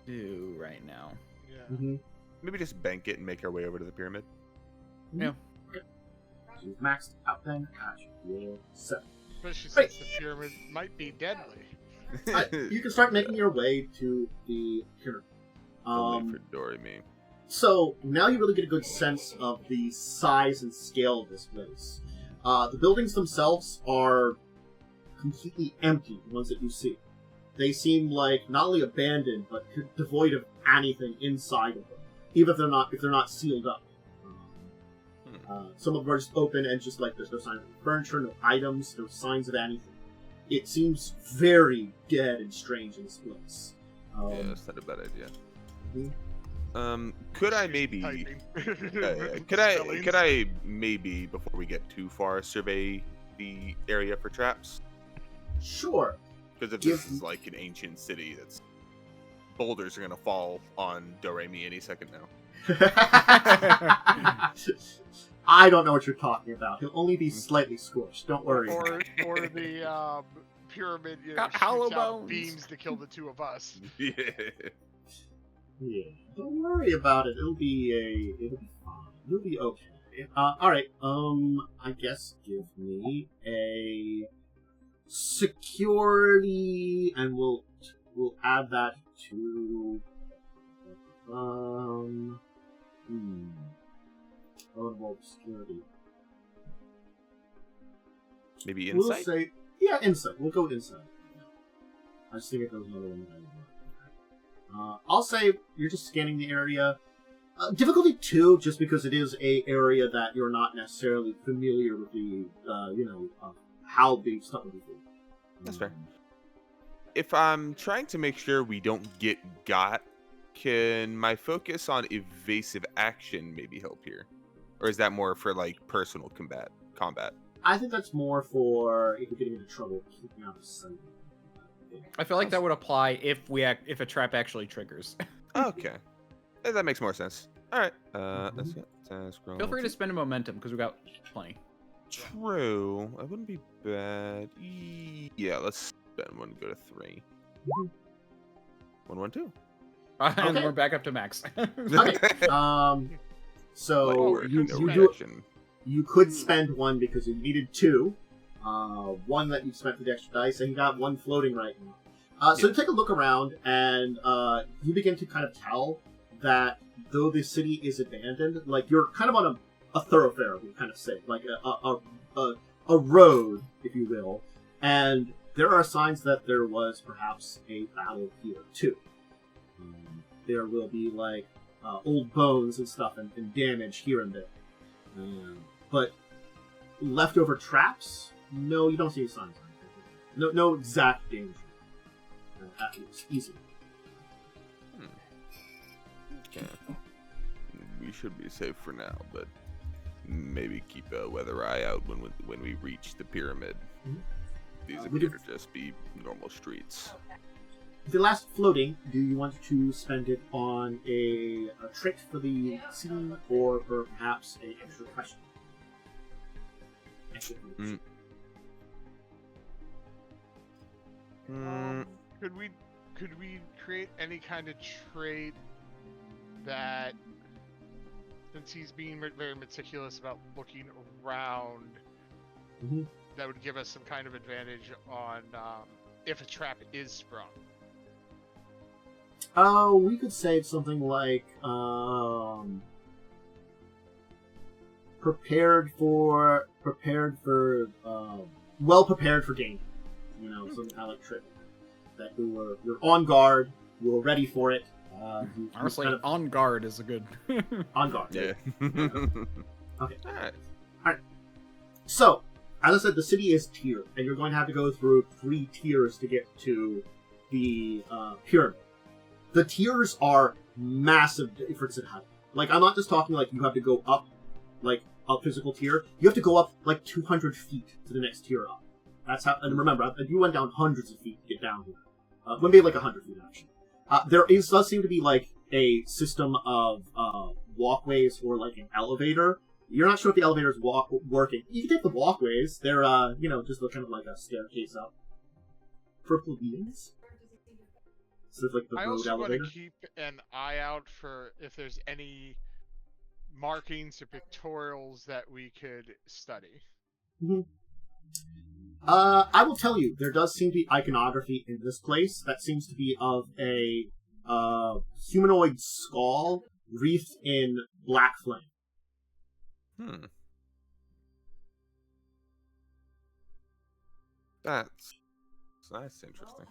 [SPEAKER 2] do right now.
[SPEAKER 3] Yeah.
[SPEAKER 1] Mm-hmm.
[SPEAKER 4] Maybe just bank it and make our way over to the pyramid.
[SPEAKER 2] Yeah.
[SPEAKER 1] So you've maxed out then at your 7.
[SPEAKER 3] Especially
[SPEAKER 1] Right.
[SPEAKER 3] since the pyramid might be deadly.
[SPEAKER 1] You can start making your way to the pyramid.
[SPEAKER 4] Only for Dorei-Me.
[SPEAKER 1] So now you really get a good sense of the size and scale of this place. The buildings themselves are completely empty, the ones that you see. They seem like not only abandoned, but devoid of anything inside of them, even if they're not sealed up. Some of them are just open and just like there's no sign of furniture, no items, no signs of anything. It seems very dead and strange in this place.
[SPEAKER 4] Yeah, that's not a bad idea.
[SPEAKER 1] Mhm.
[SPEAKER 4] Could I maybe...
[SPEAKER 3] Typing.
[SPEAKER 4] could I
[SPEAKER 3] Spellings.
[SPEAKER 4] maybe, before we get too far, survey the area for traps?
[SPEAKER 1] Sure.
[SPEAKER 4] Because if
[SPEAKER 1] Give-
[SPEAKER 4] this is like an ancient city, that's boulders are gonna fall on Dorei-Me any second now.
[SPEAKER 1] I don't know what you're talking about. He'll only be slightly scorched. Don't worry.
[SPEAKER 3] Or the pyramid
[SPEAKER 2] Got
[SPEAKER 3] shoots
[SPEAKER 2] hollow
[SPEAKER 3] out
[SPEAKER 2] bones.
[SPEAKER 3] beams to kill the 2 of us.
[SPEAKER 4] Yeah.
[SPEAKER 1] Yeah. Don't worry about it. It'll be fine. It'll be okay. All right. I guess give me a security, and we'll add that to security.
[SPEAKER 4] Maybe
[SPEAKER 1] We'll
[SPEAKER 4] insight.
[SPEAKER 1] say insight. We'll go with insight. I just think it goes another one that I want. I'll say you're just scanning the area. Difficulty 2, just because it is a area that you're not necessarily familiar with the how the stuff will be.
[SPEAKER 4] That's fair. If I'm trying to make sure we don't get got, can my focus on evasive action maybe help here? Or is that more for like personal combat?
[SPEAKER 1] I think that's more for if you're getting into trouble, keeping out of sight.
[SPEAKER 2] I feel like that would apply if a trap actually triggers.
[SPEAKER 4] Okay. That makes more sense. Alright. Let's get
[SPEAKER 2] Feel free to spend a momentum because we got plenty.
[SPEAKER 4] True. That wouldn't be bad. Yeah, let's spend 1, go to 3. 1, 1, 2.
[SPEAKER 2] And
[SPEAKER 1] Okay.
[SPEAKER 2] we're back up to max.
[SPEAKER 1] Okay. So
[SPEAKER 4] Like,
[SPEAKER 1] you
[SPEAKER 4] no
[SPEAKER 1] do
[SPEAKER 4] reaction.
[SPEAKER 1] you could spend 1 because you needed 2. 1 that you spent for the extra dice, and you got 1 floating right now. So you take a look around, and you begin to kind of tell that though the city is abandoned, like you're kind of on a thoroughfare, we kind of say, like a road, if you will, and there are signs that there was perhaps a battle here too. There will be like old bones and stuff and damage here and there, but leftover traps. No, you don't see any signs. No exact danger. At least easily.
[SPEAKER 4] Okay. We should be safe for now, but maybe keep a weather eye out when we reach the pyramid.
[SPEAKER 1] Mhm.
[SPEAKER 4] These
[SPEAKER 1] We
[SPEAKER 4] appear
[SPEAKER 1] could-
[SPEAKER 4] to just be normal streets.
[SPEAKER 1] The last floating, do you want to spend it on a trick for the scene, or for perhaps an extra question?
[SPEAKER 4] Mm.
[SPEAKER 3] Could we create any kind of trait that, since he's being very meticulous about looking around,
[SPEAKER 1] Mhm.
[SPEAKER 3] that would give us some kind of advantage on if a trap is sprung?
[SPEAKER 1] Oh, we could say something like, prepared for well prepared for danger. You know, something kind of like trick. That you're on guard, you're ready for it.
[SPEAKER 2] Honestly, on guard is a good.
[SPEAKER 1] On guard.
[SPEAKER 4] Yeah.
[SPEAKER 1] Okay.
[SPEAKER 4] Alright.
[SPEAKER 1] Alright. So, as I said, the city is tiered, and you're going to have to go through 3 tiers to get to the pyramid. The tiers are massive difference in height. Like, I'm not just talking like you have to go up, like, a physical tier. You have to go up, like, 200 feet to the next tier up. That's how, and remember, you went down hundreds of feet to get down here. Maybe like 100 feet, actually. Does seem to be, like, a system of walkways or, like, an elevator. You're not sure if the elevator's working. You can take the walkways. They're, just kind of like a staircase up. For plebeians. So it's like the
[SPEAKER 3] I
[SPEAKER 1] road
[SPEAKER 3] also
[SPEAKER 1] elevator.
[SPEAKER 3] want to keep an eye out for if there's any markings or pictorials that we could study.
[SPEAKER 1] Mm-hmm. I will tell you, there does seem to be iconography in this place that seems to be of a humanoid skull wreathed in black flame.
[SPEAKER 4] That's interesting.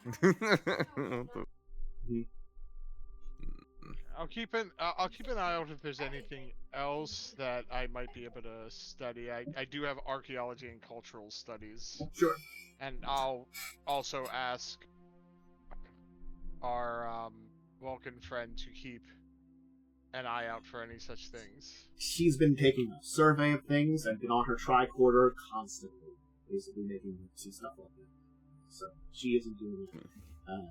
[SPEAKER 3] I'll keep an eye out if there's anything else that I might be able to study. I do have archaeology and cultural studies.
[SPEAKER 1] Sure.
[SPEAKER 3] And I'll also ask our Vulcan friend to keep an eye out for any such things.
[SPEAKER 1] She's been taking a survey of things and been on her tricorder constantly, basically making some stuff like that. So she isn't doing it.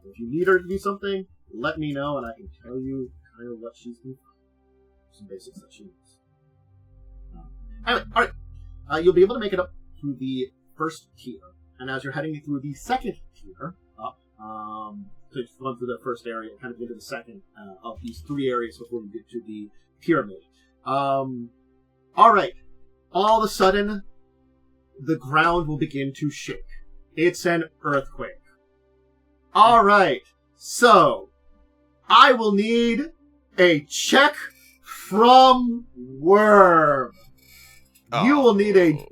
[SPEAKER 1] If you need her to do something, let me know and I can tell you kind of what she's doing. Some basics that she knows. Anyway, alright. You'll be able to make it up through the first tier. And as you're heading through the second tier, up, so you run through the first area, kind of into the second of these 3 areas before you get to the pyramid. Alright. All of a sudden, the ground will begin to shake. It's an earthquake. Alright, so I will need a check from Worm. You will need a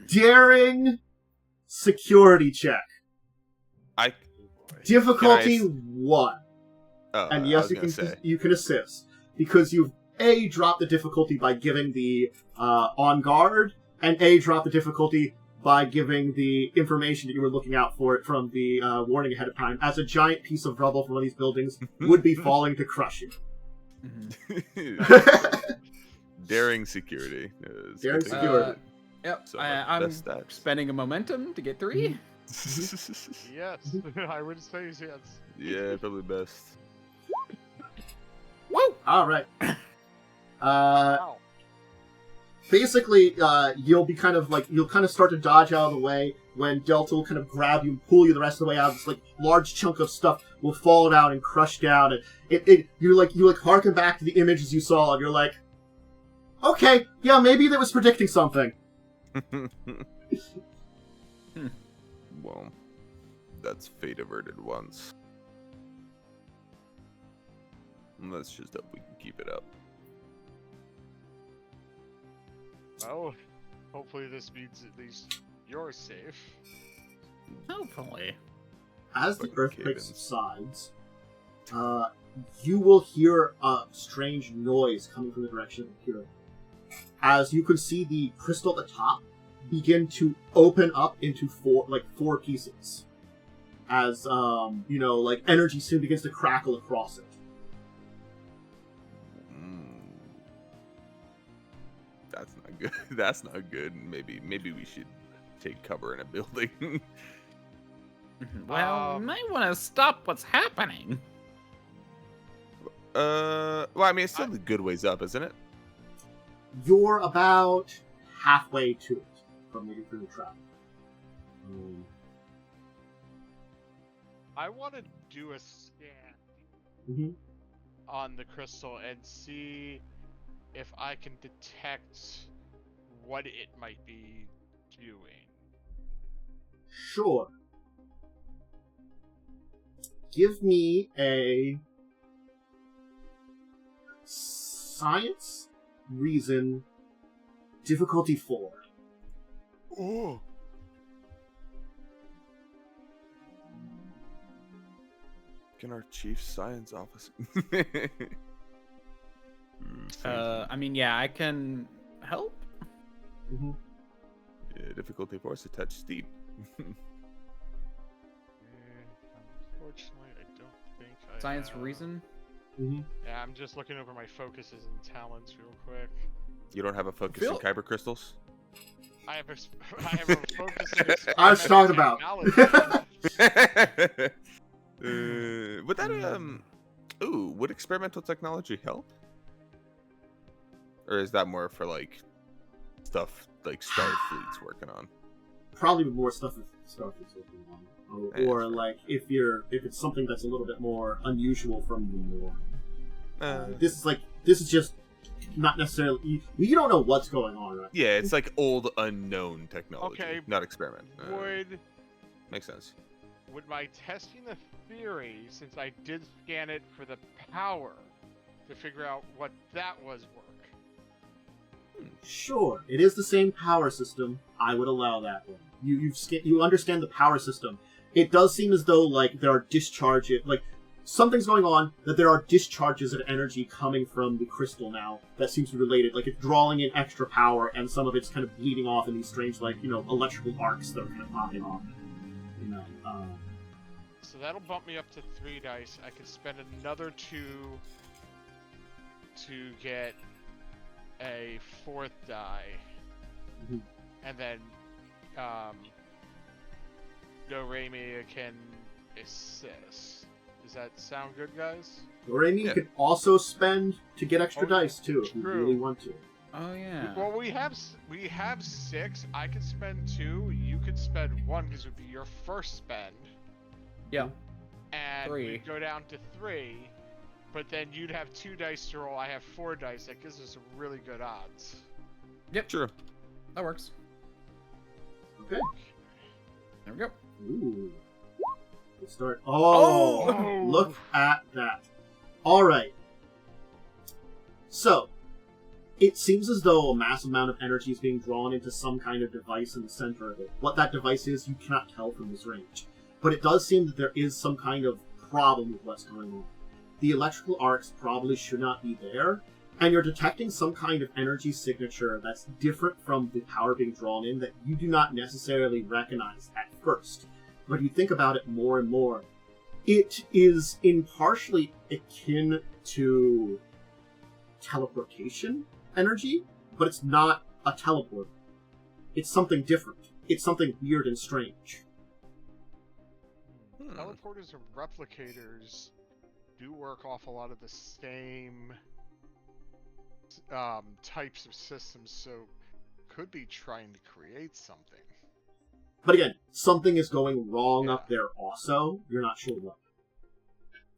[SPEAKER 1] daring security check. Difficulty 1. And yes, you can assist. Because you've A, dropped the difficulty by giving the on guard, and A, dropped the difficulty by giving the information that you were looking out for it from the warning ahead of time, as a giant piece of rubble from one of these buildings would be falling to crush you.
[SPEAKER 4] Daring security.
[SPEAKER 1] Daring security.
[SPEAKER 2] Yep,
[SPEAKER 4] So
[SPEAKER 2] I'm
[SPEAKER 4] that's that.
[SPEAKER 2] spending a momentum to get 3.
[SPEAKER 3] Yes, I would say yes.
[SPEAKER 4] Yeah, probably best.
[SPEAKER 2] Woo!
[SPEAKER 1] Alright.
[SPEAKER 3] Wow.
[SPEAKER 1] Basically, you'll kind of start to dodge out of the way when Delta will kind of grab you and pull you the rest of the way out. This large chunk of stuff will fall down and crush down, and you harken back to the images you saw, and you're like, okay, yeah, maybe that was predicting something.
[SPEAKER 4] Well, that's fate averted once. Let's just hope we can keep it up.
[SPEAKER 3] Well, hopefully this means at least you're safe.
[SPEAKER 2] Hopefully.
[SPEAKER 1] As the
[SPEAKER 4] Fucking
[SPEAKER 1] earthquake
[SPEAKER 4] cave-ins.
[SPEAKER 1] subsides, you will hear a strange noise coming from the direction of the pyramid. As you can see the crystal at the top begin to open up into 4 pieces. As, energy soon begins to crackle across it.
[SPEAKER 4] That's not good. That's not good. Maybe we should take cover in a building.
[SPEAKER 2] Well, we might want to stop what's happening.
[SPEAKER 4] Well, I mean, it's still a good ways up, isn't it?
[SPEAKER 1] You're about halfway to it from maybe through the trap.
[SPEAKER 3] I want to do a scan on the crystal and see if I can detect what it might be doing.
[SPEAKER 1] Sure. Give me a science, reason, Difficulty 4.
[SPEAKER 4] Oh. Can our chief science officer?
[SPEAKER 5] I mean, yeah, I can help.
[SPEAKER 1] Mm-hmm.
[SPEAKER 4] Yeah, difficulty 4 is a touch steep.
[SPEAKER 3] Unfortunately, I don't think I
[SPEAKER 5] Science
[SPEAKER 3] have...
[SPEAKER 5] reason.
[SPEAKER 1] Mm-hmm.
[SPEAKER 3] Yeah, I'm just looking over my focuses and talents real quick.
[SPEAKER 4] You don't have a focus in kyber crystals?
[SPEAKER 3] I have a focus in
[SPEAKER 1] I was talking about.
[SPEAKER 3] technology.
[SPEAKER 4] Would that would experimental technology help? Or is that more for like stuff like Starfleet's working on?
[SPEAKER 1] Probably more stuff with Starfleet's working on.
[SPEAKER 4] Yeah,
[SPEAKER 1] Or
[SPEAKER 4] sure.
[SPEAKER 1] like if it's something that's a little bit more unusual from the norm. This is just not necessarily. You don't know what's going on, right?
[SPEAKER 4] Yeah, it's like old unknown technology,
[SPEAKER 3] Okay,
[SPEAKER 4] not experiment.
[SPEAKER 3] Makes
[SPEAKER 4] sense.
[SPEAKER 3] Would my testing the theory, since I did scan it for the power, to figure out what that was work?
[SPEAKER 1] Sure, it is the same power system. I would allow that one. You understand the power system. It does seem as though like there are discharges, like something's going on, that there are discharges of energy coming from the crystal now that seems to be related. Like it's drawing in extra power, and some of it's kind of bleeding off in these strange, like, electrical arcs that are kind of popping off.
[SPEAKER 3] So that'll bump me up to 3 dice. I can spend another 2 to get a 4th die.
[SPEAKER 1] Mm-hmm.
[SPEAKER 3] And then Dorei-Me can assist. Does that sound good, guys?
[SPEAKER 1] Dorei-Me
[SPEAKER 4] Yeah.
[SPEAKER 1] could also spend to get extra
[SPEAKER 3] Oh,
[SPEAKER 1] dice too, if you
[SPEAKER 3] true.
[SPEAKER 1] really want to.
[SPEAKER 5] Oh yeah.
[SPEAKER 3] Well, we have 6. I could spend 2. You could spend 1 because it would be your first spend.
[SPEAKER 5] Yeah.
[SPEAKER 3] And
[SPEAKER 5] 3.
[SPEAKER 3] we'd go down to 3. But then you'd have 2 dice to roll. I have 4 dice. That gives us really good odds.
[SPEAKER 5] Yep.
[SPEAKER 4] True.
[SPEAKER 5] That works.
[SPEAKER 1] Okay.
[SPEAKER 5] There we go.
[SPEAKER 1] Ooh. Let's start. Oh! Look at that. Alright. So, it seems as though a massive amount of energy is being drawn into some kind of device in the center of it. What that device is, you cannot tell from this range. But it does seem that there is some kind of problem with what's going on. The electrical arcs probably should not be there, and you're detecting some kind of energy signature that's different from the power being drawn in that you do not necessarily recognize at first. But you think about it more and more, it is impartially akin to teleportation energy, but it's not a teleport. It's something different. It's something weird and strange.
[SPEAKER 3] Teleporters and replicators do work off a lot of the same types of systems, so could be trying to create something.
[SPEAKER 1] But again, something is going wrong up there also. You're not sure what.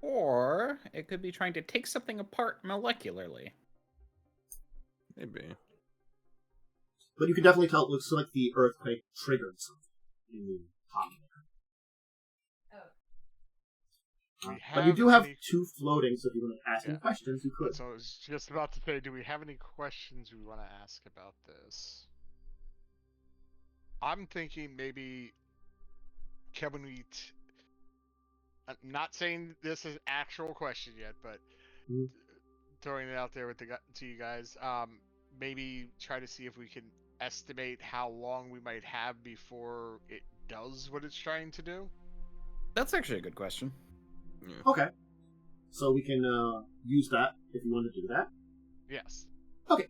[SPEAKER 5] Or it could be trying to take something apart molecularly.
[SPEAKER 4] Maybe.
[SPEAKER 1] But you can definitely tell it looks like the earthquake triggered something in the top there. But you do have 2 floating, so if you want to ask any questions, you could.
[SPEAKER 3] So I was just about to say, do we have any questions we want to ask about this? I'm thinking maybe, can we... I'm not saying this is actual question yet, but throwing it out there with to you guys. Maybe try to see if we can estimate how long we might have before it does what it's trying to do.
[SPEAKER 5] That's actually a good question.
[SPEAKER 4] Yeah.
[SPEAKER 1] Okay. So we can use that if you want to do that.
[SPEAKER 3] Yes.
[SPEAKER 1] Okay.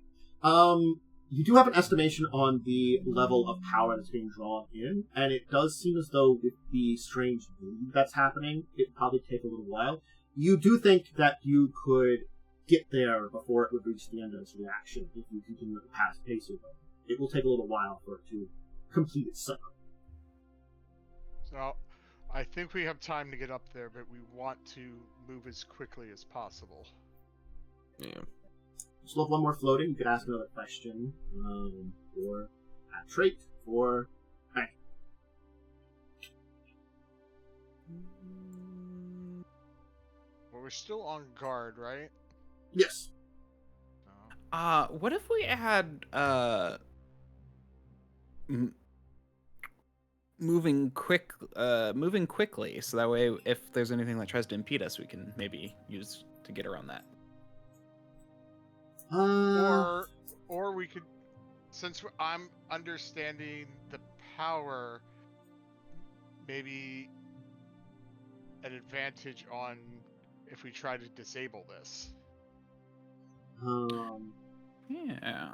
[SPEAKER 1] You do have an estimation on the level of power that's being drawn in, and it does seem as though with the strange bleed that's happening, it'd probably take a little while. You do think that you could get there before it would reach the end of its reaction if you continue at the fast pace of it. It will take a little while for it to complete its cycle.
[SPEAKER 3] So, I think we have time to get up there, but we want to move as quickly as possible.
[SPEAKER 4] Yeah.
[SPEAKER 1] Just love one more floating. You could ask another question, or add trait, or bang.
[SPEAKER 3] Well, we're still on guard, right?
[SPEAKER 1] Yes.
[SPEAKER 5] What if we had moving quickly, so that way if there's anything that tries to impede us, we can maybe use to get around that.
[SPEAKER 3] Or we could, since I'm understanding the power, maybe an advantage on if we try to disable this.
[SPEAKER 5] Yeah.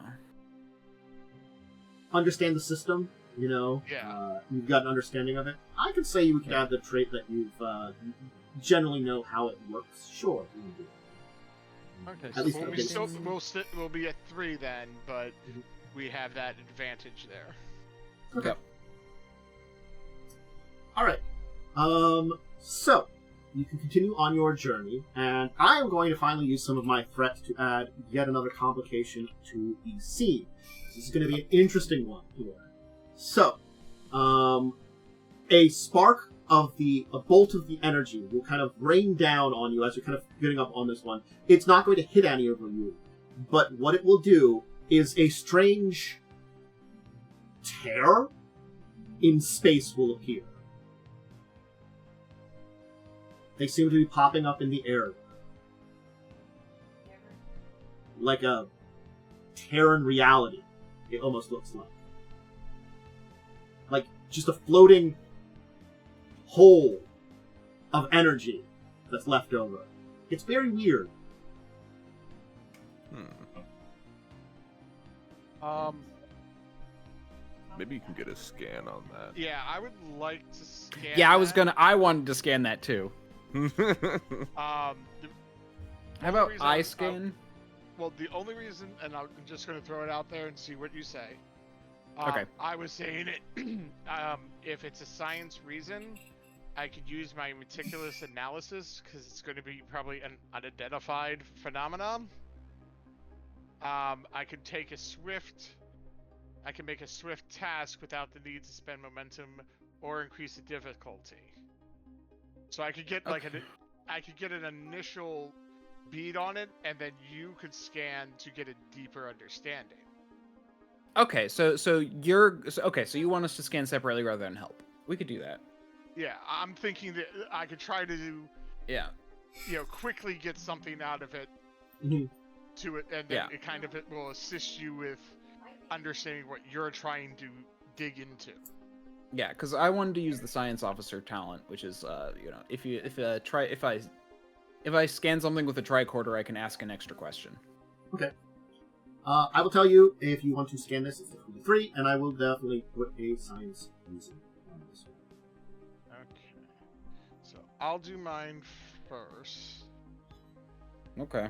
[SPEAKER 1] Understand the system, you know?
[SPEAKER 3] Yeah.
[SPEAKER 1] You've got an understanding of it. I could say you could add the trait that you generally know how it works. Sure, we can do it.
[SPEAKER 2] Okay.
[SPEAKER 1] At least
[SPEAKER 3] We'll be at 3 then, but we have that advantage there.
[SPEAKER 1] Okay. Alright. So, you can continue on your journey, and I am going to finally use some of my threat to add yet another complication to the scene. This is going to be an interesting one here. So, a spark of a bolt of the energy will kind of rain down on you as you're kind of getting up on this one. It's not going to hit any of you, but what it will do is a strange tear in space will appear. They seem to be popping up in the air. Like a tear in reality, it almost looks like. Like just a floating hole of energy that's left over. It's very weird.
[SPEAKER 6] Maybe you can get a scan on that.
[SPEAKER 3] Yeah, I would like to scan.
[SPEAKER 5] Yeah,
[SPEAKER 3] that.
[SPEAKER 5] I wanted to scan that too.
[SPEAKER 3] How
[SPEAKER 5] about eye scan?
[SPEAKER 3] Well, the only reason, and I'm just going to throw it out there and see what you say.
[SPEAKER 5] Okay.
[SPEAKER 3] I was saying it. If it's a science reason, I could use my meticulous analysis because it's going to be probably an unidentified phenomenon. I could make a swift task without the need to spend momentum or increase the difficulty. So I could get I could get an initial bead on it, and then you could scan to get a deeper understanding.
[SPEAKER 5] Okay, so you want us to scan separately rather than help. We could do that.
[SPEAKER 3] Yeah, I'm thinking that I could try to do, quickly get something out of it to it, and then it will assist you with understanding what you're trying to dig into.
[SPEAKER 5] Yeah, because I wanted to use the science officer talent, which is if I scan something with a tricorder, I can ask an extra question.
[SPEAKER 1] Okay. I will tell you if you want to scan this, it's 3, and I will definitely put a science reason on this one.
[SPEAKER 3] Okay. So I'll do mine first.
[SPEAKER 5] Okay.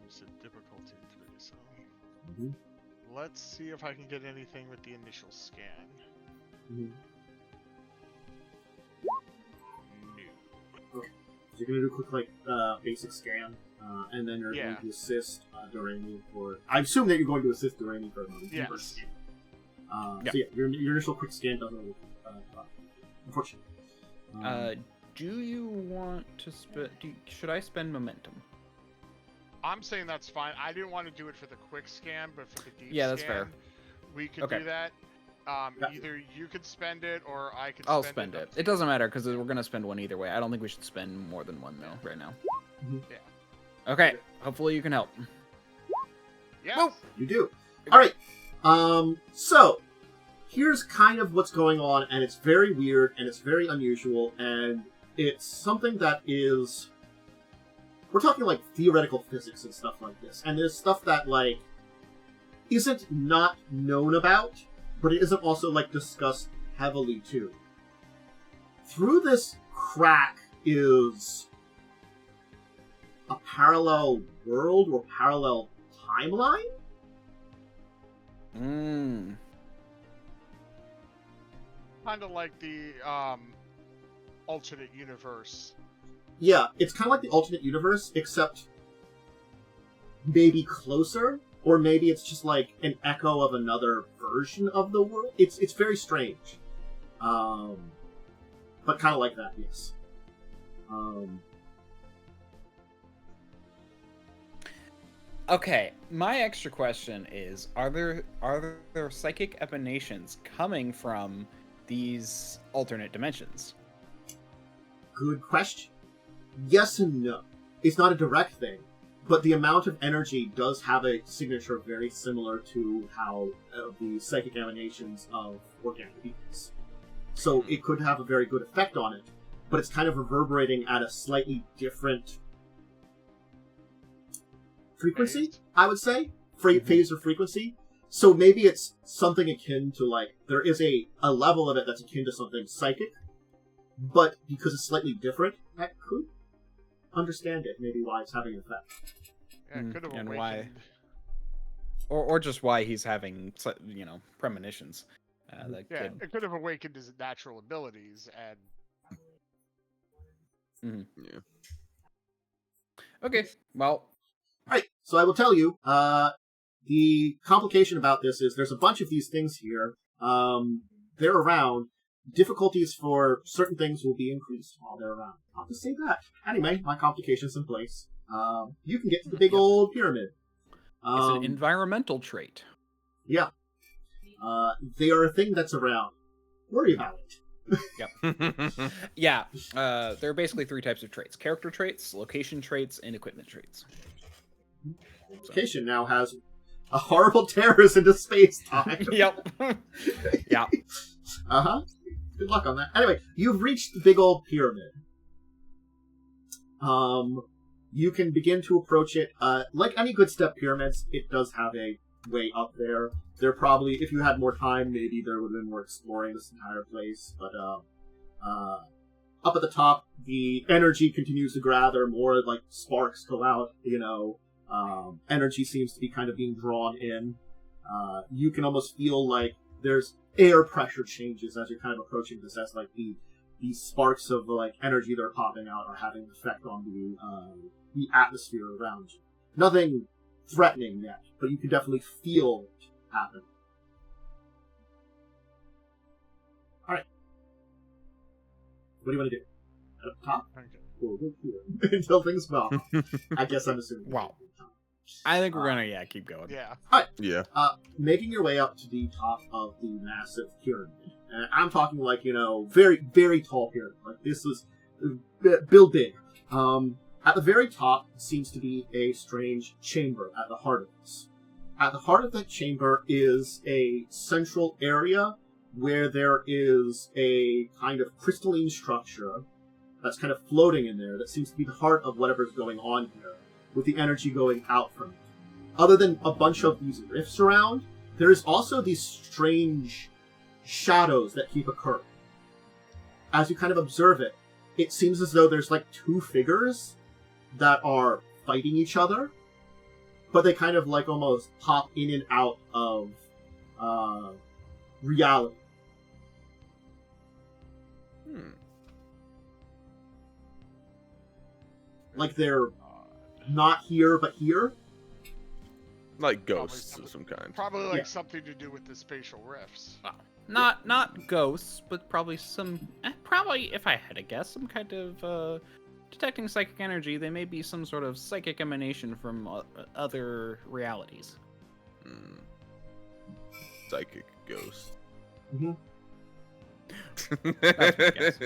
[SPEAKER 3] You said difficulty 3, so
[SPEAKER 1] Mm-hmm.
[SPEAKER 3] let's see if I can get anything with the initial scan.
[SPEAKER 1] Mm-hmm.
[SPEAKER 3] No.
[SPEAKER 1] Okay. So you're gonna do a quick basic scan, and then you're going to assist Dorei-Me for. I assume that you're going to assist Dorei-Me for a deeper scan. So yeah, your initial quick scan doesn't look unfortunately.
[SPEAKER 5] Do you want to should I spend momentum?
[SPEAKER 3] I'm saying that's fine. I didn't want to do it for the quick scan, but for the deep scan,
[SPEAKER 5] that's fair.
[SPEAKER 3] We could do that. Either you could spend it, or I could.
[SPEAKER 5] I'll spend it. It doesn't matter because we're gonna spend one either way. I don't think we should spend more than one though right now.
[SPEAKER 1] Mm-hmm.
[SPEAKER 3] Yeah.
[SPEAKER 5] Okay. Hopefully you can help.
[SPEAKER 3] Yeah.
[SPEAKER 1] Oh, you do. All right. So here's kind of what's going on, and it's very weird, and it's very unusual, and it's something that is. We're talking like theoretical physics and stuff like this, and there's stuff that like isn't not known about, but it isn't also like discussed heavily too. Through this crack is a parallel world or parallel timeline?
[SPEAKER 3] Kind of like the alternate universe.
[SPEAKER 1] Yeah, it's kind of like the alternate universe, except maybe closer, or maybe it's just like an echo of another version of the world. It's very strange, but kind of like that, yes.
[SPEAKER 5] Okay, my extra question is: Are there psychic emanations coming from these alternate dimensions?
[SPEAKER 1] Good question. Yes and no. It's not a direct thing, but the amount of energy does have a signature very similar to how the psychic emanations of organic beings. So it could have a very good effect on it, but it's kind of reverberating at a slightly different frequency, I would say. Phase or frequency. So maybe it's something akin to, like, there is a level of it that's akin to something psychic, but because it's slightly different, that could understand it, maybe why it's having an effect.
[SPEAKER 3] Yeah, it could have
[SPEAKER 5] And
[SPEAKER 3] awakened.
[SPEAKER 5] why, or just why he's having, premonitions.
[SPEAKER 3] It could have awakened his natural abilities, and
[SPEAKER 6] Yeah.
[SPEAKER 5] Okay, well,
[SPEAKER 1] Alright, so I will tell you, the complication about this is there's a bunch of these things here. They're around. Difficulties for certain things will be increased while they're around. I'll just say that. Anyway, my complication's in place. You can get to the big old pyramid.
[SPEAKER 5] it's an environmental trait.
[SPEAKER 1] Yeah. They are a thing that's around. Worry about it.
[SPEAKER 5] Yeah, there are basically 3 types of traits: character traits, location traits, and equipment traits.
[SPEAKER 1] Location now has a horrible terrorist into space-time.
[SPEAKER 5] Yep. Yeah.
[SPEAKER 1] Uh-huh. Good luck on that. Anyway, you've reached the big old pyramid. You can begin to approach it. Like any good step pyramids, it does have a way up there. There probably, if you had more time, maybe there would have been more exploring this entire place. But up at the top, the energy continues to gather. More like sparks go out. Energy seems to be kind of being drawn in. You can almost feel like there's air pressure changes as you're kind of approaching this, as like the sparks of like energy that are popping out are having an effect on the atmosphere around you. Nothing threatening yet, but you can definitely feel it happen. Alright. What do you want to do? At the top?
[SPEAKER 3] okay.
[SPEAKER 1] Or go here? Until things fall. I guess I'm assuming.
[SPEAKER 5] Wow. I think we're gonna keep going.
[SPEAKER 3] Yeah.
[SPEAKER 6] Yeah.
[SPEAKER 1] Making your way up to the top of the massive pyramid. And I'm talking like, very, very tall pyramid. Like, this is built big. At the very top seems to be a strange chamber at the heart of this. At the heart of that chamber is a central area where there is a kind of crystalline structure that's kind of floating in there that seems to be the heart of whatever's going on here, with the energy going out from it. Other than a bunch of these rifts around, there is also these strange shadows that keep occurring. As you kind of observe it, it seems as though there's like 2 figures that are fighting each other, but they kind of like almost pop in and out of reality. Like they're not here, but here.
[SPEAKER 6] Like ghosts of some kind.
[SPEAKER 3] Probably like
[SPEAKER 1] Yeah.
[SPEAKER 3] something to do with the spatial rifts.
[SPEAKER 5] Not ghosts, but probably probably, if I had to guess, some kind of detecting psychic energy. They may be some sort of psychic emanation from other realities.
[SPEAKER 6] Psychic ghost.
[SPEAKER 1] Mm-hmm.
[SPEAKER 5] That's my guess.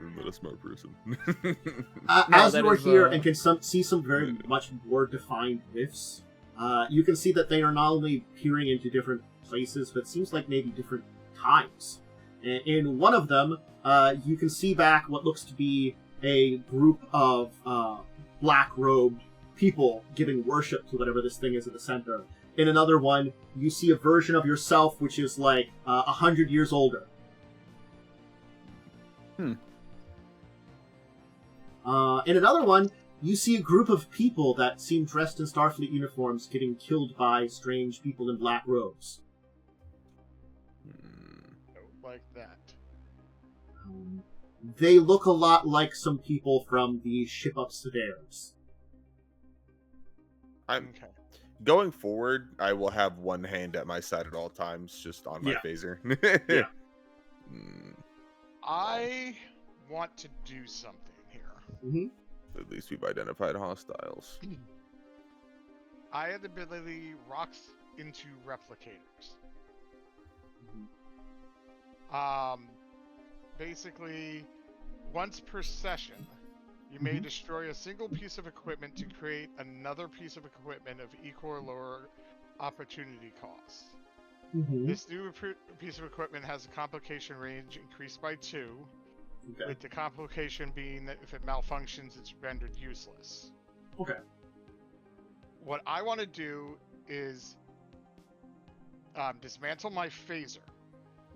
[SPEAKER 6] I'm not a smart person.
[SPEAKER 1] As
[SPEAKER 5] that
[SPEAKER 1] you are
[SPEAKER 5] is,
[SPEAKER 1] here and can see some very much more defined rifts, you can see that they are not only peering into different places, but it seems like maybe different times. In one of them, you can see back what looks to be a group of black-robed people giving worship to whatever this thing is at the center. In another one, you see a version of yourself which is like 100 years older. In another one, you see a group of people that seem dressed in Starfleet uniforms getting killed by strange people in black robes.
[SPEAKER 3] Like that.
[SPEAKER 1] They look a lot like some people from the ship upstairs.
[SPEAKER 6] I'm
[SPEAKER 3] Okay.
[SPEAKER 6] going forward. I will have one hand at my side at all times, just on my
[SPEAKER 1] Yeah.
[SPEAKER 6] phaser.
[SPEAKER 1] Yeah.
[SPEAKER 3] I want to do something here.
[SPEAKER 1] Mm-hmm.
[SPEAKER 6] At least we've identified hostiles.
[SPEAKER 3] I had the ability rocks into replicators. Basically, once per session, you may destroy a single piece of equipment to create another piece of equipment of equal or lower opportunity cost. This new piece of equipment has a complication range increased by 2, with the complication being that if it malfunctions, it's rendered useless.
[SPEAKER 1] Okay.
[SPEAKER 3] What I want to do is dismantle my phaser.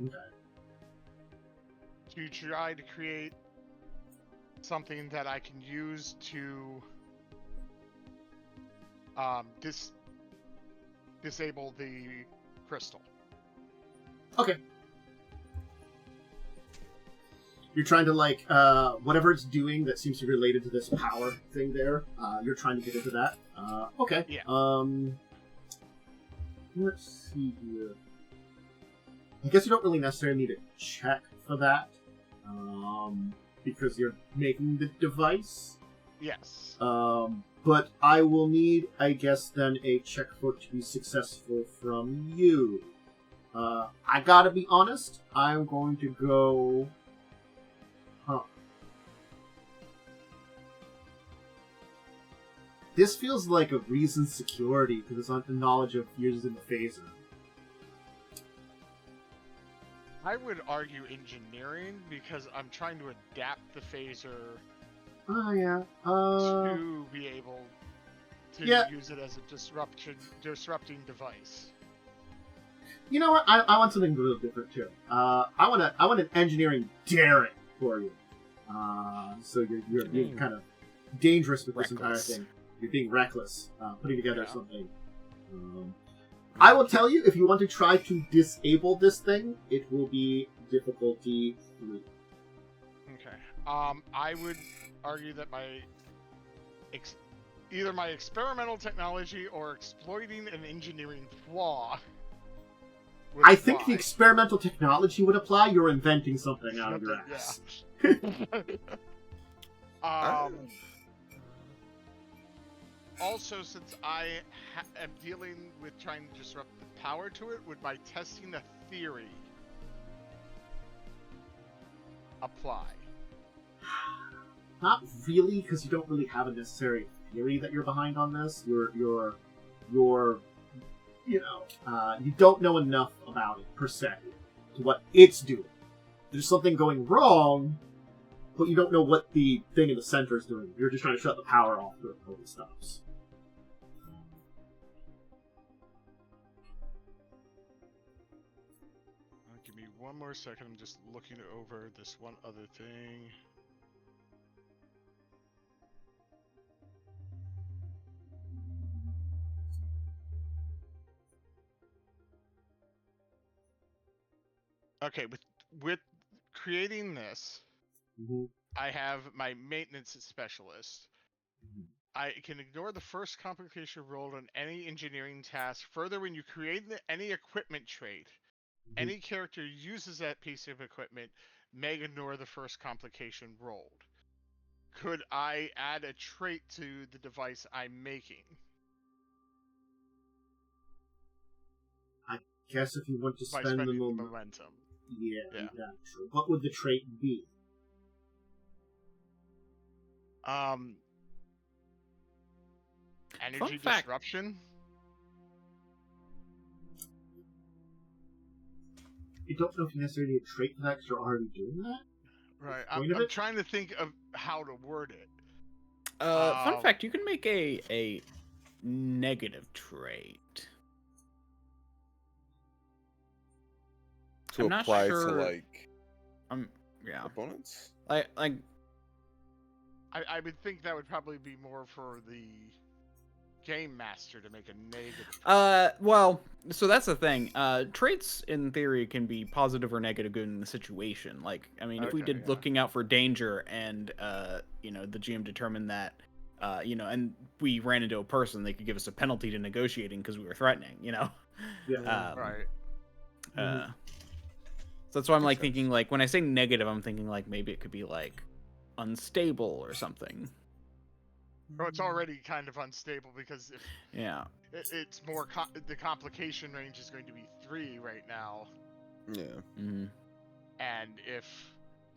[SPEAKER 1] Okay.
[SPEAKER 3] To try to create something that I can use to disable the crystal.
[SPEAKER 1] Okay. You're trying to, like, whatever it's doing that seems to be related to this power thing there, you're trying to get into that. Okay.
[SPEAKER 3] Yeah.
[SPEAKER 1] Let's see here. I guess you don't really necessarily need a check for that, because you're making the device.
[SPEAKER 3] Yes.
[SPEAKER 1] But I will need, I guess, then a check for it to be successful from you. I gotta be honest, I'm going to go... This feels like a reason security, because it's not the knowledge of using the phaser.
[SPEAKER 3] I would argue engineering, because I'm trying to adapt the phaser
[SPEAKER 1] Oh, yeah.
[SPEAKER 3] to be able to use it as a disrupting device.
[SPEAKER 1] You know what? I want something a little different, too. I want an engineering daring for you. So you're being kind of dangerous with this entire thing. You're being reckless, putting together something. I will tell you, if you want to try to disable this thing, it will be difficulty 3.
[SPEAKER 3] Okay. I would argue that either my experimental technology or exploiting an engineering flaw would
[SPEAKER 1] I think the experimental technology would apply. You're inventing something out of your ass.
[SPEAKER 3] Also, since I am dealing with trying to disrupt the power to it, would my testing a theory apply?
[SPEAKER 1] Not really, because you don't really have a necessary theory that you're behind on this. You don't know enough about it, per se, to what it's doing. There's something going wrong, but you don't know what the thing in the center is doing. You're just trying to shut the power off before it stops.
[SPEAKER 3] Give me one more second. I'm just looking over this one other thing. Okay, with creating this, I have my maintenance specialist. I can ignore the first complication rolled on any engineering task. Further, when you create any equipment trait, any character uses that piece of equipment may ignore the first complication rolled. Could I add a trait to the device I'm making?
[SPEAKER 1] I guess if you want to
[SPEAKER 3] By
[SPEAKER 1] spend the
[SPEAKER 3] spending
[SPEAKER 1] momentum.
[SPEAKER 3] Yeah.
[SPEAKER 1] True. What would the trait be?
[SPEAKER 3] Energy disruption.
[SPEAKER 1] You don't know if you necessarily need a trait for that because you're already doing that?
[SPEAKER 3] Right. I'm trying to think of how to word it.
[SPEAKER 5] Fun fact, you can make a negative trait.
[SPEAKER 6] To
[SPEAKER 5] I'm
[SPEAKER 6] apply
[SPEAKER 5] not sure.
[SPEAKER 6] to, like,
[SPEAKER 5] yeah.
[SPEAKER 6] opponents?
[SPEAKER 5] Like
[SPEAKER 3] I would think that would probably be more for the game master to make a negative.
[SPEAKER 5] Well, so that's the thing. Traits in theory can be positive or negative in the situation. Like, I mean, if we did looking out for danger and the GM determined that and we ran into a person, they could give us a penalty to negotiating because we were threatening,
[SPEAKER 1] Yeah.
[SPEAKER 3] Right.
[SPEAKER 5] So that's why I'm like thinking, like, when I say negative, I'm thinking like maybe it could be like unstable or something.
[SPEAKER 3] Well, it's already kind of unstable because if
[SPEAKER 5] Yeah.
[SPEAKER 3] it's more the complication range is going to be 3 right now,
[SPEAKER 6] Yeah.
[SPEAKER 5] Mm-hmm.
[SPEAKER 3] and if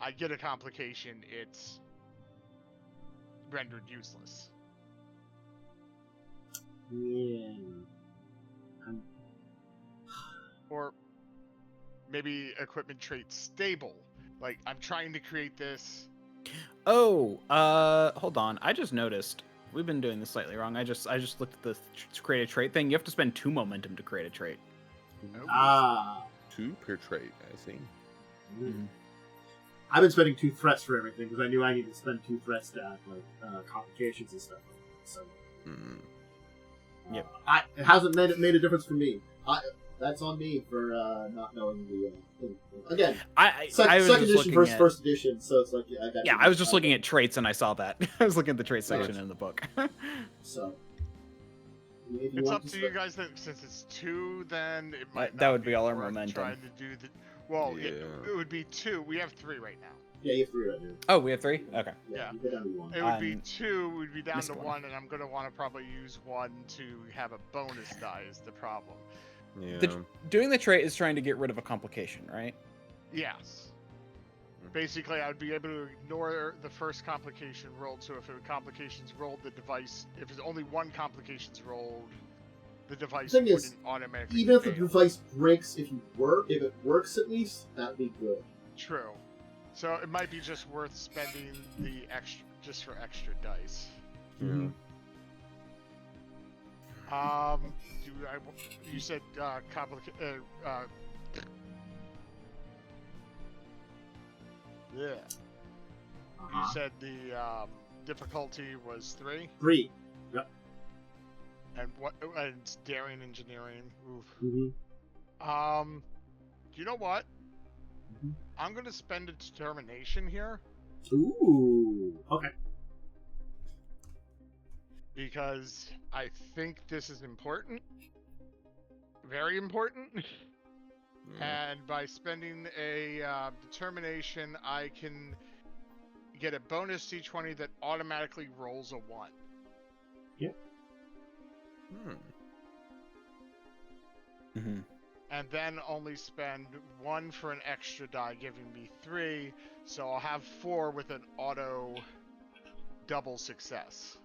[SPEAKER 3] I get a complication, it's rendered useless.
[SPEAKER 1] Yeah.
[SPEAKER 3] Or maybe equipment trait stable. Like, I'm trying to create this.
[SPEAKER 5] Oh, hold on. I just noticed we've been doing this slightly wrong. I just looked at the create a trait thing. You have to spend 2 momentum to create a trait.
[SPEAKER 1] Ah.
[SPEAKER 6] 2 per trait, I see.
[SPEAKER 5] Mm-hmm.
[SPEAKER 1] I've been spending 2 threats for everything because I knew I needed to spend 2 threats to add like complications and stuff. So.
[SPEAKER 5] Yep.
[SPEAKER 1] It hasn't made a difference for me. That's on me for not knowing the thing. Again.
[SPEAKER 5] I was
[SPEAKER 1] second
[SPEAKER 5] just
[SPEAKER 1] edition
[SPEAKER 5] looking
[SPEAKER 1] versus
[SPEAKER 5] at,
[SPEAKER 1] first edition, so it's like
[SPEAKER 5] I was just looking at traits and I saw that. I was looking at the trait section in the book.
[SPEAKER 1] So.
[SPEAKER 3] It's up to you guys. That since it's 2, then it might.
[SPEAKER 5] That
[SPEAKER 3] not
[SPEAKER 5] would be all our
[SPEAKER 3] worth
[SPEAKER 5] momentum.
[SPEAKER 3] Trying to do the. Well,
[SPEAKER 6] Yeah.
[SPEAKER 3] it would be 2. We have 3 right now.
[SPEAKER 1] Yeah, you have 3 right now.
[SPEAKER 5] Oh, we have 3? Okay.
[SPEAKER 3] Yeah.
[SPEAKER 1] You go down to 1.
[SPEAKER 3] It would be 2. We'd be down
[SPEAKER 5] missed
[SPEAKER 3] to 1, and I'm gonna want to probably use 1 to have a bonus die. Is the problem?
[SPEAKER 6] Yeah.
[SPEAKER 5] Doing the trait is trying to get rid of a complication, right?
[SPEAKER 3] Yes. Basically, I would be able to ignore the first complication rolled. So if a complication's rolled, the device, if there's only 1 complication's rolled, the device
[SPEAKER 1] The thing
[SPEAKER 3] wouldn't
[SPEAKER 1] is,
[SPEAKER 3] automatically
[SPEAKER 1] even if the
[SPEAKER 3] fail.
[SPEAKER 1] device breaks, if it works at least, that'd be good.
[SPEAKER 3] True. So it might be just worth spending the extra, just for extra dice.
[SPEAKER 6] Yeah.
[SPEAKER 3] You said yeah. You said the difficulty was 3,
[SPEAKER 1] 3. Yep.
[SPEAKER 3] and what? And it's daring engineering. Oof.
[SPEAKER 1] Mm-hmm.
[SPEAKER 3] You know what?
[SPEAKER 1] Mhm.
[SPEAKER 3] I'm gonna spend a determination here
[SPEAKER 1] Ooh. Okay.
[SPEAKER 3] because I think this is important. Very important. And by spending a determination, I can get a bonus D20 that automatically rolls a 1.
[SPEAKER 5] Mm-hmm.
[SPEAKER 3] And then only spend 1 for an extra die, giving me 3. So I'll have 4 with an auto double success.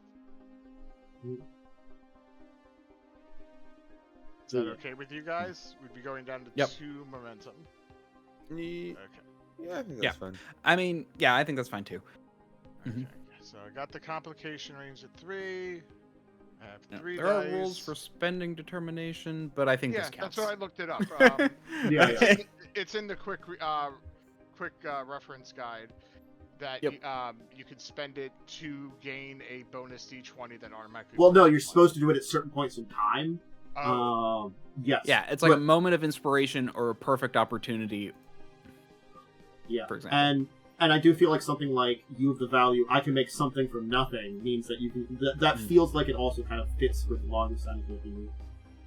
[SPEAKER 3] Is that okay with you guys? We'd be going down to
[SPEAKER 5] Yep.
[SPEAKER 3] 2 momentum.
[SPEAKER 6] Yeah,
[SPEAKER 3] Okay.
[SPEAKER 6] I think that's fine.
[SPEAKER 5] I mean, yeah, I think that's fine too.
[SPEAKER 3] Okay. So I got the complication range at 3. I have
[SPEAKER 5] Yeah,
[SPEAKER 3] 3
[SPEAKER 5] there
[SPEAKER 3] dice.
[SPEAKER 5] are rules for spending determination, but I think
[SPEAKER 3] Yeah,
[SPEAKER 5] this counts.
[SPEAKER 3] that's why I looked it up.
[SPEAKER 1] Yeah.
[SPEAKER 3] It's in the quick reference guide that
[SPEAKER 5] Yep.
[SPEAKER 3] you can spend it to gain a bonus D20 that automatically.
[SPEAKER 1] Well, no,
[SPEAKER 3] rolls
[SPEAKER 1] you're
[SPEAKER 3] one.
[SPEAKER 1] supposed to do it at certain points in time.
[SPEAKER 3] Oh,
[SPEAKER 1] Yes.
[SPEAKER 5] Yeah, it's like a
[SPEAKER 1] But-
[SPEAKER 5] moment of inspiration or a perfect opportunity,
[SPEAKER 1] Yeah.
[SPEAKER 5] for example.
[SPEAKER 1] And I do feel like something like you have the value, I can make something from nothing, means that you can. That feels like it also kind of fits with the longest time looking.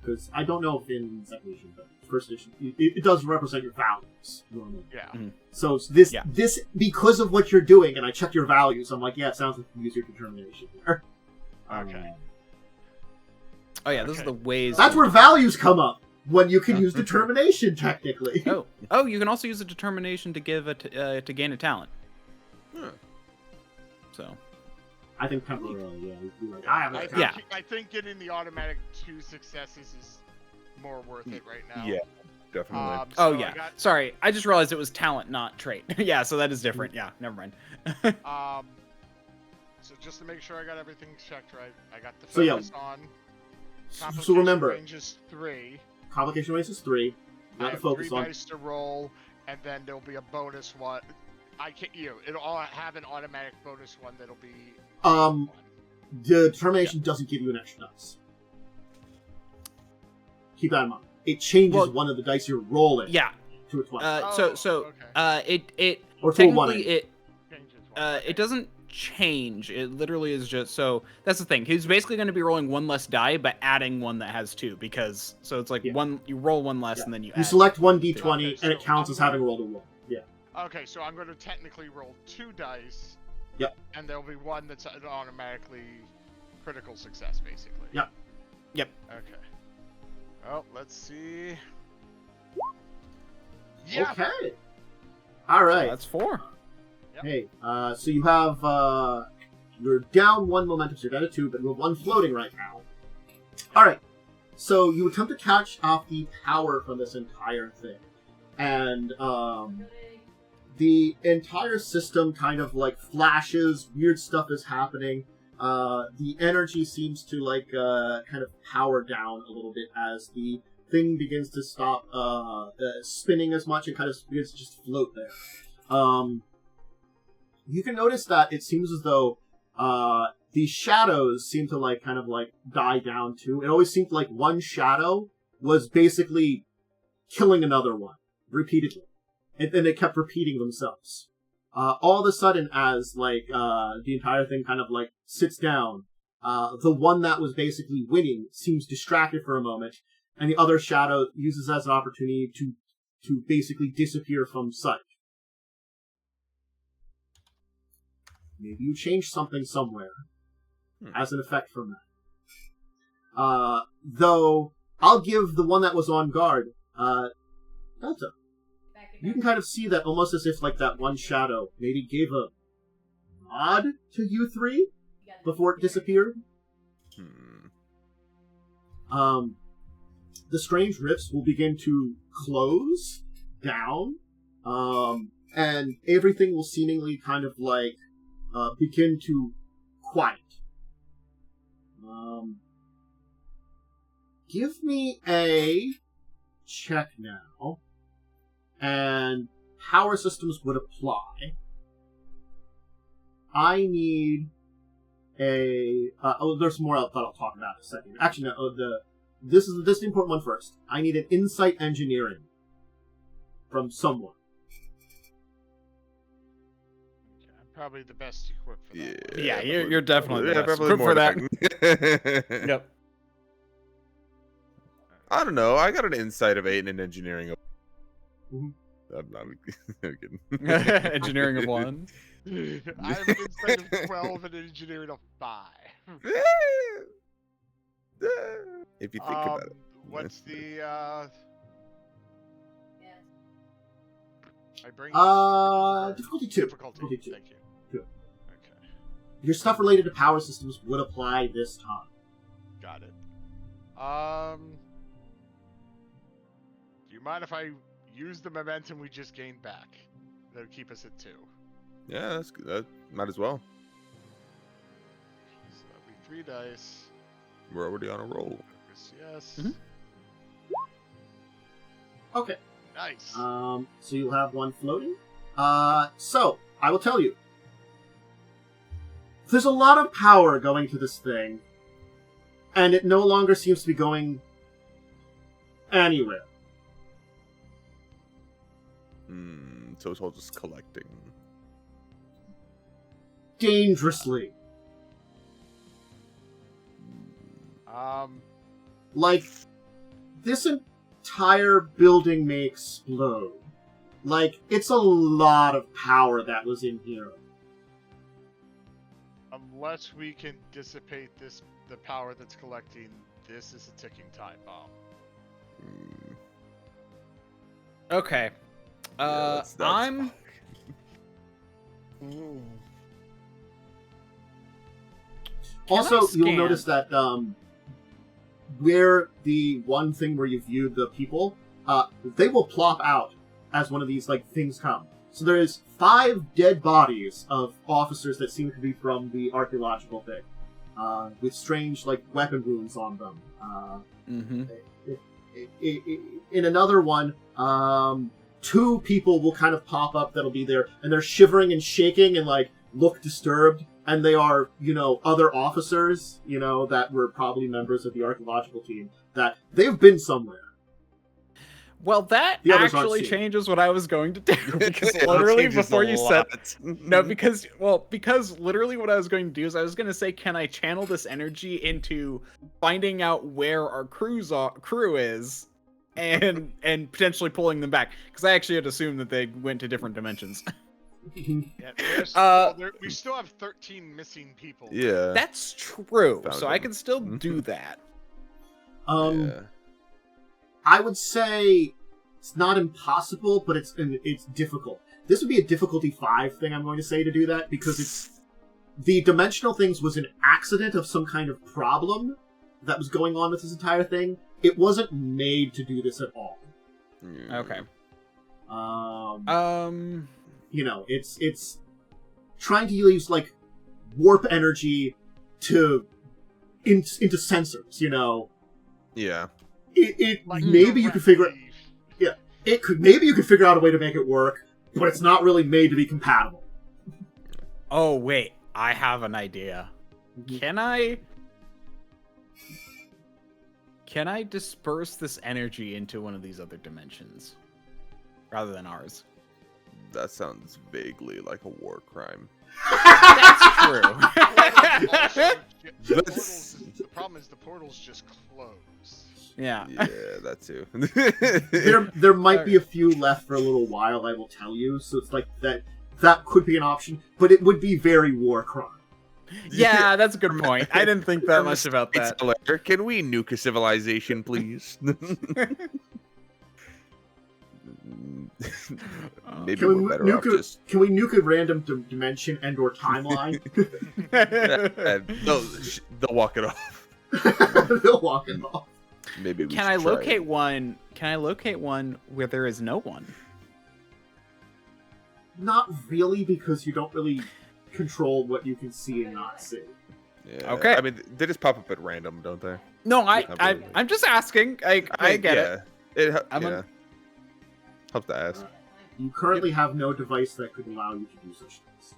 [SPEAKER 1] Because I don't know if in second edition, but first edition, it does represent your values normally.
[SPEAKER 3] yeah.
[SPEAKER 1] So it's this
[SPEAKER 5] Yeah.
[SPEAKER 1] this because of what you're doing, and I checked your values. I'm like, yeah, it sounds like you use your determination here.
[SPEAKER 3] Okay.
[SPEAKER 5] Oh yeah, this is
[SPEAKER 3] Okay.
[SPEAKER 5] the ways.
[SPEAKER 1] That's where values come up when you can use determination technically.
[SPEAKER 5] Oh, you can also use a determination to give to gain a talent.
[SPEAKER 6] Huh.
[SPEAKER 5] So.
[SPEAKER 1] I think temporarily, yeah. you'd be like, I have a
[SPEAKER 3] I
[SPEAKER 1] talent.
[SPEAKER 3] think, I think getting the automatic 2 successes is more worth it right now.
[SPEAKER 6] Yeah, definitely.
[SPEAKER 5] Oh
[SPEAKER 3] So I
[SPEAKER 5] yeah.
[SPEAKER 3] got-
[SPEAKER 5] Sorry, I just realized it was talent, not trait. Yeah, so that is different. Yeah, never mind.
[SPEAKER 3] So just to make sure I got everything checked right, I got the
[SPEAKER 1] So, yeah.
[SPEAKER 3] focus on.
[SPEAKER 1] So
[SPEAKER 3] Complication
[SPEAKER 1] remember,
[SPEAKER 3] range is 3.
[SPEAKER 1] complication race is 3. You
[SPEAKER 3] I
[SPEAKER 1] got the
[SPEAKER 3] have
[SPEAKER 1] focus
[SPEAKER 3] 3
[SPEAKER 1] on.
[SPEAKER 3] dice to roll, and then there'll be a bonus one. It'll all have an automatic bonus one that'll be.
[SPEAKER 1] The determination doesn't give you an extra dice. Keep that in mind. It changes
[SPEAKER 5] Well,
[SPEAKER 1] one of the dice you're rolling
[SPEAKER 5] Yeah.
[SPEAKER 1] to a 20.
[SPEAKER 5] It
[SPEAKER 1] or to a 1.
[SPEAKER 5] technically
[SPEAKER 3] Changes one. Okay.
[SPEAKER 5] it doesn't change. It literally is just so. That's the thing. He's basically going to be rolling 1 less die, but adding 1 that has 2 because it's like
[SPEAKER 1] Yeah.
[SPEAKER 5] you roll 1 less
[SPEAKER 1] Yeah.
[SPEAKER 5] and then you
[SPEAKER 1] You
[SPEAKER 5] add.
[SPEAKER 1] select 1d20,
[SPEAKER 3] Okay,
[SPEAKER 1] and it
[SPEAKER 3] so
[SPEAKER 1] counts as
[SPEAKER 3] I'm
[SPEAKER 1] having rolled a 1. Yeah.
[SPEAKER 3] Okay, so I'm going to technically roll 2 dice
[SPEAKER 1] Yep.
[SPEAKER 3] And there'll be one that's an automatically critical success, basically.
[SPEAKER 1] Yep.
[SPEAKER 5] Yep.
[SPEAKER 3] Okay. Well, let's see. Yeah.
[SPEAKER 1] Okay. All right.
[SPEAKER 5] So that's 4.
[SPEAKER 3] Yep.
[SPEAKER 1] Hey, so you have, you're down 1 momentum, so you're down to 2, but you have 1 floating right now. Alright, so you attempt to catch off the power from this entire thing. And, the entire system kind of, like, flashes, weird stuff is happening. The energy seems to, like, kind of power down a little bit as the thing begins to stop, spinning as much and kind of begins to just float there. You can notice that it seems as though the shadows seem to like kind of like die down too. It always seemed like one shadow was basically killing another one repeatedly, and then they kept repeating themselves. All of a sudden, as like the entire thing kind of like sits down, the one that was basically winning seems distracted for a moment, and the other shadow uses as an opportunity to basically disappear from sight. Maybe you change something somewhere as an effect from that. Though, I'll give the one that was on guard, Delta. You can kind of see that almost as if like that one shadow maybe gave a nod to you three before it disappeared. The strange rifts will begin to close down, and everything will seemingly kind of like begin to quiet. Give me a check now, and power systems would apply. I need a... there's more that I'll talk about in a second. Actually, no, this is the important one first. I need an insight engineering from someone.
[SPEAKER 3] Probably the best equipped for that.
[SPEAKER 5] Yeah, you're definitely the best
[SPEAKER 6] probably
[SPEAKER 5] equipped
[SPEAKER 6] more
[SPEAKER 5] for that.
[SPEAKER 6] effective.
[SPEAKER 5] Yep.
[SPEAKER 6] I don't know. I got an insight of 8 and an engineering of.
[SPEAKER 1] Mm-hmm.
[SPEAKER 6] I'm kidding.
[SPEAKER 5] Engineering of 1.
[SPEAKER 3] I have an insight of 12 and an engineering of 5.
[SPEAKER 6] If you think about it.
[SPEAKER 3] What's the I bring
[SPEAKER 1] difficulty 2.
[SPEAKER 3] Difficulty.
[SPEAKER 1] Difficulty 2.
[SPEAKER 3] Thank you.
[SPEAKER 1] 2.
[SPEAKER 3] Okay.
[SPEAKER 1] Your stuff related to power systems would apply this time.
[SPEAKER 3] Got it. Do you mind if I use the momentum we just gained back? That'll keep us at 2.
[SPEAKER 6] Yeah, that's good. That might as well.
[SPEAKER 3] So that'll be 3 dice.
[SPEAKER 6] We're already on a roll.
[SPEAKER 3] Focus, yes.
[SPEAKER 5] Mhm.
[SPEAKER 1] Okay.
[SPEAKER 3] Nice.
[SPEAKER 1] So you'll have 1 floating. So, I will tell you. There's a lot of power going to this thing, and it no longer seems to be going anywhere.
[SPEAKER 6] So it's all just collecting.
[SPEAKER 1] Dangerously. Like, this entire building may explode. Like, it's a lot of power that was in here.
[SPEAKER 3] Unless we can dissipate the power that's collecting, this is a ticking time bomb.
[SPEAKER 5] Okay.
[SPEAKER 6] That's
[SPEAKER 5] I'm...
[SPEAKER 1] Also,
[SPEAKER 5] I
[SPEAKER 1] you'll
[SPEAKER 5] scan?
[SPEAKER 1] notice that where the one thing where you viewed the people, they will plop out as one of these like things come. So there is 5 dead bodies of officers that seem to be from the archaeological thing, with strange like weapon wounds on them. In another one, 2 people will kind of pop up that'll be there, and they're shivering and shaking and like look disturbed. And they are, other officers, that were probably members of the archaeological team, that they've been somewhere.
[SPEAKER 5] Well, that
[SPEAKER 1] The others aren't
[SPEAKER 5] actually
[SPEAKER 1] seen.
[SPEAKER 5] changes what I was going to do. Because
[SPEAKER 6] It
[SPEAKER 5] literally
[SPEAKER 6] changes
[SPEAKER 5] before
[SPEAKER 6] a
[SPEAKER 5] you said...
[SPEAKER 6] lot.
[SPEAKER 5] No, because literally what I was going to do is I was going to say, can I channel this energy into finding out where our crew is and potentially pulling them back? Because I actually had assumed that they went to different dimensions.
[SPEAKER 3] Yeah, there's- we still have 13 missing people.
[SPEAKER 4] Yeah.
[SPEAKER 5] That's true.
[SPEAKER 4] Found
[SPEAKER 5] So I
[SPEAKER 4] him.
[SPEAKER 5] can still do that.
[SPEAKER 4] Yeah.
[SPEAKER 1] I would say it's not impossible, but it's difficult. This would be a difficulty 5 thing, I'm going to say, to do that, because it's the dimensional things was an accident of some kind of problem that was going on with this entire thing. It wasn't made to do this at all.
[SPEAKER 5] Okay.
[SPEAKER 1] You know, it's trying to use like warp energy into sensors. You know,
[SPEAKER 4] Yeah.
[SPEAKER 1] it
[SPEAKER 3] Like
[SPEAKER 1] maybe you could figure
[SPEAKER 3] directly.
[SPEAKER 1] maybe you could figure out a way to make it work, but it's not really made to be compatible.
[SPEAKER 5] Oh wait, I have an idea. Can I disperse this energy into one of these other dimensions rather than ours?
[SPEAKER 4] That sounds vaguely like a war crime.
[SPEAKER 5] That's true.
[SPEAKER 3] The problem is the portals just close.
[SPEAKER 5] Yeah.
[SPEAKER 4] Yeah, that too.
[SPEAKER 1] There might be a few left for a little while, I will tell you. So it's like that could be an option, but it would be very war crime.
[SPEAKER 5] Yeah, that's a good point. I didn't think that much about that.
[SPEAKER 4] Can we nuke a civilization, please? Maybe
[SPEAKER 1] Can we
[SPEAKER 4] we're better off just.
[SPEAKER 1] Can we nuke a random dimension and/or timeline?
[SPEAKER 4] They'll walk it off.
[SPEAKER 1] They'll walk it off.
[SPEAKER 4] Maybe we
[SPEAKER 5] Can
[SPEAKER 4] should
[SPEAKER 5] I
[SPEAKER 4] try
[SPEAKER 5] locate
[SPEAKER 4] it.
[SPEAKER 5] one? Can I locate one where there is no one?
[SPEAKER 1] Not really, because you don't really control what you can see and not see.
[SPEAKER 4] Yeah.
[SPEAKER 5] Okay.
[SPEAKER 4] I mean, they just pop up at random, don't they?
[SPEAKER 5] No,
[SPEAKER 4] Not really.
[SPEAKER 5] I'm just asking. I get it.
[SPEAKER 4] It
[SPEAKER 5] I'm
[SPEAKER 4] yeah. Helps to ask.
[SPEAKER 1] You currently have no device that could allow you to do such things.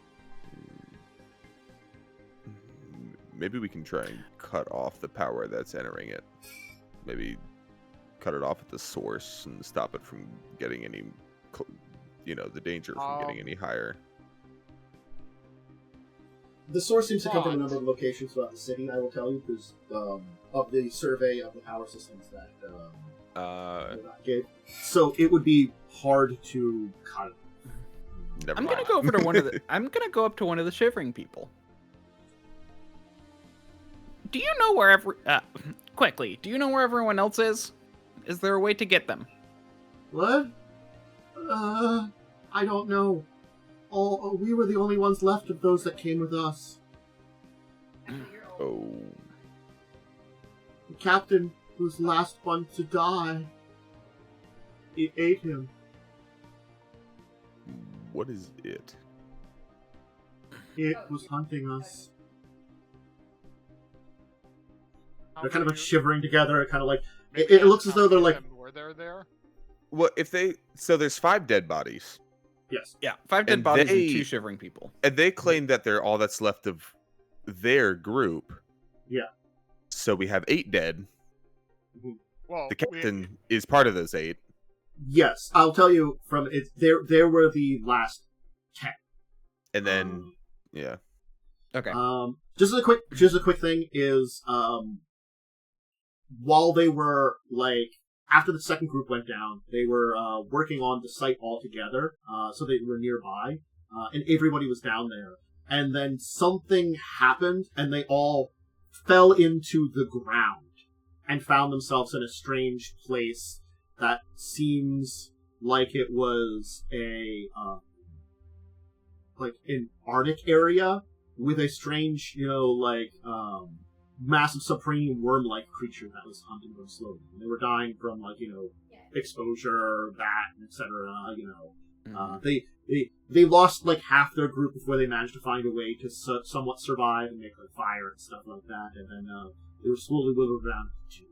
[SPEAKER 4] Maybe we can try and cut off the power that's entering it. Maybe cut it off at the source and stop it from getting any, the danger from getting any higher.
[SPEAKER 1] The source seems to come from a number of locations throughout the city, I will tell you, because of the survey of the power systems that Mordock gave. So it would be hard to cut it.
[SPEAKER 4] Never
[SPEAKER 5] I'm
[SPEAKER 4] mind.
[SPEAKER 5] gonna go over to one of the. I'm gonna go up to one of the shivering people. Do you know where quickly? Do you know where everyone else is? Is there a way to get them?
[SPEAKER 1] What? I don't know. We were the only ones left of those that came with us.
[SPEAKER 4] Oh.
[SPEAKER 1] The captain was the last one to die. It ate him.
[SPEAKER 4] What is it?
[SPEAKER 1] It was hunting us.
[SPEAKER 3] How
[SPEAKER 1] They're kind of
[SPEAKER 3] many-
[SPEAKER 1] like shivering together, kind of like...
[SPEAKER 3] maybe
[SPEAKER 1] It
[SPEAKER 3] ask
[SPEAKER 1] looks as
[SPEAKER 3] how
[SPEAKER 1] though they're
[SPEAKER 3] many
[SPEAKER 1] like...
[SPEAKER 3] of them were there?
[SPEAKER 4] Well, so there's 5 dead bodies,
[SPEAKER 1] Yes.
[SPEAKER 5] Yeah, 5 dead
[SPEAKER 4] And
[SPEAKER 5] bodies
[SPEAKER 4] they-
[SPEAKER 5] and 2 shivering people.
[SPEAKER 4] and they claim that they're all that's left of their group.
[SPEAKER 1] Yeah.
[SPEAKER 4] So we have 8 dead.
[SPEAKER 3] Well,
[SPEAKER 4] The captain is part of those 8.
[SPEAKER 1] Yes, I'll tell you from it. There were the last 10.
[SPEAKER 4] And then, yeah.
[SPEAKER 5] Okay.
[SPEAKER 1] Just a quick thing is, while they were like after the second group went down, they were working on the site all together, so they were nearby, and everybody was down there. And then something happened, and they all fell into the ground and found themselves in a strange place that seems like it was like an Arctic area with a strange, massive subterranean worm-like creature that was hunting them slowly. And they were dying from, exposure, that, etc. They lost half their group before they managed to find a way to somewhat survive and make fire and stuff like that. And then they were slowly whittled down to 2.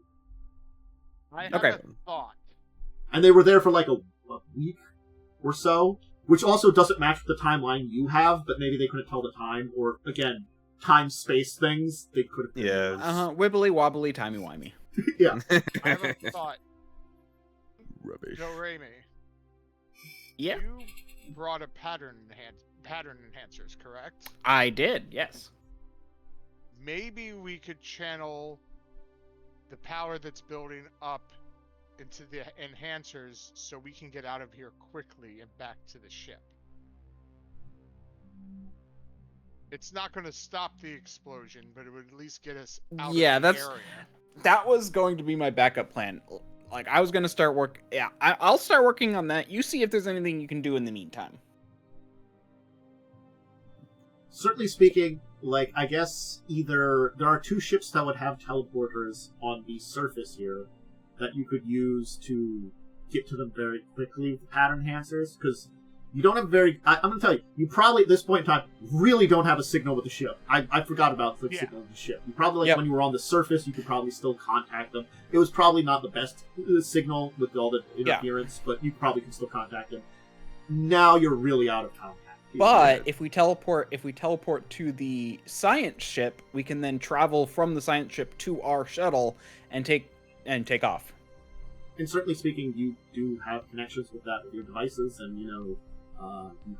[SPEAKER 3] I have
[SPEAKER 5] Okay.
[SPEAKER 3] a thought.
[SPEAKER 1] And they were there for a week or so, which also doesn't match with the timeline you have, but maybe they couldn't tell the time, or, again, time-space things, they could have...
[SPEAKER 4] Yeah.
[SPEAKER 5] Wibbly wobbly timey wimey.
[SPEAKER 1] Yeah.
[SPEAKER 3] I have a thought.
[SPEAKER 4] Rubbish.
[SPEAKER 3] Dorei-Me,
[SPEAKER 5] Yeah,
[SPEAKER 3] you brought a pattern enhancers, correct?
[SPEAKER 5] I did. Yes.
[SPEAKER 3] Maybe we could channel the power that's building up into the enhancers so we can get out of here quickly and back to the ship. It's not going to stop the explosion, but it would at least get us out
[SPEAKER 5] Yeah,
[SPEAKER 3] of the
[SPEAKER 5] that's-
[SPEAKER 3] area.
[SPEAKER 5] That was going to be my backup plan. Like, I was going to start work. Yeah, I'll start working on that. You see if there's anything you can do in the meantime.
[SPEAKER 1] Certainly speaking, like, I guess either there are 2 ships that would have teleporters on the surface here that you could use to get to them very quickly with pattern enhancers, because you don't have I'm going to tell you, you probably at this point in time really don't have a signal with the ship. I forgot about the signal with the ship. You probably, when you were on the surface, you could probably still contact them. It was probably not the best signal with all the interference, but you probably can still contact them. Now you're really out of contact.
[SPEAKER 5] But if we teleport to the science ship, we can then travel from the science ship to our shuttle and take off.
[SPEAKER 1] And certainly speaking, you do have connections with that with your devices, and you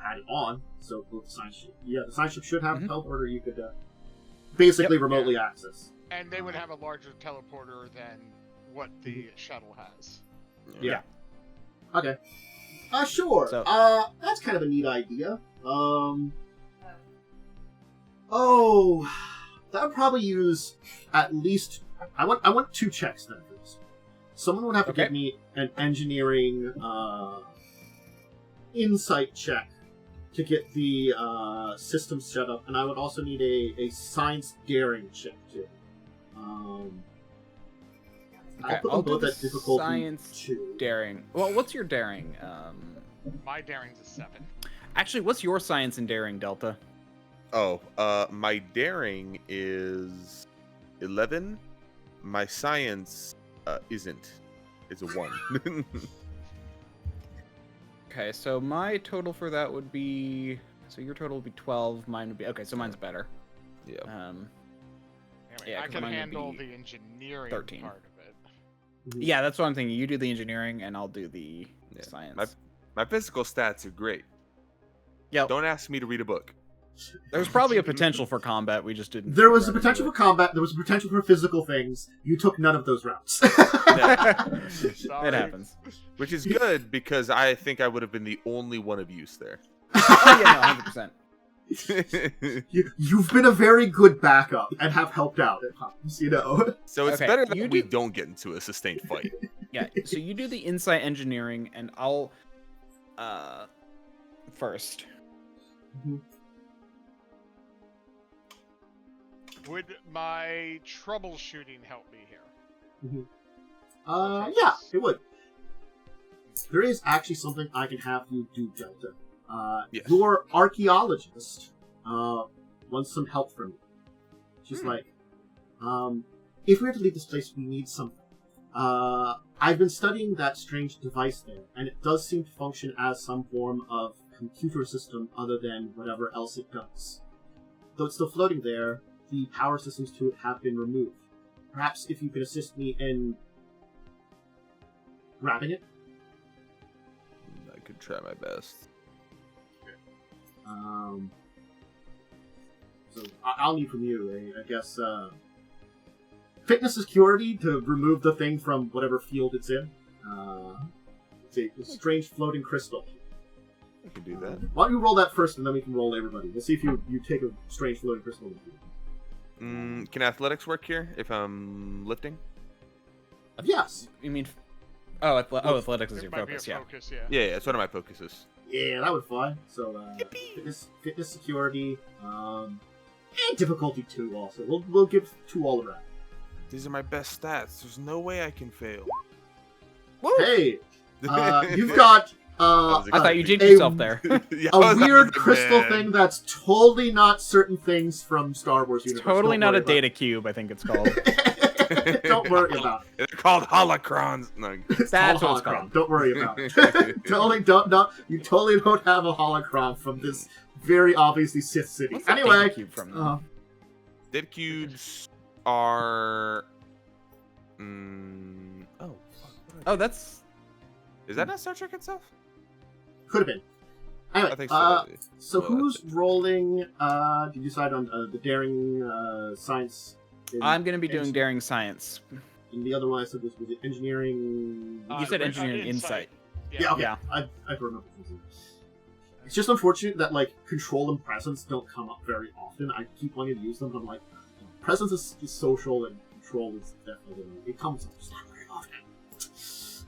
[SPEAKER 1] had it on, so both the science ship should have a teleporter you could basically remotely access.
[SPEAKER 3] And they would have a larger teleporter than what the shuttle has.
[SPEAKER 1] Yeah. Okay. Sure.
[SPEAKER 5] So-
[SPEAKER 1] That's kind of a neat idea. That would probably use at least. I want 2 checks then for this. Someone would have to give me an engineering insight check to get the system set up, and I would also need a science daring check too. I'll put them both at difficulty
[SPEAKER 5] science
[SPEAKER 1] 2.
[SPEAKER 5] daring. Well, what's your daring?
[SPEAKER 3] My daring's a 7.
[SPEAKER 5] Actually, what's your science and daring, Delta?
[SPEAKER 6] Oh, my daring is 11. My science isn't. It's a 1.
[SPEAKER 5] Okay, so my total for that would be. So your total would be 12. Mine would be. Okay, so mine's better.
[SPEAKER 6] Yeah.
[SPEAKER 5] Yeah,
[SPEAKER 3] I
[SPEAKER 5] 'cause
[SPEAKER 3] can
[SPEAKER 5] mine would
[SPEAKER 3] handle
[SPEAKER 5] be
[SPEAKER 3] the engineering
[SPEAKER 5] 13.
[SPEAKER 3] part of it.
[SPEAKER 5] Yeah, that's what I'm thinking. You do the engineering, and I'll do the
[SPEAKER 6] Yeah.
[SPEAKER 5] science.
[SPEAKER 6] My physical stats are great.
[SPEAKER 5] Yeah,
[SPEAKER 6] Don't ask me to read a book.
[SPEAKER 5] there's probably a potential for combat. We just didn't.
[SPEAKER 1] There was a
[SPEAKER 5] run into
[SPEAKER 1] potential
[SPEAKER 5] it.
[SPEAKER 1] for combat. There was a potential for physical things. You took none of those routes.
[SPEAKER 3] Sorry.
[SPEAKER 5] It happens.
[SPEAKER 6] Which is good because I think I would have been the only one of use there.
[SPEAKER 5] Oh yeah, no, 100%.
[SPEAKER 1] You've been a very good backup and have helped out at times,
[SPEAKER 6] So it's
[SPEAKER 5] Okay,
[SPEAKER 6] better that
[SPEAKER 5] you
[SPEAKER 6] we
[SPEAKER 5] do-
[SPEAKER 6] don't get into a sustained fight.
[SPEAKER 5] Yeah, so you do the insight engineering, and I'll first.
[SPEAKER 3] Would my troubleshooting help me here?
[SPEAKER 1] Yeah, it would. There is actually something I can have you do, Delta.
[SPEAKER 6] Yes.
[SPEAKER 1] Your archaeologist wants some help from you. She's like, if we were to leave this place, we need something. I've been studying that strange device there, and it does seem to function as some form of computer system other than whatever else it does. Though it's still floating there, the power systems to it have been removed. Perhaps if you could assist me in grabbing it?
[SPEAKER 6] I could try my best.
[SPEAKER 1] So I'll need from you, I guess, fitness security to remove the thing from whatever field it's in. It's a strange floating crystal.
[SPEAKER 6] I can do that.
[SPEAKER 1] Why don't you roll that first, and then we can roll everybody. We'll see if you take a strange floating crystal with you.
[SPEAKER 6] Can athletics work here if I'm lifting?
[SPEAKER 1] Yes.
[SPEAKER 5] You mean? Athletics is
[SPEAKER 3] It
[SPEAKER 5] your
[SPEAKER 3] might be a
[SPEAKER 5] focus. Yeah.
[SPEAKER 3] focus, yeah.
[SPEAKER 6] Yeah, it's one of my focuses.
[SPEAKER 1] Yeah, that would fly. So, fitness security, and difficulty 2 also. We'll give 2 all around.
[SPEAKER 6] These are my best stats. There's no way I can fail.
[SPEAKER 1] Hey, you've got
[SPEAKER 5] I thought you jinxed
[SPEAKER 1] a-
[SPEAKER 5] yourself there.
[SPEAKER 6] Yeah,
[SPEAKER 1] a
[SPEAKER 6] I was
[SPEAKER 1] weird
[SPEAKER 6] like,
[SPEAKER 1] crystal
[SPEAKER 6] man.
[SPEAKER 1] thing that's totally not certain things from Star Wars universe.
[SPEAKER 5] Totally
[SPEAKER 1] Don't
[SPEAKER 5] not a
[SPEAKER 1] worry about
[SPEAKER 5] data cube. I think it's called.
[SPEAKER 1] it. Don't worry about it.
[SPEAKER 6] They're called holocrons. No.
[SPEAKER 1] It's
[SPEAKER 5] That's
[SPEAKER 1] called
[SPEAKER 5] what it's
[SPEAKER 1] holocron.
[SPEAKER 5] called.
[SPEAKER 1] Don't worry about it. You totally don't have a holocron from this very obviously Sith city.
[SPEAKER 5] What's the
[SPEAKER 1] Anyway,
[SPEAKER 5] data cube from? Then?
[SPEAKER 6] Dead cubes are. Oh. Fuck.
[SPEAKER 5] Oh, that's.
[SPEAKER 6] Is that not Star Trek itself?
[SPEAKER 1] could have been. Anyway,
[SPEAKER 6] I think so.
[SPEAKER 1] so
[SPEAKER 6] Well,
[SPEAKER 1] who's
[SPEAKER 6] that's
[SPEAKER 1] rolling? Did you decide on the daring science?
[SPEAKER 5] I'm gonna be doing daring science.
[SPEAKER 1] And the other one I said was it engineering?
[SPEAKER 5] You said
[SPEAKER 3] Uh,
[SPEAKER 5] engineering insight.
[SPEAKER 1] Yeah, okay.
[SPEAKER 5] Yeah.
[SPEAKER 1] I remember. It's just unfortunate that, like, control and presence don't come up very often. I keep wanting to use them, but I'm like, presence is social, and control is definitely, it comes up just not very often.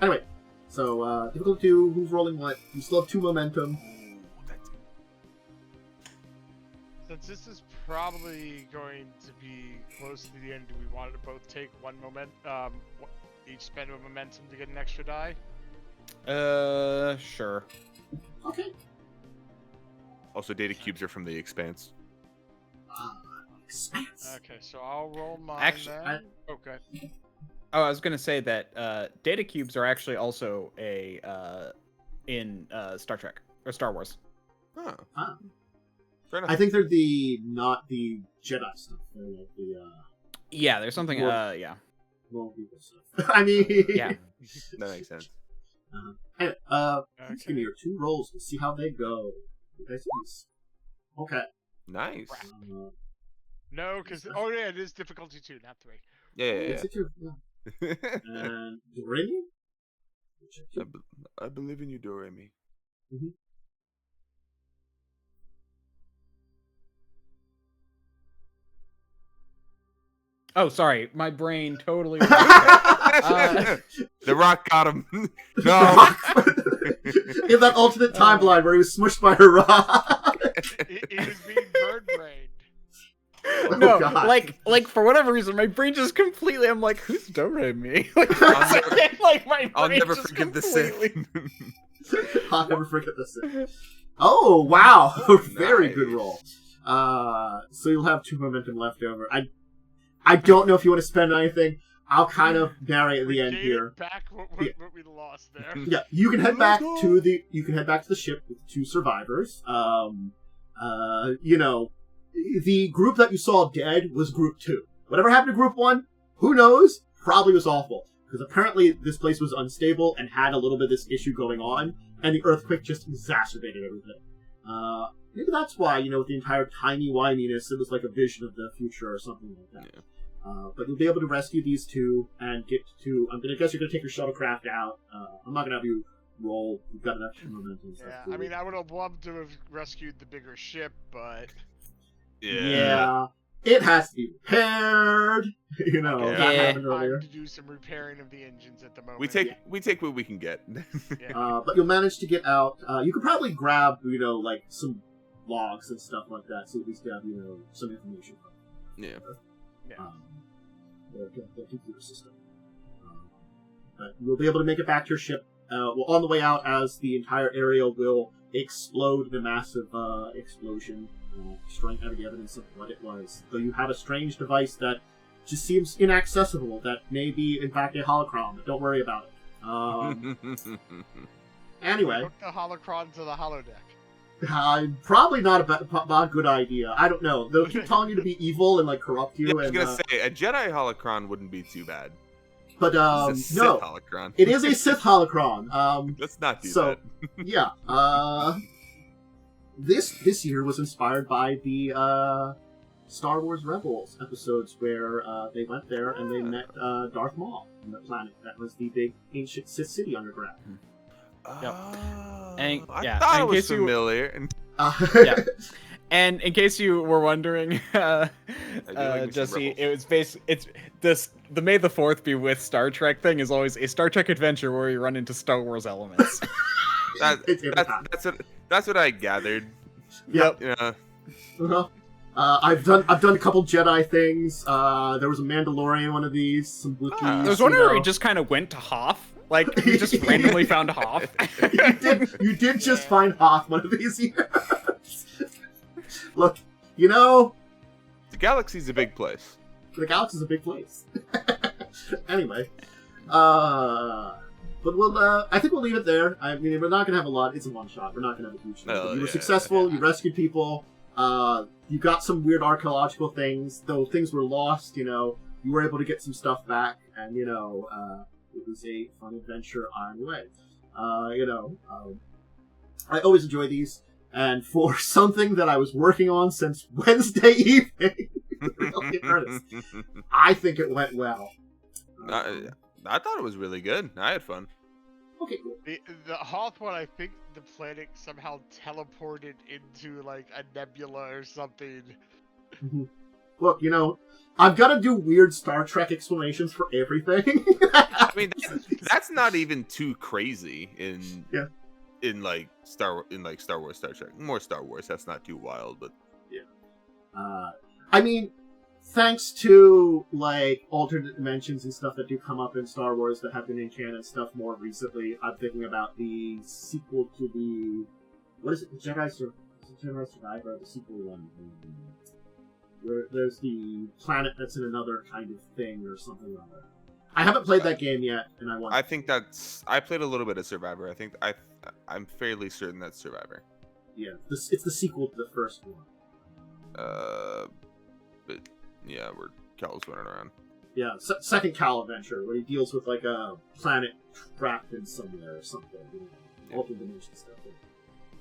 [SPEAKER 1] Anyway, so, difficult 2, who's rolling what? You still have 2 momentum.
[SPEAKER 3] Since this is probably going to be close to the end, do we want to both take one each spend a momentum to get an extra die?
[SPEAKER 5] Sure.
[SPEAKER 1] Okay.
[SPEAKER 4] Also, data cubes are from the Expanse.
[SPEAKER 1] Expanse.
[SPEAKER 3] Okay, so I'll roll mine
[SPEAKER 5] Actually,
[SPEAKER 3] then. Okay.
[SPEAKER 5] Oh, I was gonna say that data cubes are actually also in Star Trek or Star Wars.
[SPEAKER 4] Oh.
[SPEAKER 1] Ah.
[SPEAKER 4] Fair enough.
[SPEAKER 1] I think they're not the Jedi stuff. They're like the,
[SPEAKER 5] Yeah, there's something.
[SPEAKER 1] Borg.
[SPEAKER 5] Yeah.
[SPEAKER 1] Normal people stuff. I mean...
[SPEAKER 5] Yeah.
[SPEAKER 4] That makes sense.
[SPEAKER 1] Anyway,
[SPEAKER 3] Okay.
[SPEAKER 1] just give me your 2 rolls. We'll see how they go. Okay.
[SPEAKER 4] Nice.
[SPEAKER 3] No, because oh yeah, it is difficulty 2, not 3.
[SPEAKER 4] Yeah.
[SPEAKER 1] It's a 2. Yeah. And Dorei-Me?
[SPEAKER 4] I believe in you, Dorei-Me.
[SPEAKER 1] Mm-hmm.
[SPEAKER 5] Oh, sorry, my brain totally.
[SPEAKER 4] The rock got him. No.
[SPEAKER 1] In that alternate timeline where he was smushed by a rock.
[SPEAKER 3] He was being bird-brained.
[SPEAKER 5] No,
[SPEAKER 1] God.
[SPEAKER 5] like for whatever reason, my brain just completely. I'm like, who's Dorei-Me? Like, for a second, like my brain
[SPEAKER 4] I'll never
[SPEAKER 5] just
[SPEAKER 4] forget the
[SPEAKER 5] completely...
[SPEAKER 4] Sith.
[SPEAKER 1] I'll never forget this. Oh, wow. Very good roll. So you'll have 2 momentum left over. I don't know if you want to spend anything. I'll kind of narrate at the end here.
[SPEAKER 3] Back what we lost there.
[SPEAKER 1] Yeah, you can head back to the ship with 2 survivors. You know, the group that you saw dead was Group 2. Whatever happened to Group 1, who knows? Probably was awful. Because apparently this place was unstable and had a little bit of this issue going on, and the earthquake just exacerbated everything. Maybe that's why, you know, with the entire timey-wiminess, it was like a vision of the future or something like that. Yeah. But you'll be able to rescue these 2 and get to... I guess you're going to take your shuttlecraft out. I'm not going to have you roll. You've got enough momentum.
[SPEAKER 3] Yeah, I mean, I would have loved to have rescued the bigger ship, but...
[SPEAKER 1] Yeah. It has to be repaired. You know, that happened earlier.
[SPEAKER 3] To do some repairing of the engines at the moment.
[SPEAKER 4] We take what we can get.
[SPEAKER 1] But you'll manage to get out. You could probably grab, you know, like some logs and stuff like that, so at least you have, you know, some information.
[SPEAKER 4] Yeah.
[SPEAKER 1] The computer system. But you'll be able to make it back to your ship. On the way out, as the entire area will explode in a massive explosion, destroying any evidence of what it was. Though you have a strange device that just seems inaccessible, that may be, in fact, a holocron, but don't worry about it. Anyway.
[SPEAKER 3] Hook the holocron to the holodeck.
[SPEAKER 1] Probably not a good idea. I don't know. They'll keep telling you to be evil and, like, corrupt you.
[SPEAKER 4] Yeah, I was going to say, a Jedi holocron wouldn't be too bad.
[SPEAKER 1] But,
[SPEAKER 4] it's a Sith
[SPEAKER 1] no.
[SPEAKER 4] holocron.
[SPEAKER 1] It is a Sith holocron.
[SPEAKER 4] Let's not do that.
[SPEAKER 1] Yeah. This year was inspired by the, Star Wars Rebels episodes where, they went there and they met, Darth Maul on the planet. That was the big ancient Sith city underground.
[SPEAKER 5] Yep.
[SPEAKER 4] I thought it was familiar.
[SPEAKER 5] Yeah. And in case you were wondering, Jesse, it was the May the 4th be with Star Trek thing is always a Star Trek adventure where you run into Star Wars elements.
[SPEAKER 4] That's what I gathered.
[SPEAKER 1] Yep.
[SPEAKER 4] Yeah.
[SPEAKER 1] I've done a couple Jedi things. There was a Mandalorian one of these, some Wookiees.
[SPEAKER 5] There was one where we just kind of went to Hoth. Like, we just randomly found Hoth.
[SPEAKER 1] you did just find Hoth one of these years. Look, you know...
[SPEAKER 4] The galaxy's a big place.
[SPEAKER 1] The galaxy's a big place. Anyway. But we'll, I think we'll leave it there. I mean, we're not going to have a lot. It's a one-shot. We're not going to have a huge thing. You were successful. You rescued people. You got some weird archaeological things. Though things were lost, you know, you were able to get some stuff back. And, you know, it was a fun adventure on the way. You know, I always enjoy these. And for something that I was working on since Wednesday evening, really earnest, I think it went well.
[SPEAKER 4] I thought it was really good. I had fun.
[SPEAKER 1] Okay, cool.
[SPEAKER 3] The Hoth one, I think the planet somehow teleported into like a nebula or something.
[SPEAKER 1] Look, I've got to do weird Star Trek explanations for everything.
[SPEAKER 4] I mean, that's not even too crazy in like Star Wars, Star Trek. More Star Wars. That's not too wild, but
[SPEAKER 1] I mean, thanks to like alternate dimensions and stuff that do come up in Star Wars that have been in canon stuff more recently, I'm thinking about the sequel to the Jedi Survivor, the sequel one. Where there's the planet that's in another kind of thing or something like that. I haven't played that game yet, and I want.
[SPEAKER 4] I think I played a little bit of Survivor. I'm fairly certain that's Survivor.
[SPEAKER 1] Yeah, it's the sequel to the first one.
[SPEAKER 4] But yeah, where Cal's running around.
[SPEAKER 1] Yeah, second Cal adventure where he deals with like a planet trapped in somewhere or something. Alternate dimension stuff.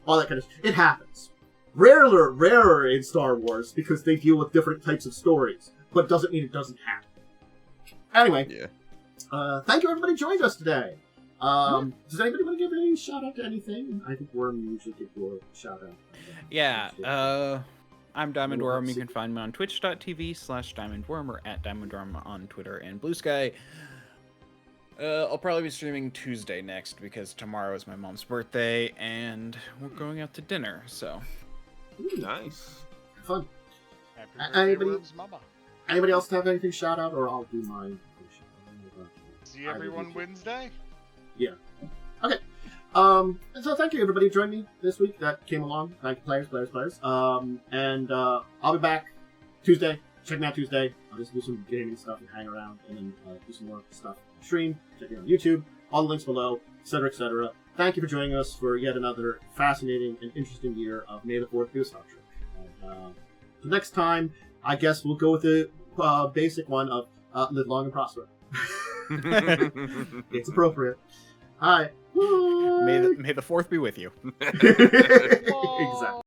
[SPEAKER 1] All that kind of. It happens. Rarer in Star Wars because they deal with different types of stories, but doesn't mean it doesn't happen. Anyway, thank you everybody who joined us today. Does anybody want to give a shout out to anything? I think Worm usually gives a shout out.
[SPEAKER 5] Yeah, I'm Diamondwyrm. You can find me on twitch.tv/Diamondwyrm or at Diamondwyrm on Twitter and Blue Sky. I'll probably be streaming Tuesday next because tomorrow is my mom's birthday and we're going out to dinner, so...
[SPEAKER 4] Ooh, nice.
[SPEAKER 1] Fun.
[SPEAKER 3] Happy birthday, Worm's mama.
[SPEAKER 1] Anybody else have anything to shout out, or I'll do mine?
[SPEAKER 3] See everyone Wednesday?
[SPEAKER 1] Yeah. Okay. So thank you everybody who joined me this week that came along. Thank you, players. And I'll be back Tuesday. Check me out Tuesday. I'll just do some gaming stuff and hang around, and then do some more stuff on stream. Check me out on YouTube. All the links below, etc., etc. Thank you for joining us for yet another fascinating and interesting year of May the 4th be Star Trek. And, the next time, I guess we'll go with the basic one of live long and prosper. It's appropriate. All right.
[SPEAKER 5] May the 4th be with you.
[SPEAKER 1] Exactly.